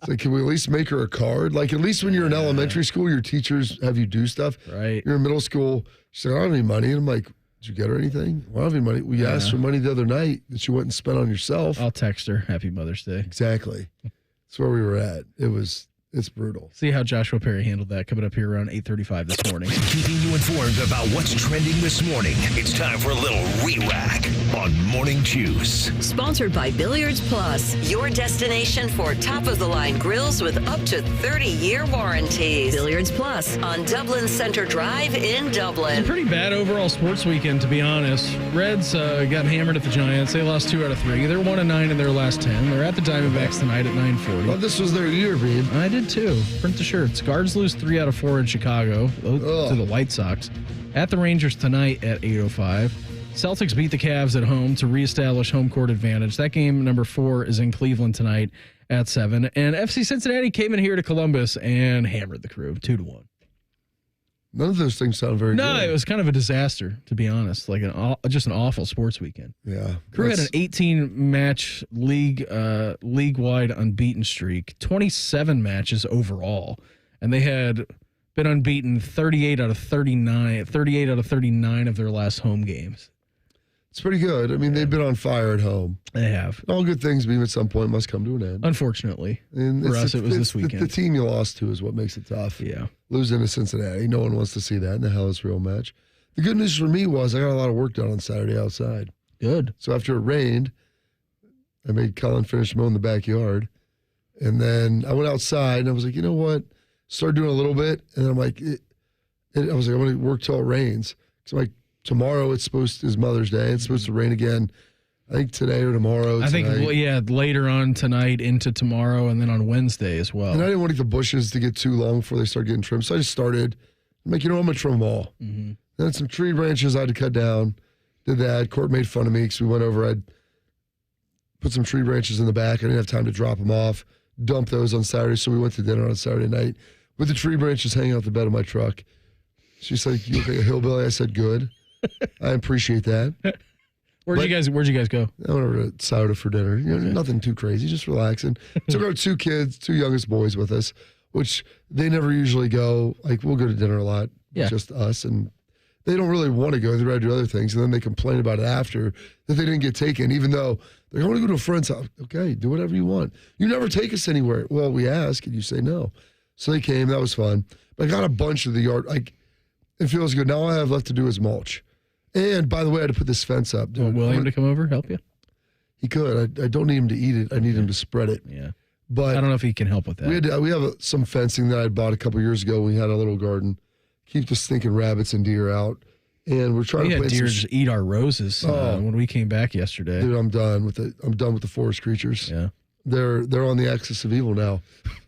It's like, can we at least make her a card? Like, at least when you're in elementary school, your teachers have you do stuff.
Right.
You're in middle school, she said, I don't have any money. And I'm like, did you get her anything? Well, I don't have any money. We asked for money the other night that you went and spent on yourself.
I'll text her. Happy Mother's Day.
Exactly. That's where we were at. It's brutal.
See how Joshua Perry handled that coming up here around 8:35 this morning.
Keeping you informed about what's trending this morning. It's time for a little re-rack on Morning Juice.
Sponsored by Billiards Plus, your destination for top-of-the-line grills with up to 30-year warranties. Billiards Plus on Dublin Center Drive in Dublin.
It's a pretty bad overall sports weekend, to be honest. Reds got hammered at the Giants. They lost 2 out of 3. They're 1-9 in their last 10. They're at the Diamondbacks tonight at 9:40.
Well, this was their year, Bean.
I did too. Print the shirts. Guards lose 3 out of 4 in Chicago to the White Sox. At the Rangers tonight at 8:05. Celtics beat the Cavs at home to reestablish home court advantage. That game number 4 is in Cleveland tonight at 7. And FC Cincinnati came in here to Columbus and hammered the Crew 2-1.
None of those things sound very good.
No, it was kind of a disaster, to be honest. Like just an awful sports weekend.
Yeah.
Crew had an 18-match league-wide unbeaten streak, 27 matches overall, and they had been unbeaten 38 out of 39 of their last home games.
It's pretty good. I mean, they've been on fire at home.
They have.
All good things, being at some point, must come to an end.
Unfortunately.
And
for us, it was this weekend.
The team you lost to is what makes it tough.
Yeah.
Losing to Cincinnati. No one wants to see that in the Hellas real match. The good news for me was I got a lot of work done on Saturday outside.
Good.
So after it rained, I made Colin finish mowing the backyard. And then I went outside and I was like, you know what? Started doing a little bit. And then I'm like, I was like, I'm going to work till it rains. So I'm like, tomorrow is Mother's Day. It's supposed to rain again. I think today or tomorrow.
I think, later on tonight into tomorrow and then on Wednesday as well.
And I didn't want the bushes to get too long before they start getting trimmed. So I just started. I'm like, I'm going to trim them all. Mm-hmm. Then some tree branches I had to cut down. Did that. Court made fun of me because we went over. I'd put some tree branches in the back. I didn't have time to drop them off. Dump those on Saturday. So we went to dinner on Saturday night with the tree branches hanging out the bed of my truck. She's like, you look like a hillbilly. I said, good. I appreciate that.
Where'd you guys go?
I went over to Sauda for dinner. Nothing too crazy, just relaxing. Took our two youngest boys with us, which they never usually go. Like, we'll go to dinner a lot, just us, and they don't really want to go. They'd rather do other things, and then they complain about it after that they didn't get taken, even though they're going to go to a friend's house. Okay, do whatever you want. You never take us anywhere. Well, we ask, and you say no. So they came. That was fun. But I got a bunch of the yard. Like, it feels good. Now all I have left to do is mulch. And, by the way, I had to put this fence up.
Dude. William to come over, help you?
He could. I don't need him to eat it. I need him to spread it.
Yeah.
But
I don't know if he can help with that.
We have some fencing that I bought a couple years ago when we had a little garden. Keep the stinking rabbits and deer out. And we're trying to plant
deer just eat our roses when we came back yesterday.
Dude, I'm done with it. I'm done with the forest creatures.
Yeah.
They're on the axis of evil now.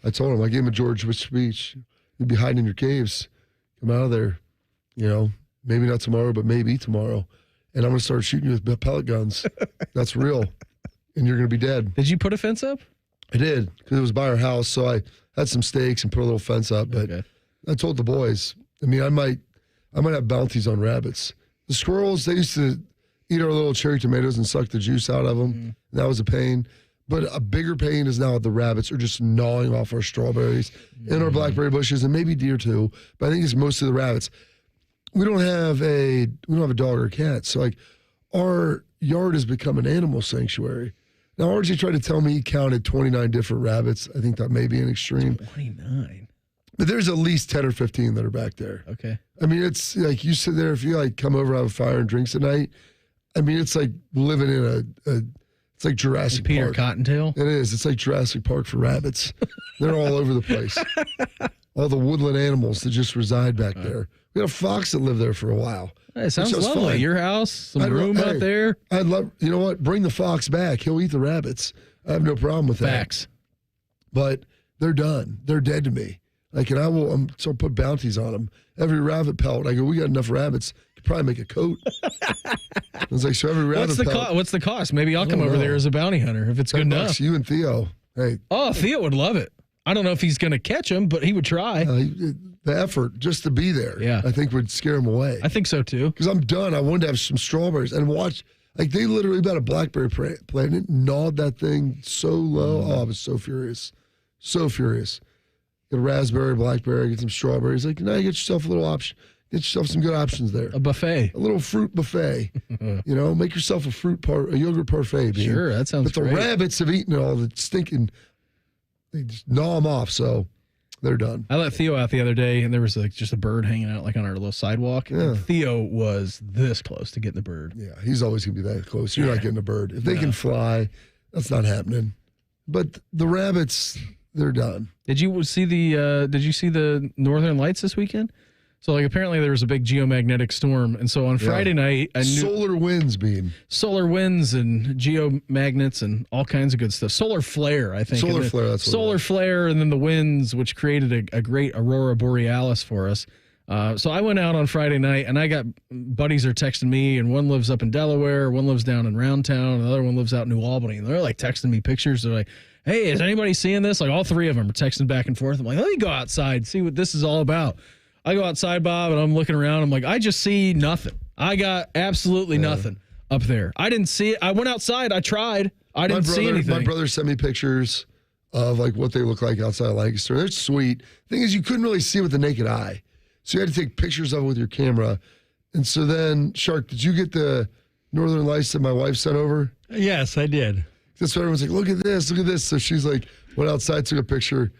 I told him, I gave him a George Bush speech. You'd be hiding in your caves. Come out of there. Maybe not tomorrow, but maybe tomorrow. And I'm going to start shooting you with pellet guns. That's real. And you're going to be dead.
Did you put a fence up?
I did, because it was by our house. So I had some stakes and put a little fence up. But I told the boys, I might have bounties on rabbits. The squirrels, they used to eat our little cherry tomatoes and suck the juice out of them. Mm-hmm. And that was a pain. But a bigger pain is now the rabbits are just gnawing off our strawberries and our blackberry bushes, and maybe deer too. But I think it's mostly the rabbits. We don't have a dog or a cat, so like our yard has become an animal sanctuary. Now, RJ tried to tell me he counted 29 different rabbits. I think that may be an extreme.
29.
But there's at least 10 or 15 that are back there.
Okay.
It's like you sit there, if you like come over, have a fire and drinks at night. It's like living in it's like Jurassic
Peter
Park.
Cottontail?
It is. It's like Jurassic Park for rabbits. They're all over the place. All the woodland animals that just reside back there. We had a fox that lived there for a while.
It sounds lovely. Fun. Your house, some room out there.
I'd love, you know what? Bring the fox back. He'll eat the rabbits. I have no problem with that.
Facts.
But they're done. They're dead to me. Like, and so I'll put bounties on them. Every rabbit pelt, I go, we got enough rabbits. Could probably make a coat. I was like, so every rabbit pelt.
What's the cost? Maybe I'll come over there as a bounty hunter if it's good enough.
You and Theo. Hey.
Oh, Theo would love it. I don't know if he's going to catch him, but he would try.
The effort just to be there, I think would scare him away.
I think so too.
Because I'm done. I wanted to have some strawberries and watch. Like, they literally got a blackberry plant and gnawed that thing so low. Oh, I was so furious. So furious. Get a raspberry, blackberry, get some strawberries. Like, now you get yourself a little option. Get yourself some good options there.
A buffet.
A little fruit buffet. Make yourself a yogurt parfait. Bean.
Sure, that sounds great.
But the rabbits have eaten all the stinking, they just gnaw them off, so they're done.
I let Theo out the other day, and there was just a bird hanging out like on our little sidewalk. Yeah. And Theo was this close to getting the bird.
Yeah, he's always going to be that close. You're not getting a bird. If they can fly, that's not happening. But the rabbits, they're done.
Did you see the Northern Lights this weekend? So, like, apparently there was a big geomagnetic storm. And so on Friday night, I knew
solar winds, Bean.
Solar winds and geomagnets and all kinds of good stuff. Solar flare, I think.
Solar flare, that's what
solar flare, and then the winds, which created a great aurora borealis for us. So I went out on Friday night, and I got buddies are texting me, and one lives up in Delaware, one lives down in Round Town, and the other one lives out in New Albany. And they're like texting me pictures. They're like, hey, is anybody seeing this? Like, all three of them are texting back and forth. I'm like, let me go outside, see what this is all about. I go outside, Bob, and I'm looking around. I'm like, I just see nothing. I got absolutely nothing up there. I didn't see it. I went outside. I tried. I didn't see anything.
My brother sent me pictures of like what they look like outside of Lancaster. They're sweet. Thing is, you couldn't really see with the naked eye, so you had to take pictures of it with your camera. And so then, Shark, did you get the Northern Lights that my wife sent over?
Yes, I did.
That's why everyone's like, look at this, look at this. So she's like, went outside, took a picture,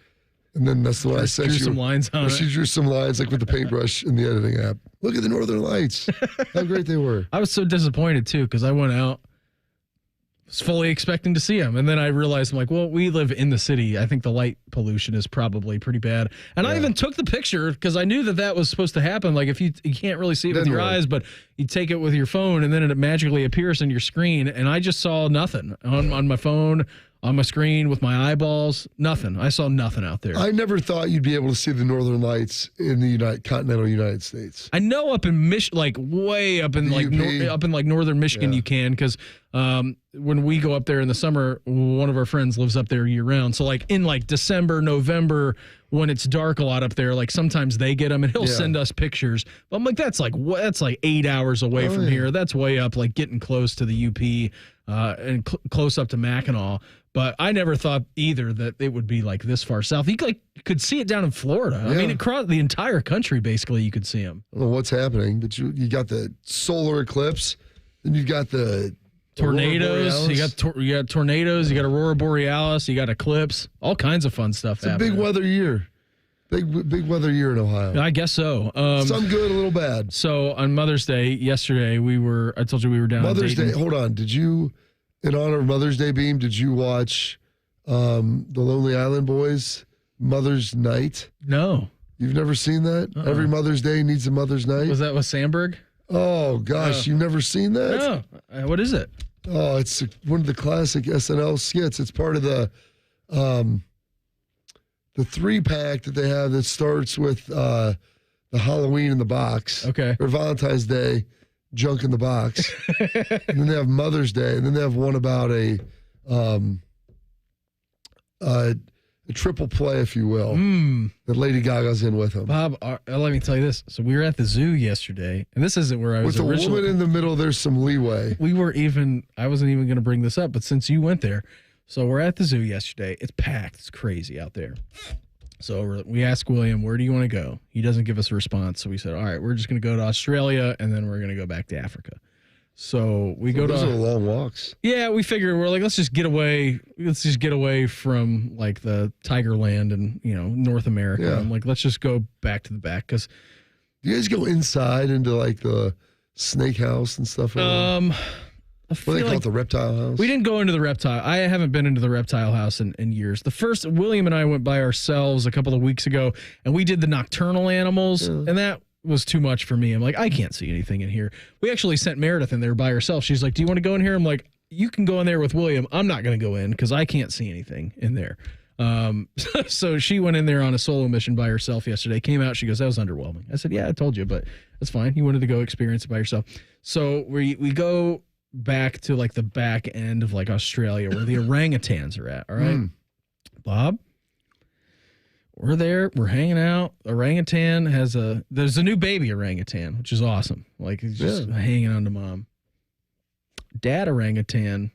and then that's the one I sent you.
Drew some lines on it.
She drew some lines like with the paintbrush in the editing app. Look at the Northern Lights. How great they were.
I was so disappointed, too, because I went out, was fully expecting to see them. And then I realized, I'm like, well, we live in the city. I think the light pollution is probably pretty bad. And I even took the picture because I knew that was supposed to happen. Like, if you can't really see it with your eyes, but you take it with your phone, and then it magically appears on your screen. And I just saw nothing on my phone, on my screen, with my eyeballs. Nothing. I saw nothing out there.
I never thought you'd be able to see the Northern Lights in the continental United States.
I know up in way up in northern Michigan you can, because when we go up there in the summer, one of our friends lives up there year round. So like in like December, November, when it's dark a lot up there, like sometimes they get them and he'll send us pictures. But I'm like, that's like 8 hours away from here. That's way up, like getting close to the UP and close up to Mackinac. But I never thought either that it would be like this far south. You could see it down in Florida. I mean, across the entire country, basically, you could see them.
I don't know what's happening, but you got the solar eclipse, then you got the
tornadoes. You got tornadoes. You got Aurora Borealis. You got eclipse. All kinds of fun stuff.
It's a big weather year. Big weather year in Ohio.
I guess so.
Some good, a little bad.
So on Mother's Day yesterday, I told you we were down.
Mother's Day. Hold on. Did you? In honor of Mother's Day, Beam, did you watch the Lonely Island Boys Mother's Night?
No.
You've never seen that? Every Mother's Day needs a Mother's Night?
Was that with Sandberg?
Oh, gosh. You've never seen that?
No. What is it?
Oh, it's one of the classic SNL skits. It's part of the 3-pack that they have that starts with the Halloween in the box.
Okay.
Or Valentine's Day. Junk in the box. And then they have Mother's Day, and then they have one about a triple play, if you will, that Lady Gaga's in with him.
Bob, let me tell you this. So we were at the zoo yesterday, and this isn't where I was
originally. With the woman in the middle, there's some leeway.
I wasn't even going to bring this up, but since you went there, so we're at the zoo yesterday. It's packed. It's crazy out there. So we asked William, where do you want to go? He doesn't give us a response. So we said, all right, we're just going to go to Australia, and then we're going to go back to Africa. So
those are long walks.
Yeah, we figured we're like, let's just get away from like the Tigerland and North America.
Yeah.
I'm like, let's just go back to the back, because
do you guys go inside into like the snake house and stuff? What they call it, the reptile house?
We didn't go into the reptile. I haven't been into the reptile house in years. William and I went by ourselves a couple of weeks ago, and we did the nocturnal animals, and that was too much for me. I'm like, I can't see anything in here. We actually sent Meredith in there by herself. She's like, do you want to go in here? I'm like, you can go in there with William. I'm not going to go in because I can't see anything in there. So she went in there on a solo mission by herself yesterday, came out, she goes, that was underwhelming. I said, yeah, I told you, but that's fine. You wanted to go experience it by yourself. So we go back to like the back end of like Australia where the orangutans are at. All right. Bob, we're there, we're hanging out. Orangutan there's a new baby orangutan, which is awesome. Like he's just hanging on to mom. Dad orangutan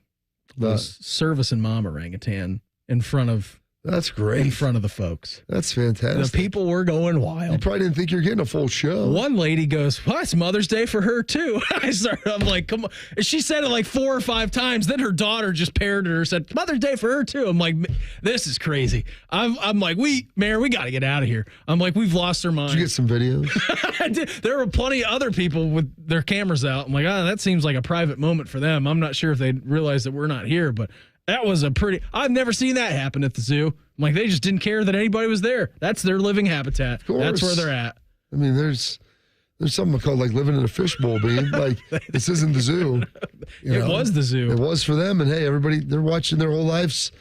was servicing mom orangutan in front of
That's great.
In front of the folks.
That's fantastic.
The people were going wild.
You probably didn't think you were getting a full show.
One lady goes, well, it's Mother's Day for her, too. I'm like, come on. She said it like 4 or 5 times. Then her daughter just parroted her, said, Mother's Day for her, too. I'm like, this is crazy. I'm like, Mayor, we got to get out of here. I'm like, we've lost our mind.
Did you get some videos?
I did. There were plenty of other people with their cameras out. I'm like, that seems like a private moment for them. I'm not sure if they realize that we're not here, but that was I've never seen that happen at the zoo. I'm like, they just didn't care that anybody was there. That's their living habitat. That's where they're at.
I mean, there's something called like living in a fishbowl, Bean. Like, this isn't the zoo.
It was the zoo.
It was for them. And hey, everybody, they're watching their whole lives,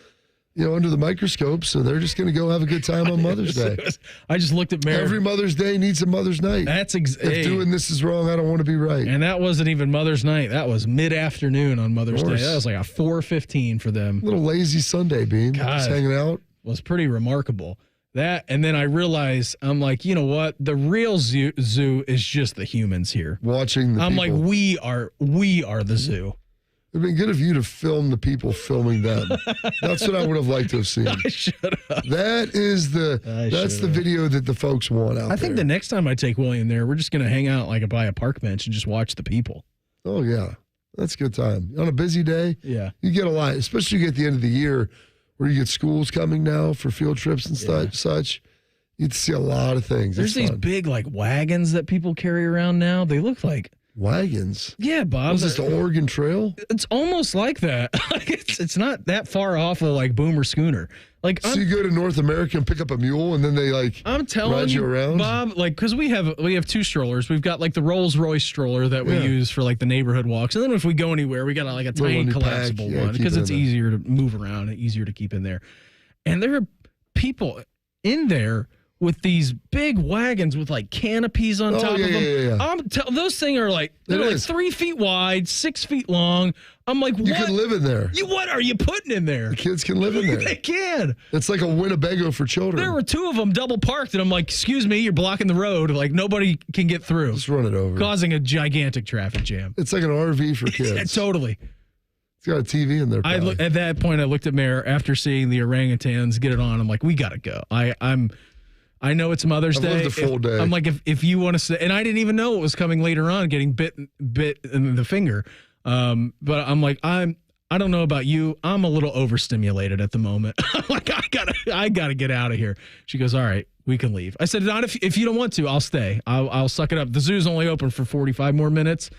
under the microscope. So they're just going to go have a good time on Mother's Day.
I just looked at Mary.
Every Mother's Day needs a Mother's Night.
That's
If doing this is wrong, I don't want to be right.
And that wasn't even Mother's Night. That was mid-afternoon on Mother's Day. That was like a 4:15 for them.
A little lazy Sunday, Bean. Just hanging out.
Was pretty remarkable. That, and then I realized, I'm like, you know what? The real zoo is just the humans here.
Watching the
I'm
people.
like, we are the zoo.
It'd been good of you to film the people filming them. That's what I would have liked to have seen.
I should have.
That's the video that the folks want out there.
I think the next time I take William there, we're just going to hang out like by a park bench and just watch the people.
Oh, yeah. That's a good time. On a busy day,
yeah,
you get a lot, especially at the end of the year where you get schools coming now for field trips and such. You get to see a lot of things.
There's these big like wagons that people carry around now. They look like
wagons.
Yeah, Bob.
Was this the Oregon Trail?
It's almost like that. It's not that far off of like Boomer Schooner. Like,
so you go to North America and pick up a mule, and then they
I'm telling
ride you around,
Bob. Like, because we have two strollers. We've got like the Rolls Royce stroller that we use for like the neighborhood walks, and then if we go anywhere, we got like a tiny collapsible one because it's easier to move around and easier to keep in there. And there are people in there with these big wagons with like canopies on top of them.
Yeah.
Those things are like, they're like 3 feet wide, 6 feet long. I'm like, what?
You can live in there.
What are you putting in there?
The kids can live in there.
They can.
It's like a Winnebago for children.
There were 2 of them double parked, and I'm like, excuse me, you're blocking the road. Like, nobody can get through.
Just run it over.
Causing a gigantic traffic jam.
It's like an RV for kids.
Yeah, totally.
It's got a TV in there.
At that point, I looked at Mayor after seeing the orangutans get it on. I'm like, we got to go. I know it's Mother's Day.
I've lived a full day.
I'm like, if you want to stay, and I didn't even know it was coming later on, getting bit in the finger. But I'm like, I don't know about you. I'm a little overstimulated at the moment. I'm like, I gotta get out of here. She goes, all right, we can leave. I said, not if you don't want to, I'll stay. I'll suck it up. The zoo's only open for 45 more minutes,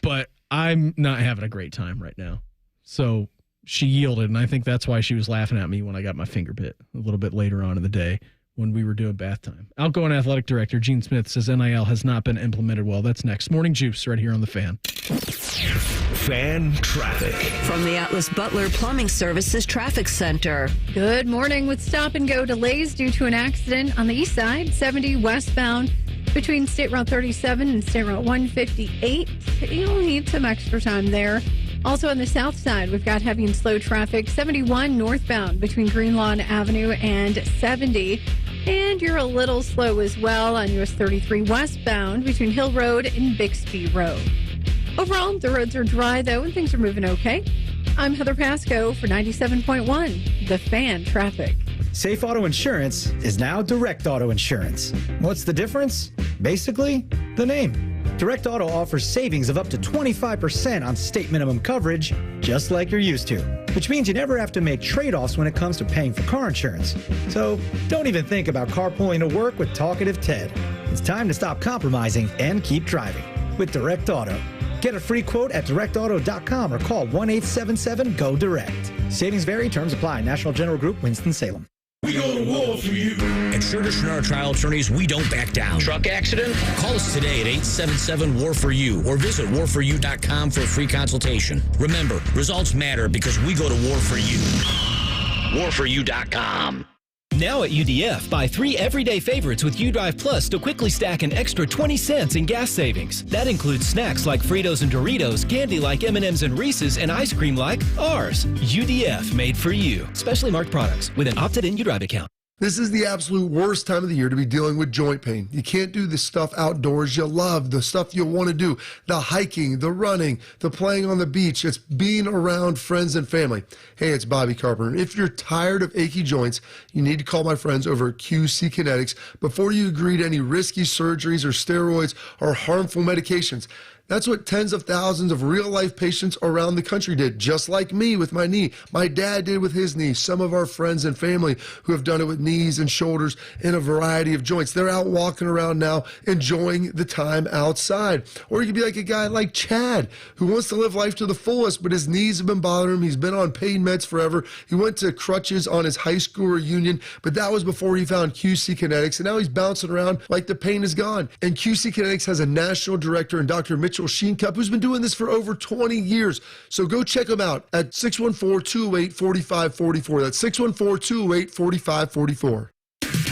but I'm not having a great time right now. So she yielded, and I think that's why she was laughing at me when I got my finger bit a little bit later on in the day when we were doing bath time. Outgoing athletic director Gene Smith says NIL has not been implemented well. That's next. Morning Juice right here on The Fan.
Fan traffic.
From the Atlas Butler Plumbing Services Traffic Center.
Good morning with stop and go delays due to an accident on the east side, 70 westbound between State Route 37 and State Route 158. You'll need some extra time there. Also on the south side, we've got heavy and slow traffic, 71 northbound between Greenlawn Avenue and 70. And you're a little slow as well on US 33 westbound between Hill Road and Bixby Road. Overall, the roads are dry, though, and things are moving okay. I'm Heather Pasco for 97.1, The Fan Traffic.
Safe Auto Insurance is now Direct Auto Insurance. What's the difference? Basically, the name. Direct Auto offers savings of up to 25% on state minimum coverage, just like you're used to, which means you never have to make trade-offs when it comes to paying for car insurance. So don't even think about carpooling to work with Talkative Ted. It's time to stop compromising and keep driving with Direct Auto. Get a free quote at directauto.com or call 1-877-GO-DIRECT. Savings vary, terms apply. National General Group, Winston-Salem.
We go to war for you. At Schroeder Trial Attorneys, we don't back down. Truck accident? Call us today at 877-WAR4U or visit war4u.com for a free consultation. Remember, results matter because we go to war for you. war4u.com.
Now at UDF, buy 3 everyday favorites with UDrive Plus to quickly stack an extra 20 cents in gas savings. That includes snacks like Fritos and Doritos, candy like M&M's and Reese's, and ice cream like ours. UDF, made for you. Specially marked products with an opted-in UDrive account.
This is the absolute worst time of the year to be dealing with joint pain. You can't do the stuff outdoors you love, the stuff you want to do, the hiking, the running, the playing on the beach. It's being around friends and family. Hey, it's Bobby Carpenter. If you're tired of achy joints, you need to call my friends over at QC Kinetics before you agree to any risky surgeries or steroids or harmful medications. That's what tens of thousands of real-life patients around the country did, just like me with my knee. My dad did with his knee. Some of our friends and family who have done it with knees and shoulders and a variety of joints. They're out walking around now, enjoying the time outside. Or you could be like a guy like Chad, who wants to live life to the fullest, but his knees have been bothering him. He's been on pain meds forever. He went to crutches on his high school reunion, but that was before he found QC Kinetics, and now he's bouncing around like the pain is gone. And QC Kinetics has a national director in Dr. Mitchell Sheencup, who's been doing this for over 20 years. So go check him out at 614-208-4544. That's 614-208-4544.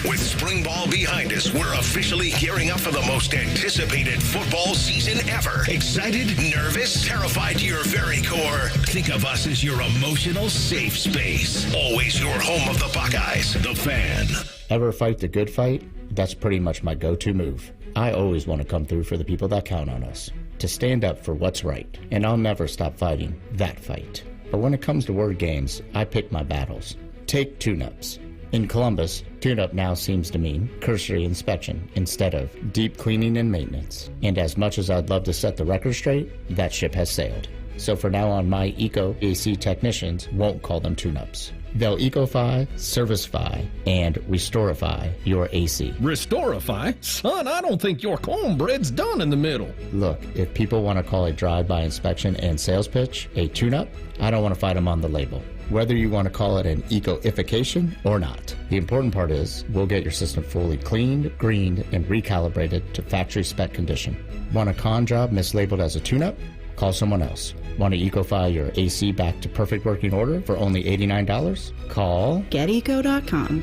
With spring ball behind us, we're officially gearing up for the most anticipated football season ever. Excited, nervous, terrified to your very core? Think of us as your emotional safe space. Always your home of the Buckeyes, The Fan.
Ever fight the good fight? That's pretty much my go-to move. I always want to come through for the people that count on us. to stand up for what's right, and I'll never stop fighting that fight. But when it comes to word games, I pick my battles. Take tune-ups. In Columbus, tune-up now seems to mean cursory inspection instead of deep cleaning and maintenance. And as much as I'd love to set the record straight, that ship has sailed. So for now on, my Eco AC technicians won't call them tune-ups. They'll Ecofy, Servicefy, and Restorify your AC.
Restorify? Son, I don't think your cornbread's done in the middle.
Look, if people want to call a drive-by inspection and sales pitch a tune-up, I don't want to fight them on the label. Whether you want to call it an eco-ification or not. The important part is we'll get your system fully cleaned, greened, and recalibrated to factory spec condition. Want a con job mislabeled as a tune-up? Call someone else. Want to Ecofy your AC back to perfect working order for only $89? Call
GetEco.com.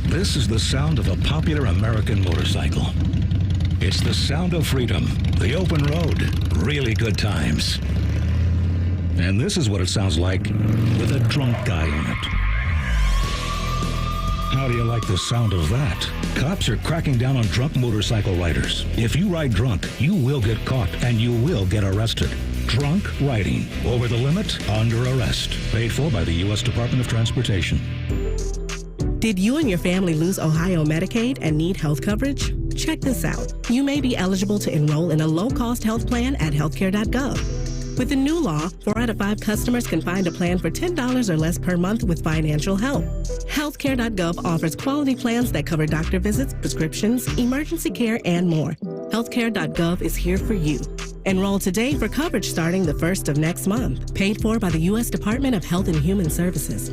This is the sound of a popular American motorcycle. It's the sound of freedom, the open road, really good times. And this is what it sounds like with a drunk guy in it. How do you like the sound of that? Cops are cracking down on drunk motorcycle riders. If you ride drunk, you will get caught and you will get arrested. Drunk riding. Over the limit, under arrest. Paid for by the U.S. Department of Transportation.
Did you and your family lose Ohio Medicaid and need health coverage? Check this out. You may be eligible to enroll in a low-cost health plan at healthcare.gov. With the new law, 4 out of 5 customers can find a plan for $10 or less per month with financial help. Healthcare.gov offers quality plans that cover doctor visits, prescriptions, emergency care, and more. Healthcare.gov is here for you. Enroll today for coverage starting the 1st of next month. Paid for by the U.S. Department of Health and Human Services.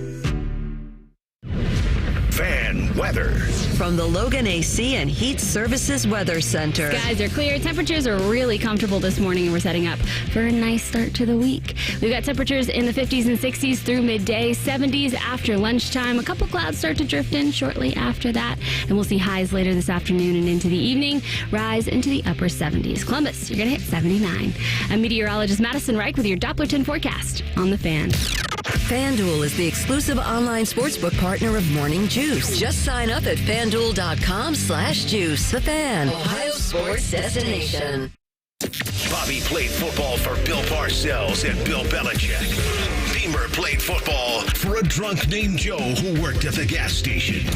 Fan weather.
From the Logan AC and Heat Services Weather Center.
Skies are clear. Temperatures are really comfortable this morning, and we're setting up for a nice start to the week. We've got temperatures in the 50s and 60s through midday, 70s after lunchtime. A couple clouds start to drift in shortly after that, and we'll see highs later this afternoon and into the evening, rise into the upper 70s. Columbus, you're going to hit 79. I'm meteorologist Madison Reich with your Doppler 10 forecast on The Fan.
FanDuel is the exclusive online sportsbook partner of Morning Juice. Just sign up at FanDuel.com/juice. The Fan, Ohio sports destination.
Bobby played football for Bill Parcells and Bill Belichick. Beamer played football for a drunk named Joe who worked at the gas station.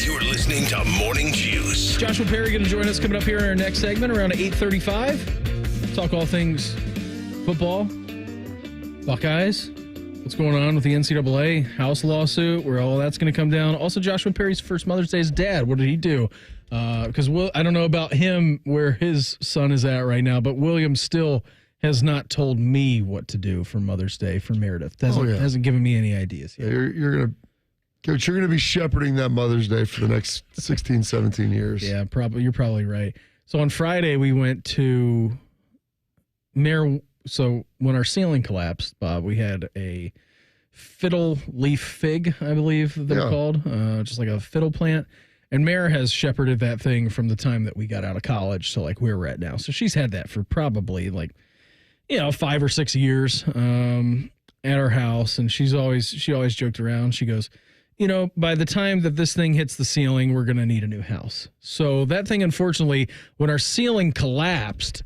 You're listening to Morning Juice.
Joshua Perry going to join us coming up here in our next segment around 8:35. Talk all things football, Buckeyes. What's going on with the NCAA house lawsuit, where all that's going to come down. Also, Joshua Perry's first Mother's Day as dad. What did he do? Because I don't know about him, where his son is at right now, but William still has not told me what to do for Mother's Day for Meredith. Hasn't given me any ideas yet.
You're gonna be shepherding that Mother's Day for the next 16, 17 years.
Yeah, probably. You're probably right. So on Friday, we went to So when our ceiling collapsed, Bob, we had a fiddle leaf fig, I believe they're called, just like a fiddle plant. And Mare has shepherded that thing from the time that we got out of college to like where we're at now. So she's had that for probably 5 or 6 years at our house. And she always joked around. She goes, by the time that this thing hits the ceiling, we're going to need a new house. So that thing, unfortunately, when our ceiling collapsed,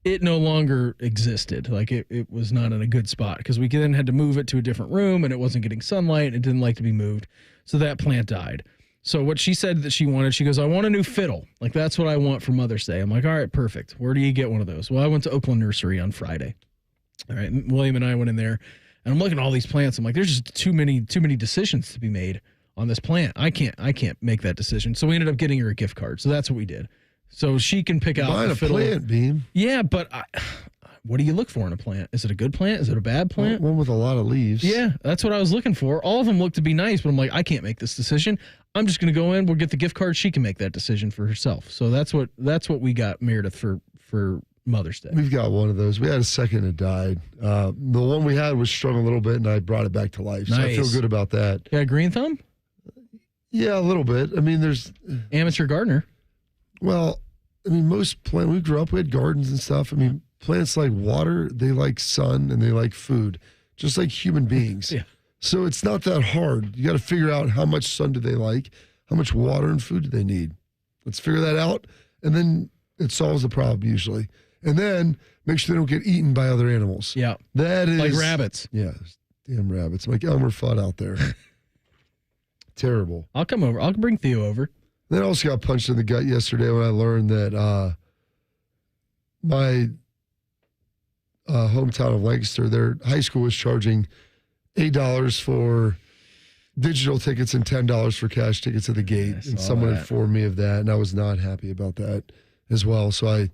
it no longer existed. Like it was not in a good spot because we then had to move it to a different room and it wasn't getting sunlight and it didn't like to be moved. So that plant died. So what she said that she wanted, she goes, I want a new fiddle. Like that's what I want for Mother's Day. I'm like, all right, perfect. Where do you get one of those? Well, I went to Oakland Nursery on Friday. All right. William and I went in there and I'm looking at all these plants. I'm like, there's just too many decisions to be made on this plant. I can't make that decision. So we ended up getting her a gift card. So that's what we did. So she can pick out the fiddle.
Plant, Beam.
Yeah, but what do you look for in a plant? Is it a good plant? Is it a bad plant?
One with a lot of leaves.
Yeah, that's what I was looking for. All of them look to be nice, but I'm like, I can't make this decision. I'm just going to go in. We'll get the gift card. She can make that decision for herself. So that's what we got Meredith for Mother's Day.
We've got one of those. We had a second that died. The one we had was strung a little bit, and I brought it back to life. So I feel good about that.
Yeah, green thumb?
Yeah, a little bit. I mean, there's
amateur gardener.
Well, I mean, most plants, we grew up, we had gardens and stuff. I mean, plants like water, they like sun, and they like food, just like human beings.
Yeah.
So it's not that hard. You got to figure out how much sun do they like, how much water and food do they need. Let's figure that out. And then It solves the problem usually. And then make sure they don't get eaten by other animals.
Yeah.
That is.
Like rabbits.
Yeah. Damn rabbits. Like Elmer Fudd out there. Terrible.
I'll come over. I'll bring Theo over.
Then I also got punched in the gut yesterday when I learned that my hometown of Lancaster, their high school was charging $8 for digital tickets and $10 for cash tickets at the gate. And someone informed me of that, and I was not happy about that as well. So I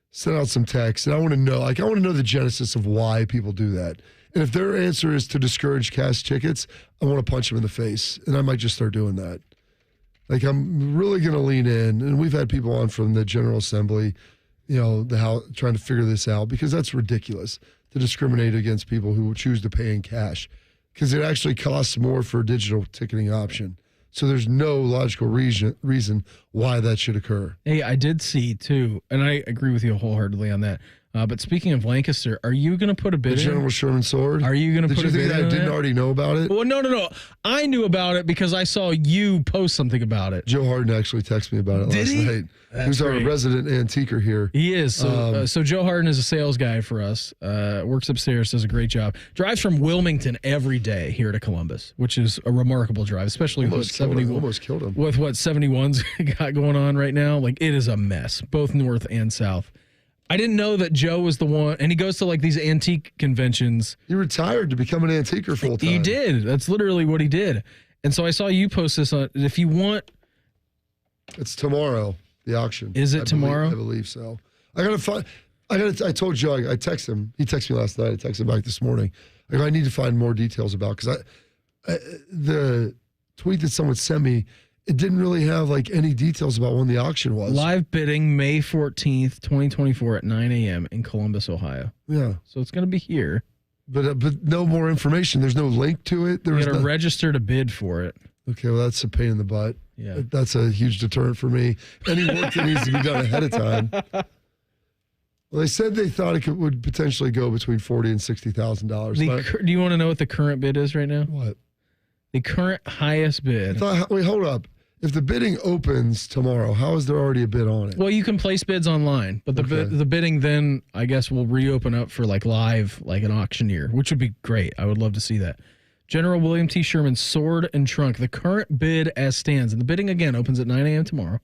sent out some texts, and I want to know the genesis of why people do that. And if their answer is to discourage cash tickets, I want to punch them in the face, and I might just start doing that. Like, I'm really going to lean in, and we've had people on from the General Assembly, the House, trying to figure this out, because that's ridiculous to discriminate against people who choose to pay in cash, because it actually costs more for a digital ticketing option. So there's no logical reason why that should occur.
Hey, I did see, too, and I agree with you wholeheartedly on that. But speaking of Lancaster, are you going to put a bid in?
The General Sherman Sword?
Are you going to put a bid in?
Did you think I didn't already know about it?
Well, no. I knew about it because I saw you post something about it.
Joe Harden actually texted me about it last night. Who's our resident antiquer here.
He is. So Joe Harden is a sales guy for us. Works upstairs, does a great job. Drives from Wilmington every day here to Columbus, which is a remarkable drive, especially
almost killed him.
With what 71's got going on right now. Like, it is a mess, both north and south. I didn't know that Joe was the one, and he goes to like these antique conventions.
He retired to become an antiquer full time.
He did. That's literally what he did. And so I saw you post this on. If you want,
it's tomorrow. The auction.
Is it tomorrow?
I believe so. I told Joe. I texted him. He texted me last night. I texted him back this morning. I need to find more details about, because the tweet that someone sent me, it didn't really have like any details about when the auction was.
Live bidding May 14th, 2024 at 9 a.m. in Columbus, Ohio.
Yeah.
So it's going to be here.
But no more information. There's no link to it.
You got to register to bid for it.
Okay, well, that's a pain in the butt.
Yeah.
That's a huge deterrent for me. Any work that needs to be done ahead of time. Well, they said they thought it would potentially go between $40,000 and $60,000.
Do you want to know what the current bid is right now?
What?
The current highest bid.
Wait, hold up. If the bidding opens tomorrow, how is there already a bid on it?
Well, you can place bids online, but the bidding then, I guess, will reopen up for like live, like an auctioneer, which would be great. I would love to see that. General William T. Sherman sword and trunk. The current bid as stands, and the bidding again opens at 9 a.m. tomorrow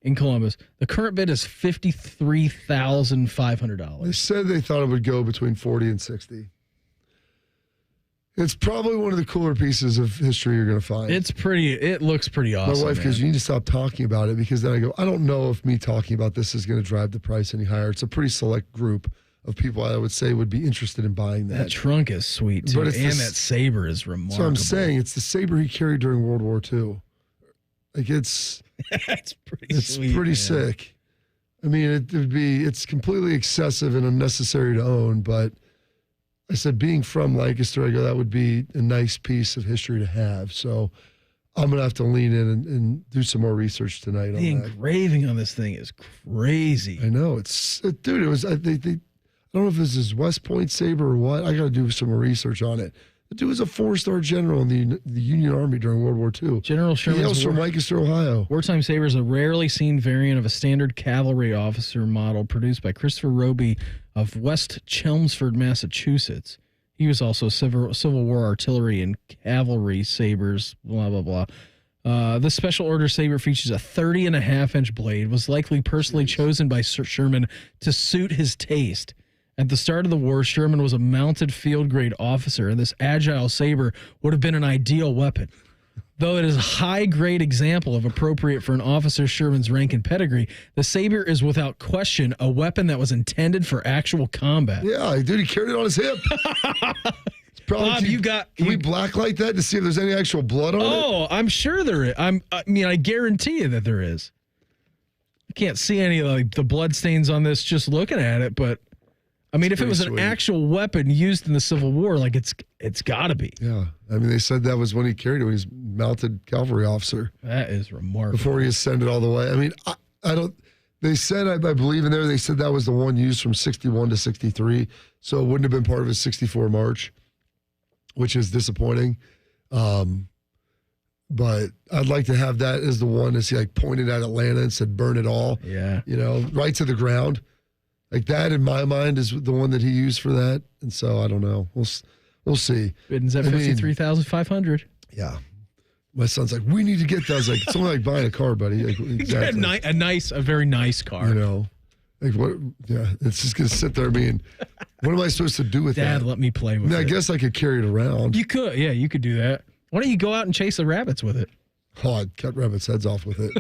in Columbus. The current bid is $53,500.
They said they thought it would go between 40 and 60. It's probably one of the cooler pieces of history you're going to find.
It looks pretty awesome.
My wife goes, you need to stop talking about it, because then I go, I don't know if me talking about this is going to drive the price any higher. It's a pretty select group of people I would say would be interested in buying that.
That trunk is sweet, too. And that saber is remarkable.
So I'm saying it's the saber he carried during World War II. Like, it's pretty sick. I mean, it's completely excessive and unnecessary to own, but I said, being from Lancaster, I go, that would be a nice piece of history to have. So I'm going to have to lean in and do some more research tonight on that.
The engraving on this thing is crazy.
I know. It was, I don't know if this is West Point saber or what. I got to do some more research on it. The dude was a 4-star general in the Union Army during World War II.
General Sherman
hails from Lancaster, Ohio.
Wartime saber is a rarely seen variant of a standard cavalry officer model produced by Christopher Roby of West Chelmsford, Massachusetts. He was also Civil War artillery and cavalry sabers, blah, blah, blah. This special order saber features a 30.5-inch blade, was likely personally chosen by Sir Sherman to suit his taste. At the start of the war, Sherman was a mounted field-grade officer, and this agile saber would have been an ideal weapon. Though it is a high-grade example of appropriate for an officer Sherman's rank and pedigree, the saber is without question a weapon that was intended for actual combat.
Yeah, dude, he carried it on his hip.
Bob,
Can we blacklight that to see if there's any actual blood on it?
Oh, I'm sure there is. I guarantee you that there is. I can't see any of the blood stains on this just looking at it, but I mean, if it was an actual weapon used in the Civil War, like it's got to be.
Yeah. I mean, they said that was when he carried it, when he was mounted cavalry officer.
That is remarkable.
Before he ascended all the way. I mean, I don't, they said, I believe in there, they said that was the one used from 61 to 63. So it wouldn't have been part of his 64 march, which is disappointing. But I'd like to have that as the one as he like pointed at Atlanta and said, burn it all.
Yeah.
You know, right to the ground. Like that in my mind is the one that he used for that. And so I don't know. We'll see.
Bidding's at 53,500.
Yeah. My son's like, we need to get that. I was like, it's only like buying a car, buddy. Like, exactly.
A very nice car.
You know, like what? Yeah, it's just gonna sit there being. What am I supposed to do with that?
Dad, let me play with it.
I guess I could carry it around.
You could, yeah, you could do that. Why don't you go out and chase the rabbits with it?
Oh, I'd cut rabbits' heads off with it.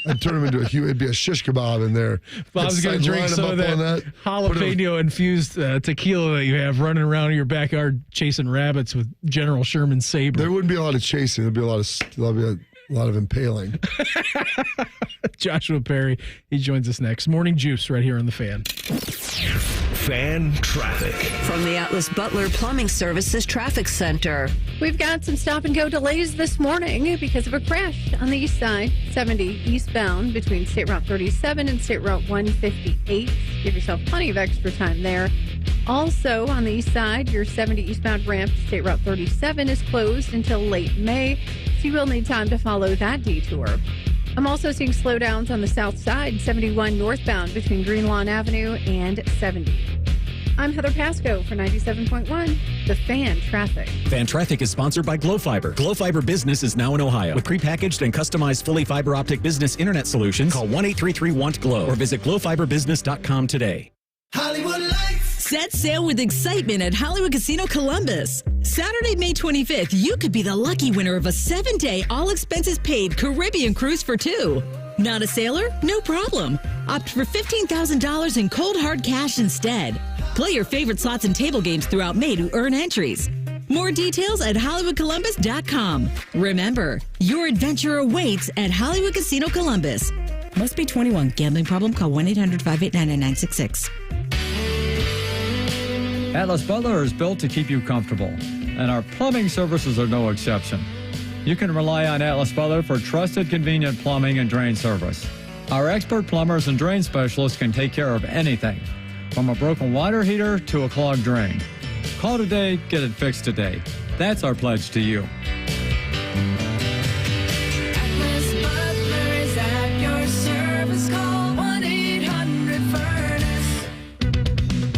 I'd turn them into it'd be a shish kebab in there.
Bob's going to drink some of that jalapeno-infused tequila that you have running around in your backyard chasing rabbits with General Sherman saber.
There wouldn't be a lot of chasing. There'd be a lot of impaling.
Joshua Perry, he joins us next. Morning Juice right here on The Fan.
Fan traffic.
From the Atlas Butler Plumbing Services Traffic Center.
We've got some stop-and-go delays this morning because of a crash on the east side, 70 eastbound between State Route 37 and State Route 158. Give yourself plenty of extra time there. Also, on the east side, your 70 eastbound ramp to State Route 37 is closed until late May, so you will need time to follow that detour. I'm also seeing slowdowns on the south side, 71 northbound between Green Lawn Avenue and 70. I'm Heather Pasco for 97.1, The Fan Traffic.
Fan Traffic is sponsored by Glow Fiber. Glow Fiber Business is now in Ohio. With prepackaged and customized fully fiber optic business internet solutions, call 1-833-WANT-GLOW or visit glowfiberbusiness.com today.
Hollywood Lights. Set sail with excitement at Hollywood Casino Columbus. Saturday, May 25th, you could be the lucky winner of a 7-day, all-expenses-paid Caribbean cruise for two. Not a sailor? No problem. Opt for $15,000 in cold hard cash instead. Play your favorite slots and table games throughout May to earn entries. More details at HollywoodColumbus.com. Remember, your adventure awaits at Hollywood Casino Columbus. Must be 21. Gambling problem? Call 1-800-589-9966.
Atlas Butler is built to keep you comfortable, and our plumbing services are no exception. You can rely on Atlas Butler for trusted, convenient plumbing and drain service. Our expert plumbers and drain specialists can take care of anything, from a broken water heater to a clogged drain. Call today, get it fixed today. That's our pledge to you.
Atlas Butler is at your service. Call 1-800-FURNACE.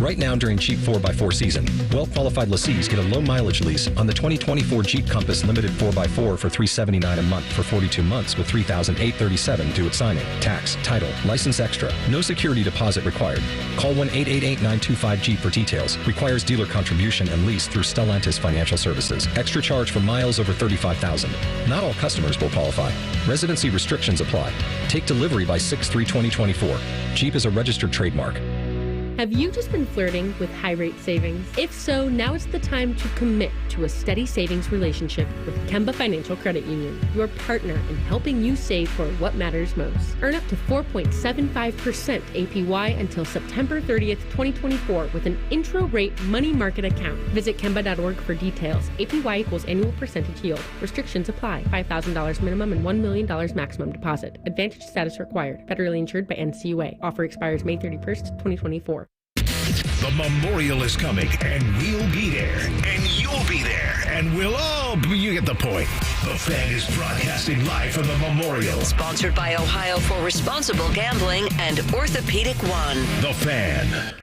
Right now during Jeep 4x4 season, well-qualified lessees get a low-mileage lease on the 2024 Jeep Compass Limited 4x4 for $379 a month for 42 months with $3,837 due at signing. Tax, title, license extra. No security deposit required. Call 1-888-925-JEEP for details. Requires dealer contribution and lease through Stellantis Financial Services. Extra charge for miles over 35,000. Not all customers will qualify. Residency restrictions apply. Take delivery by 6/3/2024. Jeep is a registered trademark.
Have you just been flirting with high rate savings? If so, now is the time to commit to a steady savings relationship with Kemba Financial Credit Union, your partner in helping you save for what matters most. Earn up to 4.75% APY until September 30th, 2024 with an intro rate money market account. Visit Kemba.org for details. APY equals annual percentage yield. Restrictions apply. $5,000 minimum and $1 million maximum deposit. Advantage status required. Federally insured by NCUA. Offer expires May 31st, 2024.
The Memorial is coming, and we'll be there, and you'll be there, and we'll all be, you get the point. The Fan is broadcasting live from the Memorial.
Sponsored by Ohio for Responsible Gambling and Orthopedic One.
The Fan.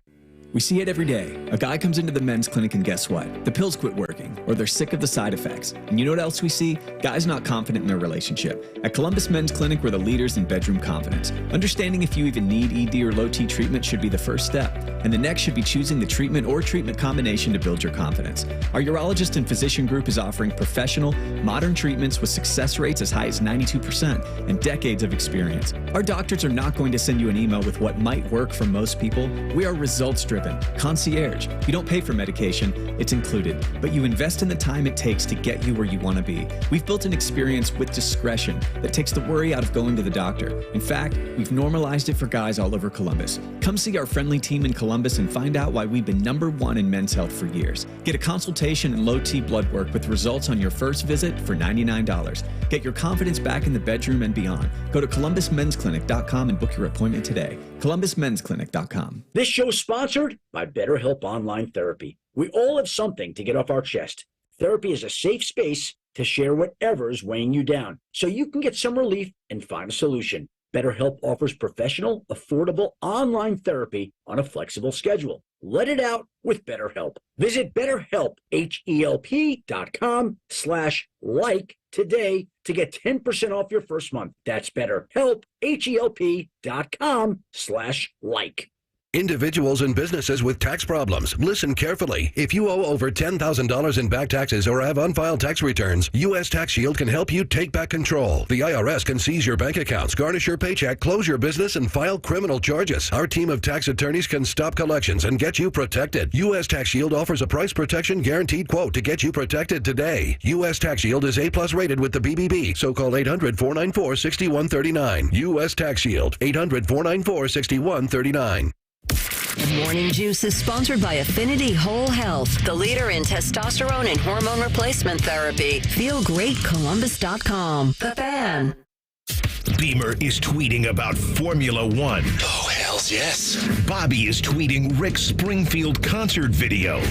We see it every day. A guy comes into the men's clinic and guess what? The pills quit working, or they're sick of the side effects. And you know what else we see? Guys not confident in their relationship. At Columbus Men's Clinic, we're the leaders in bedroom confidence. Understanding if you even need ED or low T treatment should be the first step. And the next should be choosing the treatment or treatment combination to build your confidence. Our urologist and physician group is offering professional, modern treatments with success rates as high as 92% and decades of experience. Our doctors are not going to send you an email with what might work for most people. We are results-driven. Concierge. You don't pay for medication, it's included, but you invest in the time it takes to get you where you want to be. We've built an experience with discretion that takes the worry out of going to the doctor. In fact, we've normalized it for guys all over Columbus. Come see our friendly team in Columbus and find out why we've been #1 in men's health for years. Get a consultation and low T blood work with results on your first visit for $99. Get your confidence back in the bedroom and beyond. Go to columbusmensclinic.com and book your appointment today. columbusmensclinic.com.
This show is sponsored by BetterHelp Online Therapy. We all have something to get off our chest. Therapy is a safe space
to share whatever's weighing you down so you can get some relief and find a solution. BetterHelp offers professional, affordable online therapy on a flexible schedule. Let it out with BetterHelp. Visit BetterHelp, HELP.com/like today to get 10% off your first month. That's BetterHelp, HELP.com/like.
Individuals and businesses with tax problems. Listen carefully. If you owe over $10,000 in back taxes or have unfiled tax returns, U.S. Tax Shield can help you take back control. The IRS can seize your bank accounts, garnish your paycheck, close your business, and file criminal charges. Our team of tax attorneys can stop collections and get you protected. U.S. Tax Shield offers a price protection guaranteed quote to get you protected today. U.S. Tax Shield is A+ rated with the BBB, so call 800-494-6139. U.S. Tax Shield, 800-494-6139.
Morning Juice is sponsored by Affinity Whole Health, the leader in testosterone and hormone replacement therapy. FeelGreatColumbus.com. The Fan.
Beamer is tweeting about Formula One. Oh, hells yes. Bobby is tweeting Rick Springfield concert video.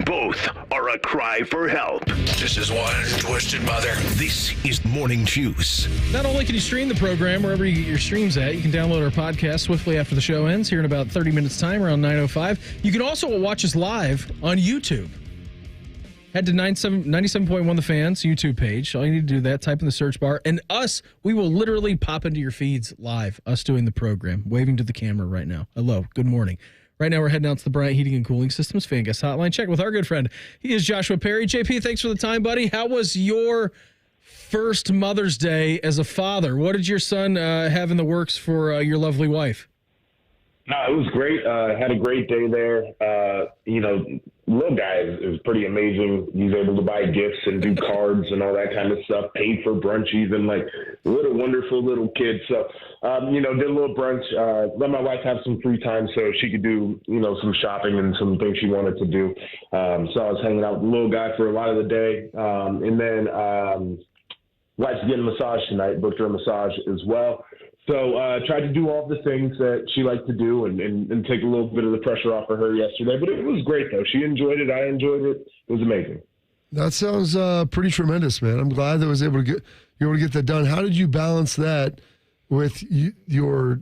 Both are a cry for help. This is one twisted mother. This is Morning Juice.
Not only can you stream the program wherever you get your streams at, you can download our podcast swiftly after the show ends here in about 30 minutes time, around 9:05. You can also watch us live on YouTube. Head to 97.1 The Fan's YouTube page. All you need to do that, type in the search bar, and we will literally pop into your feeds live, us doing the program, waving to the camera right now. Hello, good morning. Right now, we're heading out to the Bryant Heating and Cooling Systems Fan Guest Hotline. Check with our good friend. He is Joshua Perry. JP, thanks for the time, buddy. How was your first Mother's Day as a father? What did your son have in the works for your lovely wife?
No, it was great. Had a great day there. Little guy is pretty amazing. He's able to buy gifts and do cards and all that kind of stuff. Paid for brunch even, like what a wonderful little kid. So, did a little brunch. Let my wife have some free time so she could do, some shopping and some things she wanted to do. So I was hanging out with the little guy for a lot of the day. And then wife's getting a massage tonight. Booked her a massage as well. So tried to do all the things that she liked to do and take a little bit of the pressure off of her yesterday. But it was great, though. She enjoyed it. I enjoyed it. It was amazing.
That sounds pretty tremendous, man. I'm glad that you were able to get that done. How did you balance that with your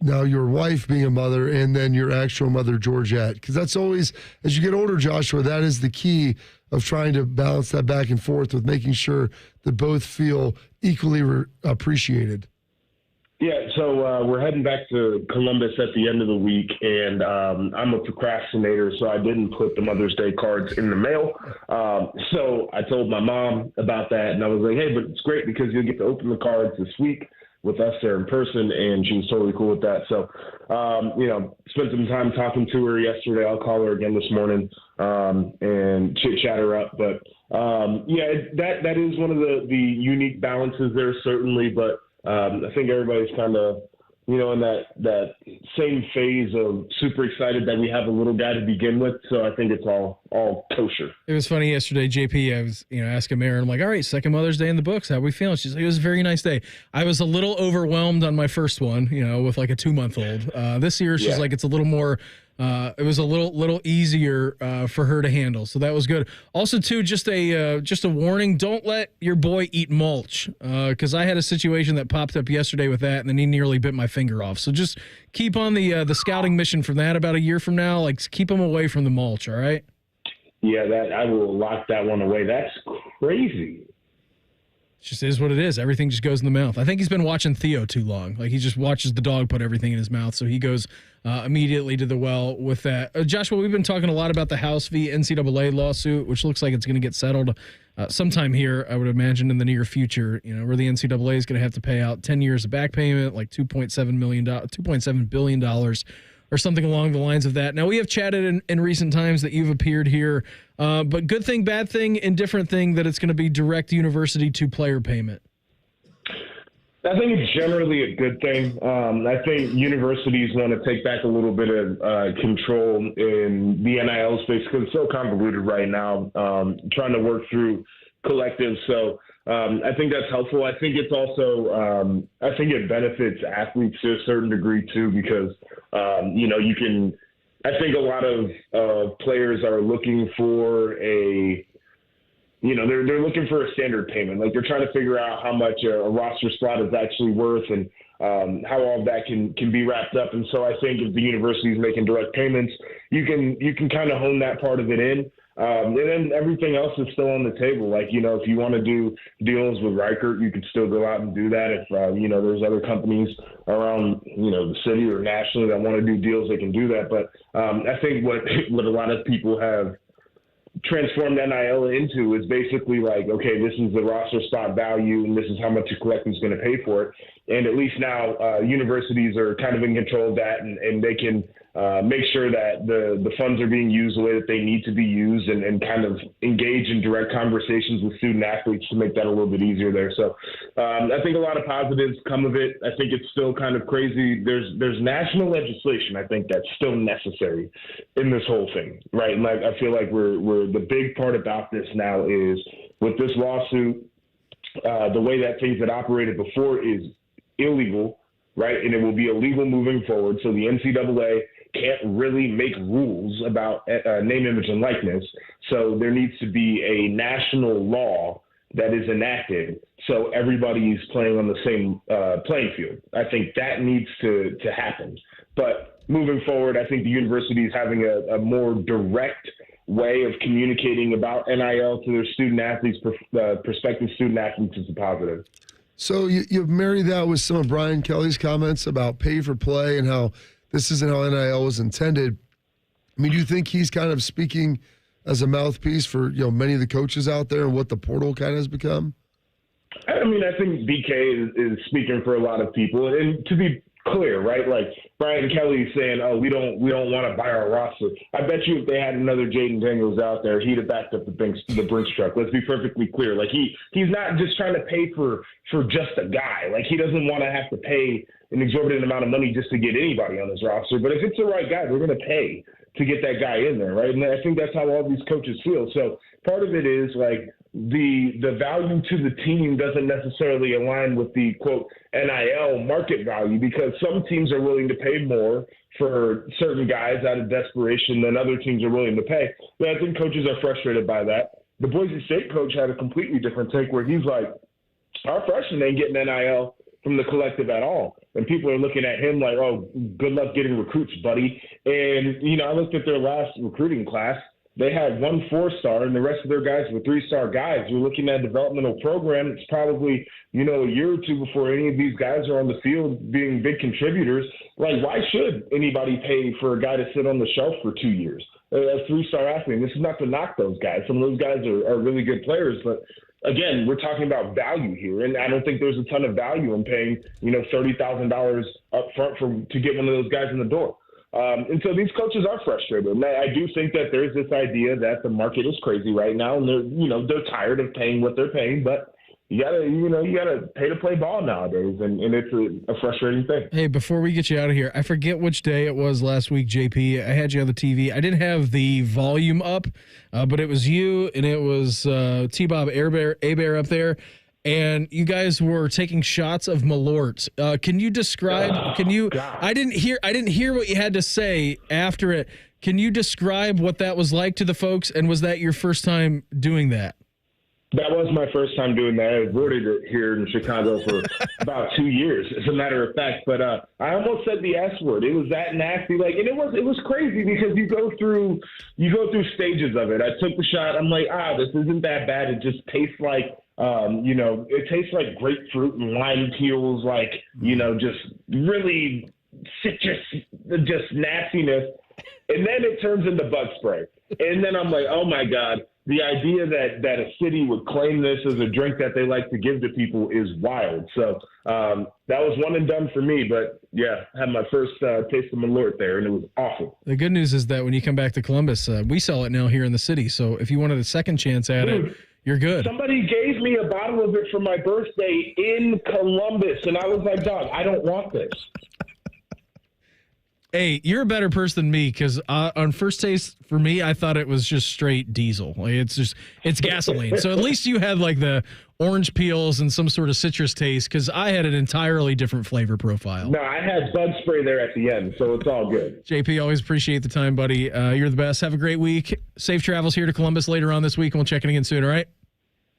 wife being a mother and then your actual mother, Georgette? Because that's always, as you get older, Joshua, that is the key of trying to balance that back and forth with making sure that both feel equally appreciated.
Yeah, so we're heading back to Columbus at the end of the week, and I'm a procrastinator, so I didn't put the Mother's Day cards in the mail. So I told my mom about that, and I was like, hey, but it's great because you'll get to open the cards this week with us there in person, and she was totally cool with that. So, spent some time talking to her yesterday. I'll call her again this morning and chit-chat her up. But, that is one of the unique balances there, certainly, but I think everybody's kind of, in that same phase of super excited that we have a little guy to begin with. So I think it's all kosher.
It was funny yesterday, JP, I was, asking Mary, I'm like, all right, second Mother's Day in the books. How are we feeling? She's like, it was a very nice day. I was a little overwhelmed on my first one, with like a 2-month-old. This year, she's like, it's a little more, it was a little easier for her to handle. So that was good. Also, too, just a warning, don't let your boy eat mulch, because I had a situation that popped up yesterday with that, and then he nearly bit my finger off. So just keep on the scouting mission from that about a year from now. Like, keep him away from the mulch, all right?
Yeah, I will lock that one away. That's crazy.
It just is what it is. Everything just goes in the mouth. I think he's been watching Theo too long. Like, he just watches the dog put everything in his mouth, so he goes immediately to the well with that. Joshua, we've been talking a lot about the House v. NCAA lawsuit, which looks like it's going to get settled sometime here, I would imagine, in the near future, where the NCAA is going to have to pay out 10 years of back payment, like $2.7 billion, or something along the lines of that. Now, we have chatted in recent times that you've appeared here, but good thing, bad thing, indifferent thing that it's going to be direct university to player payment.
I think it's generally a good thing. I think universities want to take back a little bit of control in the NIL space because it's so convoluted right now, trying to work through collectives. So I think that's helpful. I think it's also, I think it benefits athletes to a certain degree too, because, I think a lot of players are looking for a they're looking for a standard payment. Like they're trying to figure out how much a roster slot is actually worth and how all of that can be wrapped up. And so I think if the university is making direct payments, you can kind of hone that part of it in. And then everything else is still on the table. Like, if you want to do deals with Reichert, you could still go out and do that. If, there's other companies around, the city or nationally that want to do deals, they can do that. But I think what a lot of people have transformed NIL into is basically like, okay, this is the roster spot value and this is how much a collector is going to pay for it. And at least now universities are kind of in control of that and they can make sure that the funds are being used the way that they need to be used and kind of engage in direct conversations with student athletes to make that a little bit easier there. So I think a lot of positives come of it. I think it's still kind of crazy. There's national legislation, I think, that's still necessary in this whole thing, right? And I feel like we're the big part about this now is with this lawsuit, the way that things had operated before is illegal, right? And it will be illegal moving forward. So the NCAA can't really make rules about name, image, and likeness. So there needs to be a national law that is enacted so everybody's playing on the same playing field. I think that needs to happen. But moving forward, I think the university is having a more direct way of communicating about NIL to their student athletes, prospective student athletes is a positive.
So you've married that with some of Brian Kelly's comments about pay for play and how this isn't how NIL was intended. I mean, do you think he's kind of speaking as a mouthpiece for many of the coaches out there and what the portal kind of has become?
I mean, I think BK is speaking for a lot of people, and to be clear, right? Like Brian Kelly saying, "Oh, we don't want to buy our roster." I bet you if they had another Jaden Daniels out there, he'd have backed up the Brinks truck. Let's be perfectly clear. Like he's not just trying to pay for just a guy. Like he doesn't want to have to pay an exorbitant amount of money just to get anybody on his roster. But if it's the right guy, they're going to pay to get that guy in there, right? And I think that's how all these coaches feel. So part of it is like the value to the team doesn't necessarily align with the quote NIL market value, because some teams are willing to pay more for certain guys out of desperation than other teams are willing to pay. But I think coaches are frustrated by that. The Boise State coach had a completely different take where he's like, our freshmen ain't getting NIL from the collective at all. And people are looking at him like, oh, good luck getting recruits, buddy. And, I looked at their last recruiting class. They had 1 4-star and the rest of their guys were 3-star guys. You're looking at a developmental program. It's probably, a year or two before any of these guys are on the field being big contributors. Like, why should anybody pay for a guy to sit on the shelf for 2 years? A 3-star athlete. This is not to knock those guys. Some of those guys are really good players, but again, we're talking about value here, and I don't think there's a ton of value in paying, $30,000 up front to get one of those guys in the door. And so these coaches are frustrated. And I do think that there's this idea that the market is crazy right now, and they're tired of paying what they're paying, but you gotta pay to play ball nowadays, and it's a frustrating thing.
Hey, before we get you out of here, I forget which day it was last week, JP. I had you on the TV. I didn't have the volume up, but it was you and it was T-Bob Abear up there, and you guys were taking shots of Malort. Can you describe? I didn't hear what you had to say after it. Can you describe what that was like to the folks? And was that your first time doing that?
That was my first time doing that. I avoided it here in Chicago for about 2 years, as a matter of fact. But I almost said the S word. It was that nasty. Like, and it was crazy because you go through stages of it. I took the shot. I'm like, this isn't that bad. It just tastes like, it tastes like grapefruit and lime peels, like, just really citrus, just nastiness. And then it turns into bug spray. And then I'm like, oh my God. The idea that a city would claim this as a drink that they like to give to people is wild. So that was one and done for me. But, yeah, I had my first taste of Malort there, and it was awful.
The good news is that when you come back to Columbus, we sell it now here in the city. So if you wanted a second chance at it, you're good.
Somebody gave me a bottle of it for my birthday in Columbus, and I was like, dog, I don't want this.
Hey, you're a better person than me because on first taste, for me, I thought it was just straight diesel. Like it's gasoline. So at least you had like the orange peels and some sort of citrus taste, because I had an entirely different flavor profile.
No, I had bug spray there at the end, so it's all good.
JP, always appreciate the time, buddy. You're the best. Have a great week. Safe travels here to Columbus later on this week, and we'll check in again soon, all right?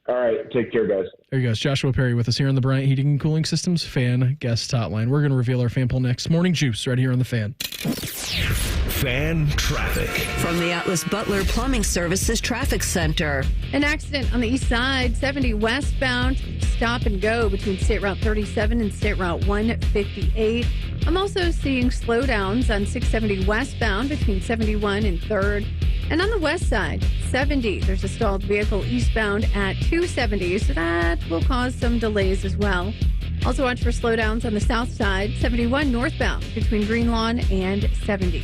All right. Take care, guys.
There you go. It's Joshua Perry with us here on the Bryant Heating and Cooling Systems Fan Guest Hotline. We're going to reveal our fan poll next. Morning Juice right here on the Fan.
Fan traffic.
From the Atlas Butler Plumbing Services Traffic Center.
An accident on the east side, 70 westbound, stop and go between State Route 37 and State Route 158. I'm also seeing slowdowns on 670 westbound between 71 and 3rd. And on the west side, 70, there's a stalled vehicle eastbound at 270, so that will cause some delays as well. Also watch for slowdowns on the south side, 71 northbound between Greenlawn and 70.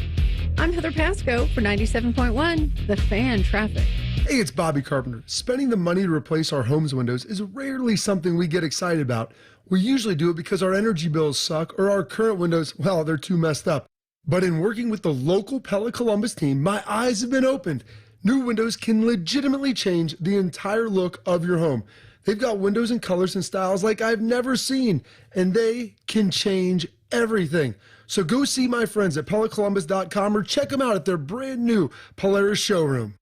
I'm Heather Pasco for 97.1, The Fan Traffic.
Hey, it's Bobby Carpenter. Spending the money to replace our home's windows is rarely something we get excited about. We usually do it because our energy bills suck or our current windows, well, they're too messed up. But in working with the local Pella Columbus team, my eyes have been opened. New windows can legitimately change the entire look of your home. They've got windows and colors and styles like I've never seen, and they can change everything. So go see my friends at PellaColumbus.com or check them out at their brand new Polaris showroom.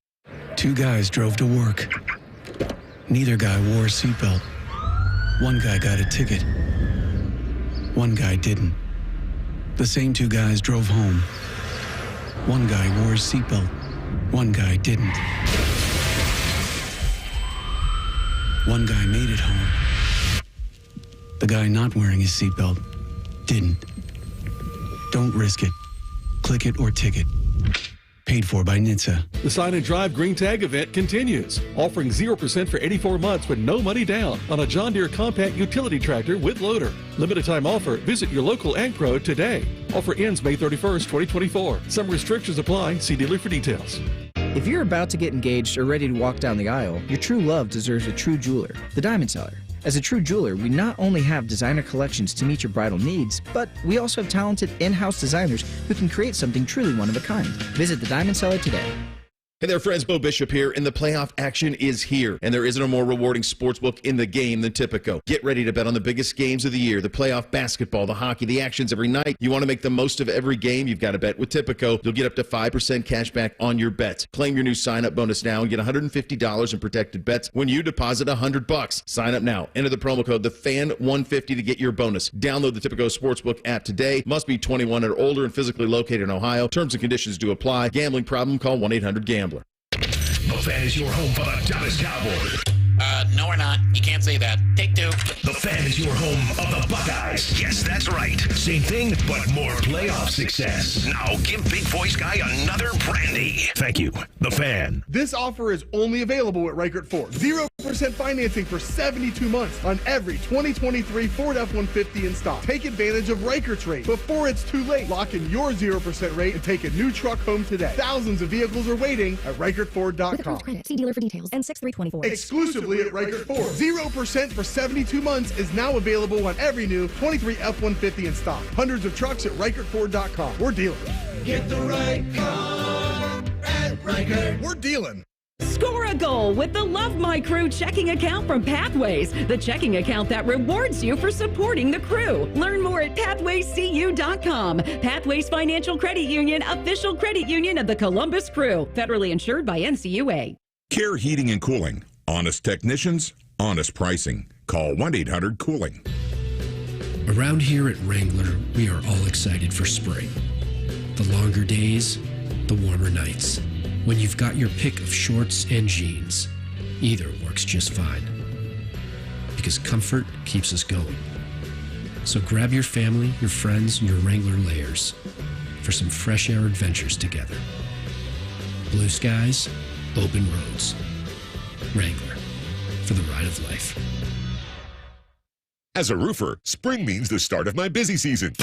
Two guys drove to work. Neither guy wore a seatbelt. One guy got a ticket. One guy didn't. The same two guys drove home. One guy wore his seatbelt. One guy didn't. One guy made it home. The guy not wearing his seatbelt didn't. Don't risk it. Click it or ticket. Paid for by NHTSA.
The Sign and Drive Green Tag event continues, offering 0% for 84 months with no money down on a John Deere compact utility tractor with loader. Limited time offer. Visit your local Ag Pro today. Offer ends May 31st, 2024. Some restrictions apply. See dealer for details.
If you're about to get engaged or ready to walk down the aisle, your true love deserves a true jeweler, the Diamond Seller. As a true jeweler, we not only have designer collections to meet your bridal needs, but we also have talented in-house designers who can create something truly one of a kind. Visit the Diamond Seller today.
Hey there, friends. Bo Bishop here, and the playoff action is here. And there isn't a more rewarding sportsbook in the game than Tipico. Get ready to bet on the biggest games of the year, the playoff basketball, the hockey, the actions every night. You want to make the most of every game? You've got to bet with Tipico. You'll get up to 5% cash back on your bets. Claim your new sign-up bonus now and get $150 in protected bets when you deposit $100. Sign up now. Enter the promo code TheFan150 to get your bonus. Download the Tipico Sportsbook app today. Must be 21 or older and physically located in Ohio. Terms and conditions do apply. Gambling problem? Call 1-800-GAMBLER.
The Fan is your home for the Dallas Cowboys.
No, we're not. You can't say that. Take two.
The Fan is your home of the Buckeyes. Yes, that's right. Same thing, but more playoff success. Now give Big Voice Guy another brandy. Thank you. The Fan.
This offer is only available at Reichert Ford. 0% financing for 72 months on every 2023 Ford F-150 in stock. Take advantage of Reichert's rate before it's too late. Lock in your 0% rate and take a new truck home today. Thousands of vehicles are waiting at ReichertFord.com.
See dealer for details. N6324.
Exclusively at Reichert Ford. 0% for 72 months is now available on every new 23 F-150 in stock. Hundreds of trucks at ReichertFord.com. We're dealing.
Get the right car at Reichert.
We're dealing.
Score a goal with the Love My Crew checking account from Pathways, the checking account that rewards you for supporting the crew. Learn more at pathwayscu.com. Pathways Financial Credit Union, official credit union of the Columbus Crew, federally insured by NCUA.
Care Heating and Cooling. Honest technicians, honest pricing. Call 1-800-COOLING.
Around here at Wrangler, we are all excited for spring. The longer days, the warmer nights. When you've got your pick of shorts and jeans, either works just fine. Because comfort keeps us going. So grab your family, your friends, and your Wrangler layers for some fresh air adventures together. Blue skies, open roads. Wrangler, for the ride of life.
As a roofer, spring means the start of my busy season,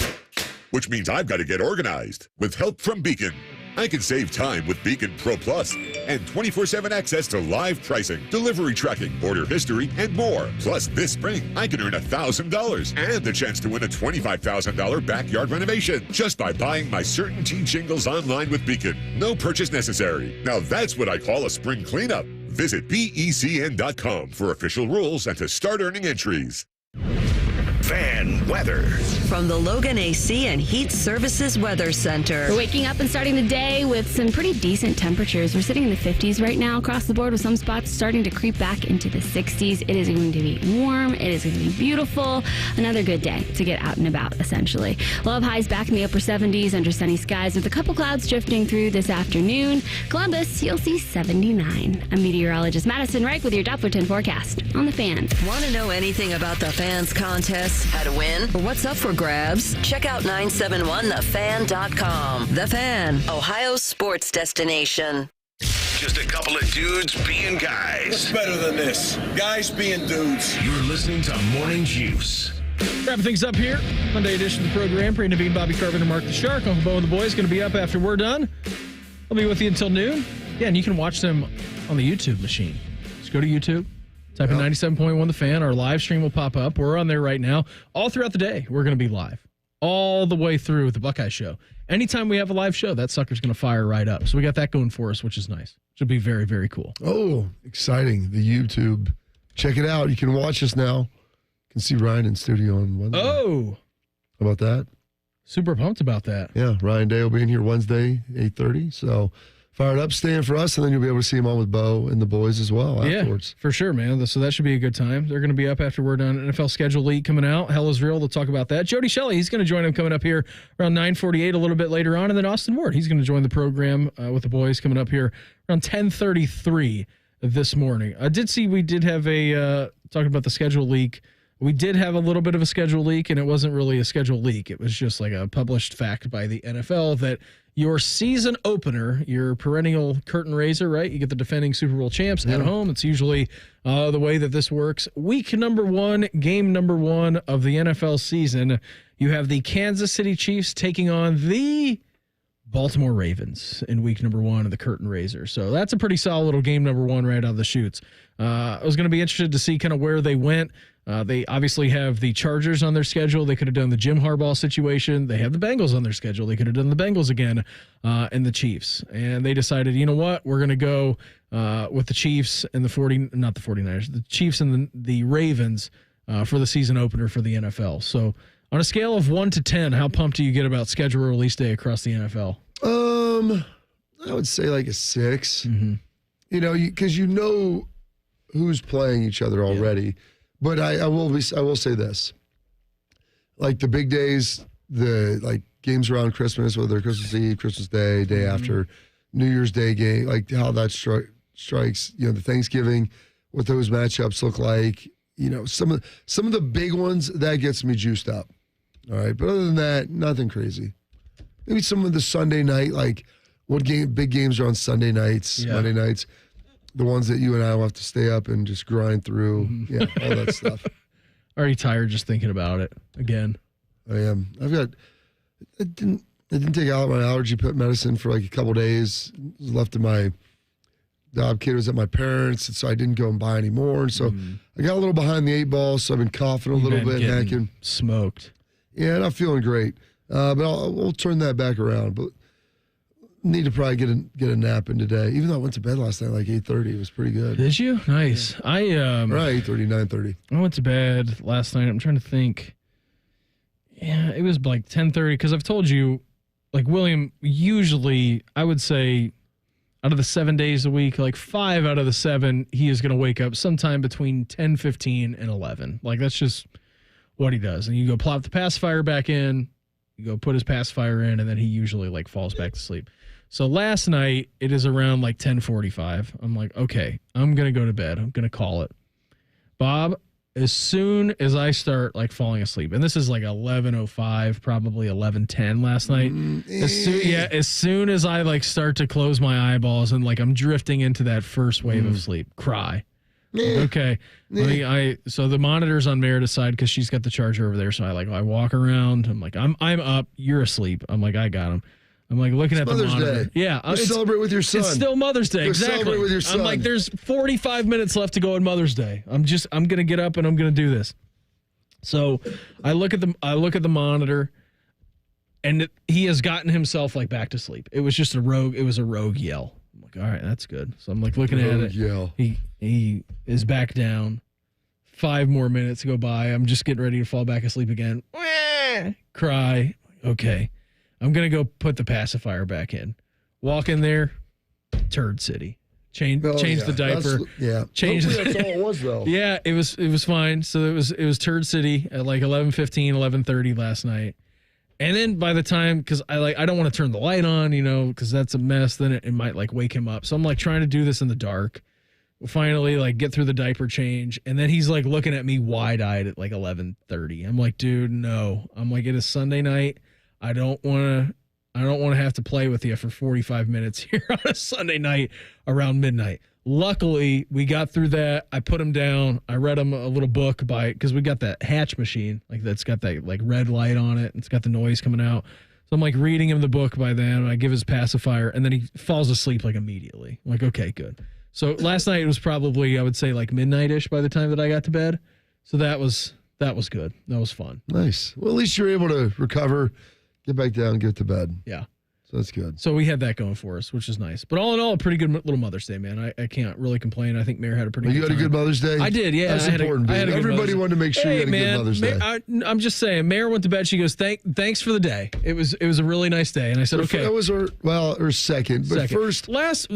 which means I've got to get organized with help from Beacon. I can save time with Beacon Pro Plus and 24/7 access to live pricing, delivery tracking, order history, and more. Plus, this spring, I can earn $1,000 and the chance to win a $25,000 backyard renovation just by buying my CertainTeed shingles online with Beacon. No purchase necessary. Now that's what I call a spring cleanup. Visit BECN.com for official rules and to start earning entries.
Fan weather.
From the Logan AC and Heat Services Weather Center.
We're waking up and starting the day with some pretty decent temperatures. We're sitting in the 50s right now across the board, with some spots starting to creep back into the 60s. It is going to be warm. It is going to be beautiful. Another good day to get out and about, essentially. We'll have highs back in the upper 70s under sunny skies with a couple clouds drifting through this afternoon. Columbus, you'll see 79. I'm meteorologist Madison Reich with your Doppler 10 forecast on The Fan.
Want to know anything about the Fans contest, how to win, or what's up for grabs? Check out 971thefan.com. The Fan, Ohio's sports destination.
Just a couple of dudes being guys.
What's better than this? Guys being dudes.
You're listening to Morning Juice.
Wrapping things up here. Monday edition of the program. Brandon Bean, Bobby Carpenter, Mark the Shark. Uncle Bo and the boys going to be up after we're done. I'll be with you until noon. Yeah, and you can watch them on the YouTube machine. Just go to YouTube. Type in 97.1 The Fan. Our live stream will pop up. We're on there right now. All throughout the day, we're going to be live. All the way through the Buckeye Show. Anytime we have a live show, that sucker's going to fire right up. So we got that going for us, which is nice. Should be very, very cool.
Oh, exciting. The YouTube. Check it out. You can watch us now. You can see Ryan in studio on Wednesday.
Oh.
How about that?
Super pumped about that.
Yeah, Ryan Day will be in here Wednesday, 8:30. So fired up, staying for us, and then you'll be able to see him on with Bo and the boys as well afterwards.
Yeah, for sure, man. So that should be a good time. They're going to be up after we're done. NFL schedule leak coming out. Hell is real. They'll talk about that. Jody Shelley, he's going to join him coming up here around 9:48, a little bit later on. And then Austin Ward, he's going to join the program with the boys coming up here around 10:33 this morning. I did see we did have a, talking about the schedule leak, we did have a little bit of a schedule leak, and it wasn't really a schedule leak. It was just like a published fact by the NFL that your season opener, your perennial curtain raiser, right? You get the defending Super Bowl champs at home. It's usually the way that this works. Week number 1, game number 1 of the NFL season, you have the Kansas City Chiefs taking on the Baltimore Ravens in week number 1 of the curtain raiser. So that's a pretty solid little game number 1 right out of the chutes. I was going to be interested to see kind of where they went. They obviously have the Chargers on their schedule. They could have done the Jim Harbaugh situation. They have the Bengals on their schedule. They could have done the Bengals again and the Chiefs. And they decided, you know what? We're going to go with the Chiefs and the 49ers, the Chiefs and the Ravens for the season opener for the NFL. So on a scale of 1 to 10, how pumped do you get about schedule release day across the NFL?
I would say like a 6. Mm-hmm. You know, because you know who's playing each other already. Yeah. But I will say this. Like the big days, the like games around Christmas, whether Christmas Eve, Christmas Day, day after, New Year's Day game, like how that strikes, you know, the Thanksgiving, what those matchups look like, you know, some of the big ones, that gets me juiced up. All right. But other than that, nothing crazy. Maybe some of the Sunday night, like big games are on Sunday nights, Monday nights. The ones that you and I will have to stay up and just grind through. Mm-hmm. Yeah, all that stuff.
Are you tired just thinking about it again?
I am. I didn't take out my allergy medicine for like a couple days. It was left to my kid was at my parents', and so I didn't go and buy any more. And so I got a little behind the 8 ball, so I've been coughing a little bit, hacking.
Smoked.
Yeah, not feeling great. But we'll turn that back around. But need to probably get a nap in today. Even though I went to bed last night like 8:30, it was pretty good.
Did you? Nice.
Yeah. Right, 8:30, 9:30.
I went to bed last night. I'm trying to think. Yeah, it was like 10:30 because I've told you, like William, usually I would say out of the 7 days a week, like 5 out of the 7, he is going to wake up sometime between 10:15 and 11. Like that's just what he does. And you go plop the pacifier back in, you go put his pacifier in, and then he usually like falls back to sleep. So last night, it is around like 10:45. I'm like, okay, I'm going to go to bed. I'm going to call it. Bob, as soon as I start like falling asleep, and this is like 11:05, probably 11:10 last night. As soon as I like start to close my eyeballs and like I'm drifting into that first wave of sleep, cry. Okay. So the monitor's on Meredith's side because she's got the charger over there. So I walk around. I'm like, I'm up. You're asleep. I'm like, I got him. I'm like looking at the monitor.
Day.
Yeah.
Celebrate with your son.
It's still Mother's Day. Exactly.
Celebrate with your son.
I'm like, there's 45 minutes left to go on Mother's Day. I'm going to get up and I'm going to do this. So I look at the monitor and he has gotten himself like back to sleep. It was just a rogue yell. I'm like, all right, that's good. So I'm like looking at it.
Yell.
He is back down, 5 more minutes go by. I'm just getting ready to fall back asleep again. Cry. Okay. I'm going to go put the pacifier back in. Walk in there. Turd City. Change the diaper. Change.
Hopefully that's all it was, though.
Yeah, it was fine. So it was Turd City at like 11:15, 11:30 last night. And then by the time, because I don't want to turn the light on, because that's a mess. Then it might like wake him up. So I'm like trying to do this in the dark. We'll finally like get through the diaper change, and then he's like looking at me wide eyed at like 11:30. I'm like, dude, no. I'm like, it is Sunday night. I don't want to have to play with you for 45 minutes here on a Sunday night around midnight. Luckily, we got through that. I put him down. I read him a little book because we got that hatch machine, like that's got that like red light on it. It's got the noise coming out. So I'm like reading him the book by then. I give his pacifier, and then he falls asleep like immediately. I'm like, okay, good. So last night it was probably, I would say, like midnight-ish by the time that I got to bed. So that was good. That was fun.
Nice. Well, at least you're able to recover, get back down, get to bed.
Yeah.
So that's good.
So we had that going for us, which is nice. But all in all, a pretty good little Mother's Day, man. I can't really complain. I think Mayor had a pretty good time.
You had a good Mother's Day?
I did, yeah.
That's important. Everybody wanted to make sure you had a good Mother's Day.
I'm just saying, Mayor went to bed. She goes, thanks for the day. It was a really nice day. And I said, okay.
That was her second. But first.
Last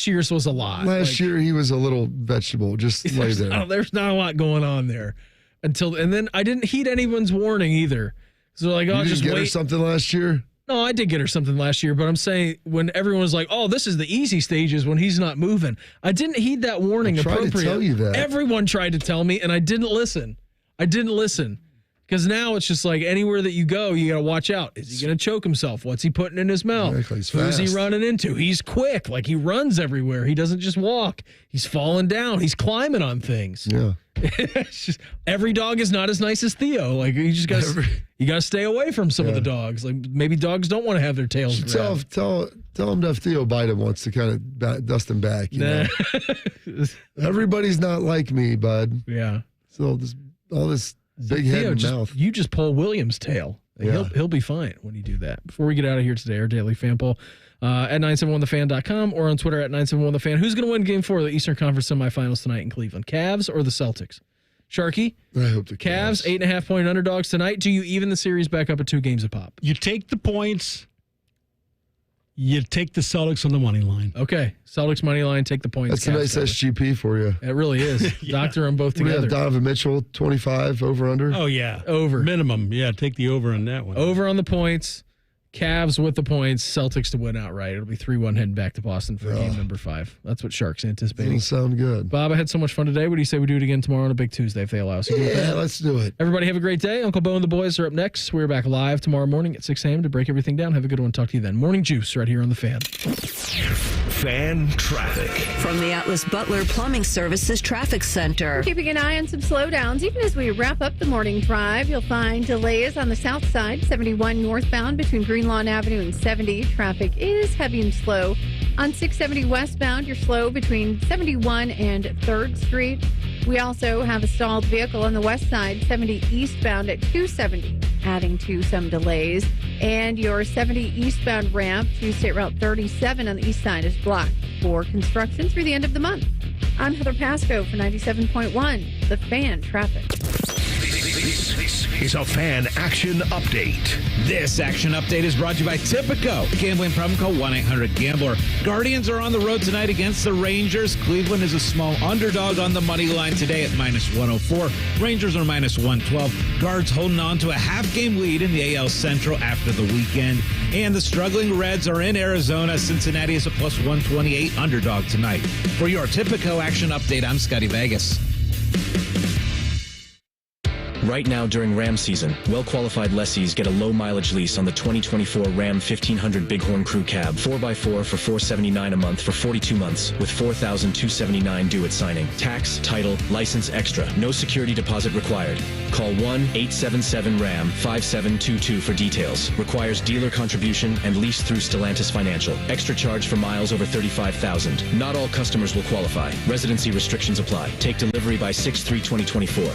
year's was a lot.
Last year, he was a little vegetable. Just lay there.
There's not a lot going on there. And then I didn't heed anyone's warning either. So they're like,
you
just
get
wait.
Her something last year?
No, I did get her something last year, but I'm saying when everyone was like, oh, this is the easy stages when he's not moving. I didn't heed that warning appropriately.
I tried to tell you that.
Everyone tried to tell me, and I didn't listen. Because now it's just like anywhere that you go, you got to watch out. Is he going to choke himself? What's he putting in his mouth?
Exactly,
Who's he running into? He's quick. Like he runs everywhere. He doesn't just walk. He's falling down. He's climbing on things.
Yeah.
It's just, every dog is not as nice as Theo. Like you just got to stay away from some of the dogs. Like maybe dogs don't want to have their tails grabbed.
Tell him to have Theo bite him once to kind of dust him back. You know? Everybody's not like me, bud.
Yeah.
So all this big head and mouth.
You just pull William's tail. He'll be fine when you do that. Before we get out of here today, our daily fan poll at 971thefan.com or on Twitter at 971thefan. Who's going to win Game 4 of the Eastern Conference semifinals tonight in Cleveland? Cavs or the Celtics? Sharky?
I hope the
Cavs. 8.5-point underdogs tonight. Do you even the series back up at 2 games a pop?
You take the points. You take the Celtics on the money line.
Okay. Celtics money line, take the points.
That's a nice SGP for you.
It really is. Doctor them both together.
We have Donovan Mitchell, 25, over, under.
Oh, yeah.
Over.
Minimum. Yeah, take the over on that one.
Over on the points. Cavs with the points. Celtics to win outright. It'll be 3-1 heading back to Boston for game number 5. That's what Shark's anticipating.
Doesn't sound good.
Bob, I had so much fun today. What do you say we do it again tomorrow on a big Tuesday if they allow us?
Yeah, let's do it.
Everybody have a great day. Uncle Bo and the boys are up next. We're back live tomorrow morning at 6 a.m. to break everything down. Have a good one. Talk to you then. Morning Juice right here on The Fan.
Fan traffic.
From the Atlas Butler Plumbing Services Traffic Center.
Keeping an eye on some slowdowns. Even as we wrap up the morning drive, you'll find delays on the south side, 71 northbound between Greenlawn Avenue and 70. Traffic is heavy and slow. On 670 westbound, you're slow between 71 and 3rd Street. We also have a stalled vehicle on the west side, 70 eastbound at 270, adding to some delays. And your 70 eastbound ramp to State Route 37 on the east side is blocked for construction through the end of the month. I'm Heather Pasco for 97.1, The Fan Traffic.
This is a Fan Action Update.
This action update is brought to you by Tipico. Gambling problem, call 1-800-GAMBLER. Guardians are on the road tonight against the Rangers. Cleveland is a small underdog on the money line today at -104. Rangers are -112. Guards holding on to a half-game lead in the AL Central after the weekend. And the struggling Reds are in Arizona. Cincinnati is a +128 underdog tonight. For your Tipico action update, I'm Scotty Vegas.
Right now during Ram season, well-qualified lessees get a low-mileage lease on the 2024 Ram 1500 Bighorn Crew Cab, 4x4 for $479 a month for 42 months, with $4,279 due at signing. Tax, title, license extra. No security deposit required. Call 1-877-RAM-5722 for details. Requires dealer contribution and lease through Stellantis Financial. Extra charge for miles over 35,000. Not all customers will qualify. Residency restrictions apply. Take delivery by 6/3/2024.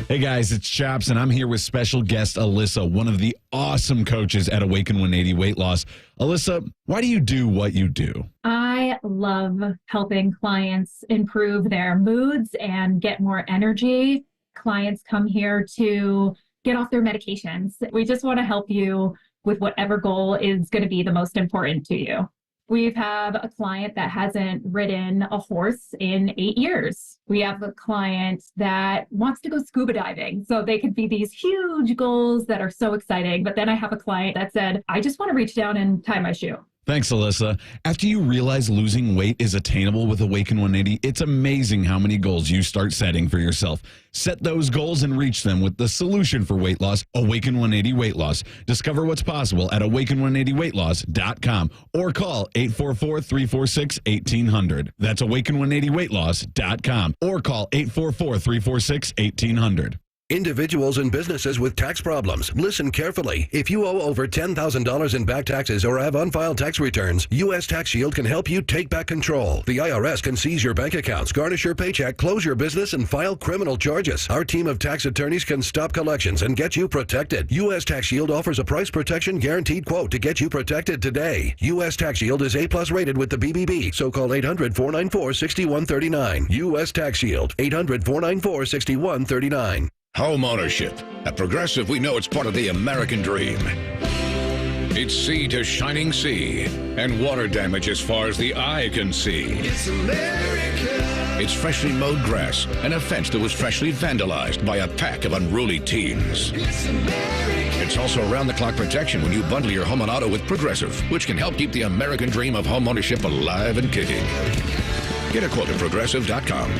Hey guys, it's Chaps, and I'm here with special guest Alyssa, one of the awesome coaches at Awaken 180 Weight Loss. Alyssa, why do you do what you do?
I love helping clients improve their moods and get more energy. Clients come here to get off their medications. We just want to help you with whatever goal is going to be the most important to you. We have a client that hasn't ridden a horse in 8 years. We have a client that wants to go scuba diving. So they could be these huge goals that are so exciting. But then I have a client that said, I just want to reach down and tie my shoe.
Thanks, Alyssa. After you realize losing weight is attainable with Awaken 180, it's amazing how many goals you start setting for yourself. Set those goals and reach them with the solution for weight loss, Awaken 180 Weight Loss. Discover what's possible at awaken180weightloss.com or call 844-346-1800. That's awaken180weightloss.com or call 844-346-1800.
Individuals and businesses with tax problems, listen carefully. If you owe over $10,000 in back taxes or have unfiled tax returns, U.S. Tax Shield can help you take back control. The IRS can seize your bank accounts, garnish your paycheck, close your business, and file criminal charges. Our team of tax attorneys can stop collections and get you protected. U.S. Tax Shield offers a price protection guaranteed quote to get you protected today. U.S. Tax Shield is A+ rated with the BBB, so call 800-494-6139. U.S. Tax Shield, 800-494-6139.
Home ownership. At Progressive, we know it's part of the American dream. It's sea to shining sea, and water damage as far as the eye can see.
It's America.
It's freshly mowed grass and a fence that was freshly vandalized by a pack of unruly teens.
It's America.
It's also around-the-clock protection when you bundle your home and auto with Progressive, which can help keep the American dream of home ownership alive and kicking. Get a quote at Progressive.com.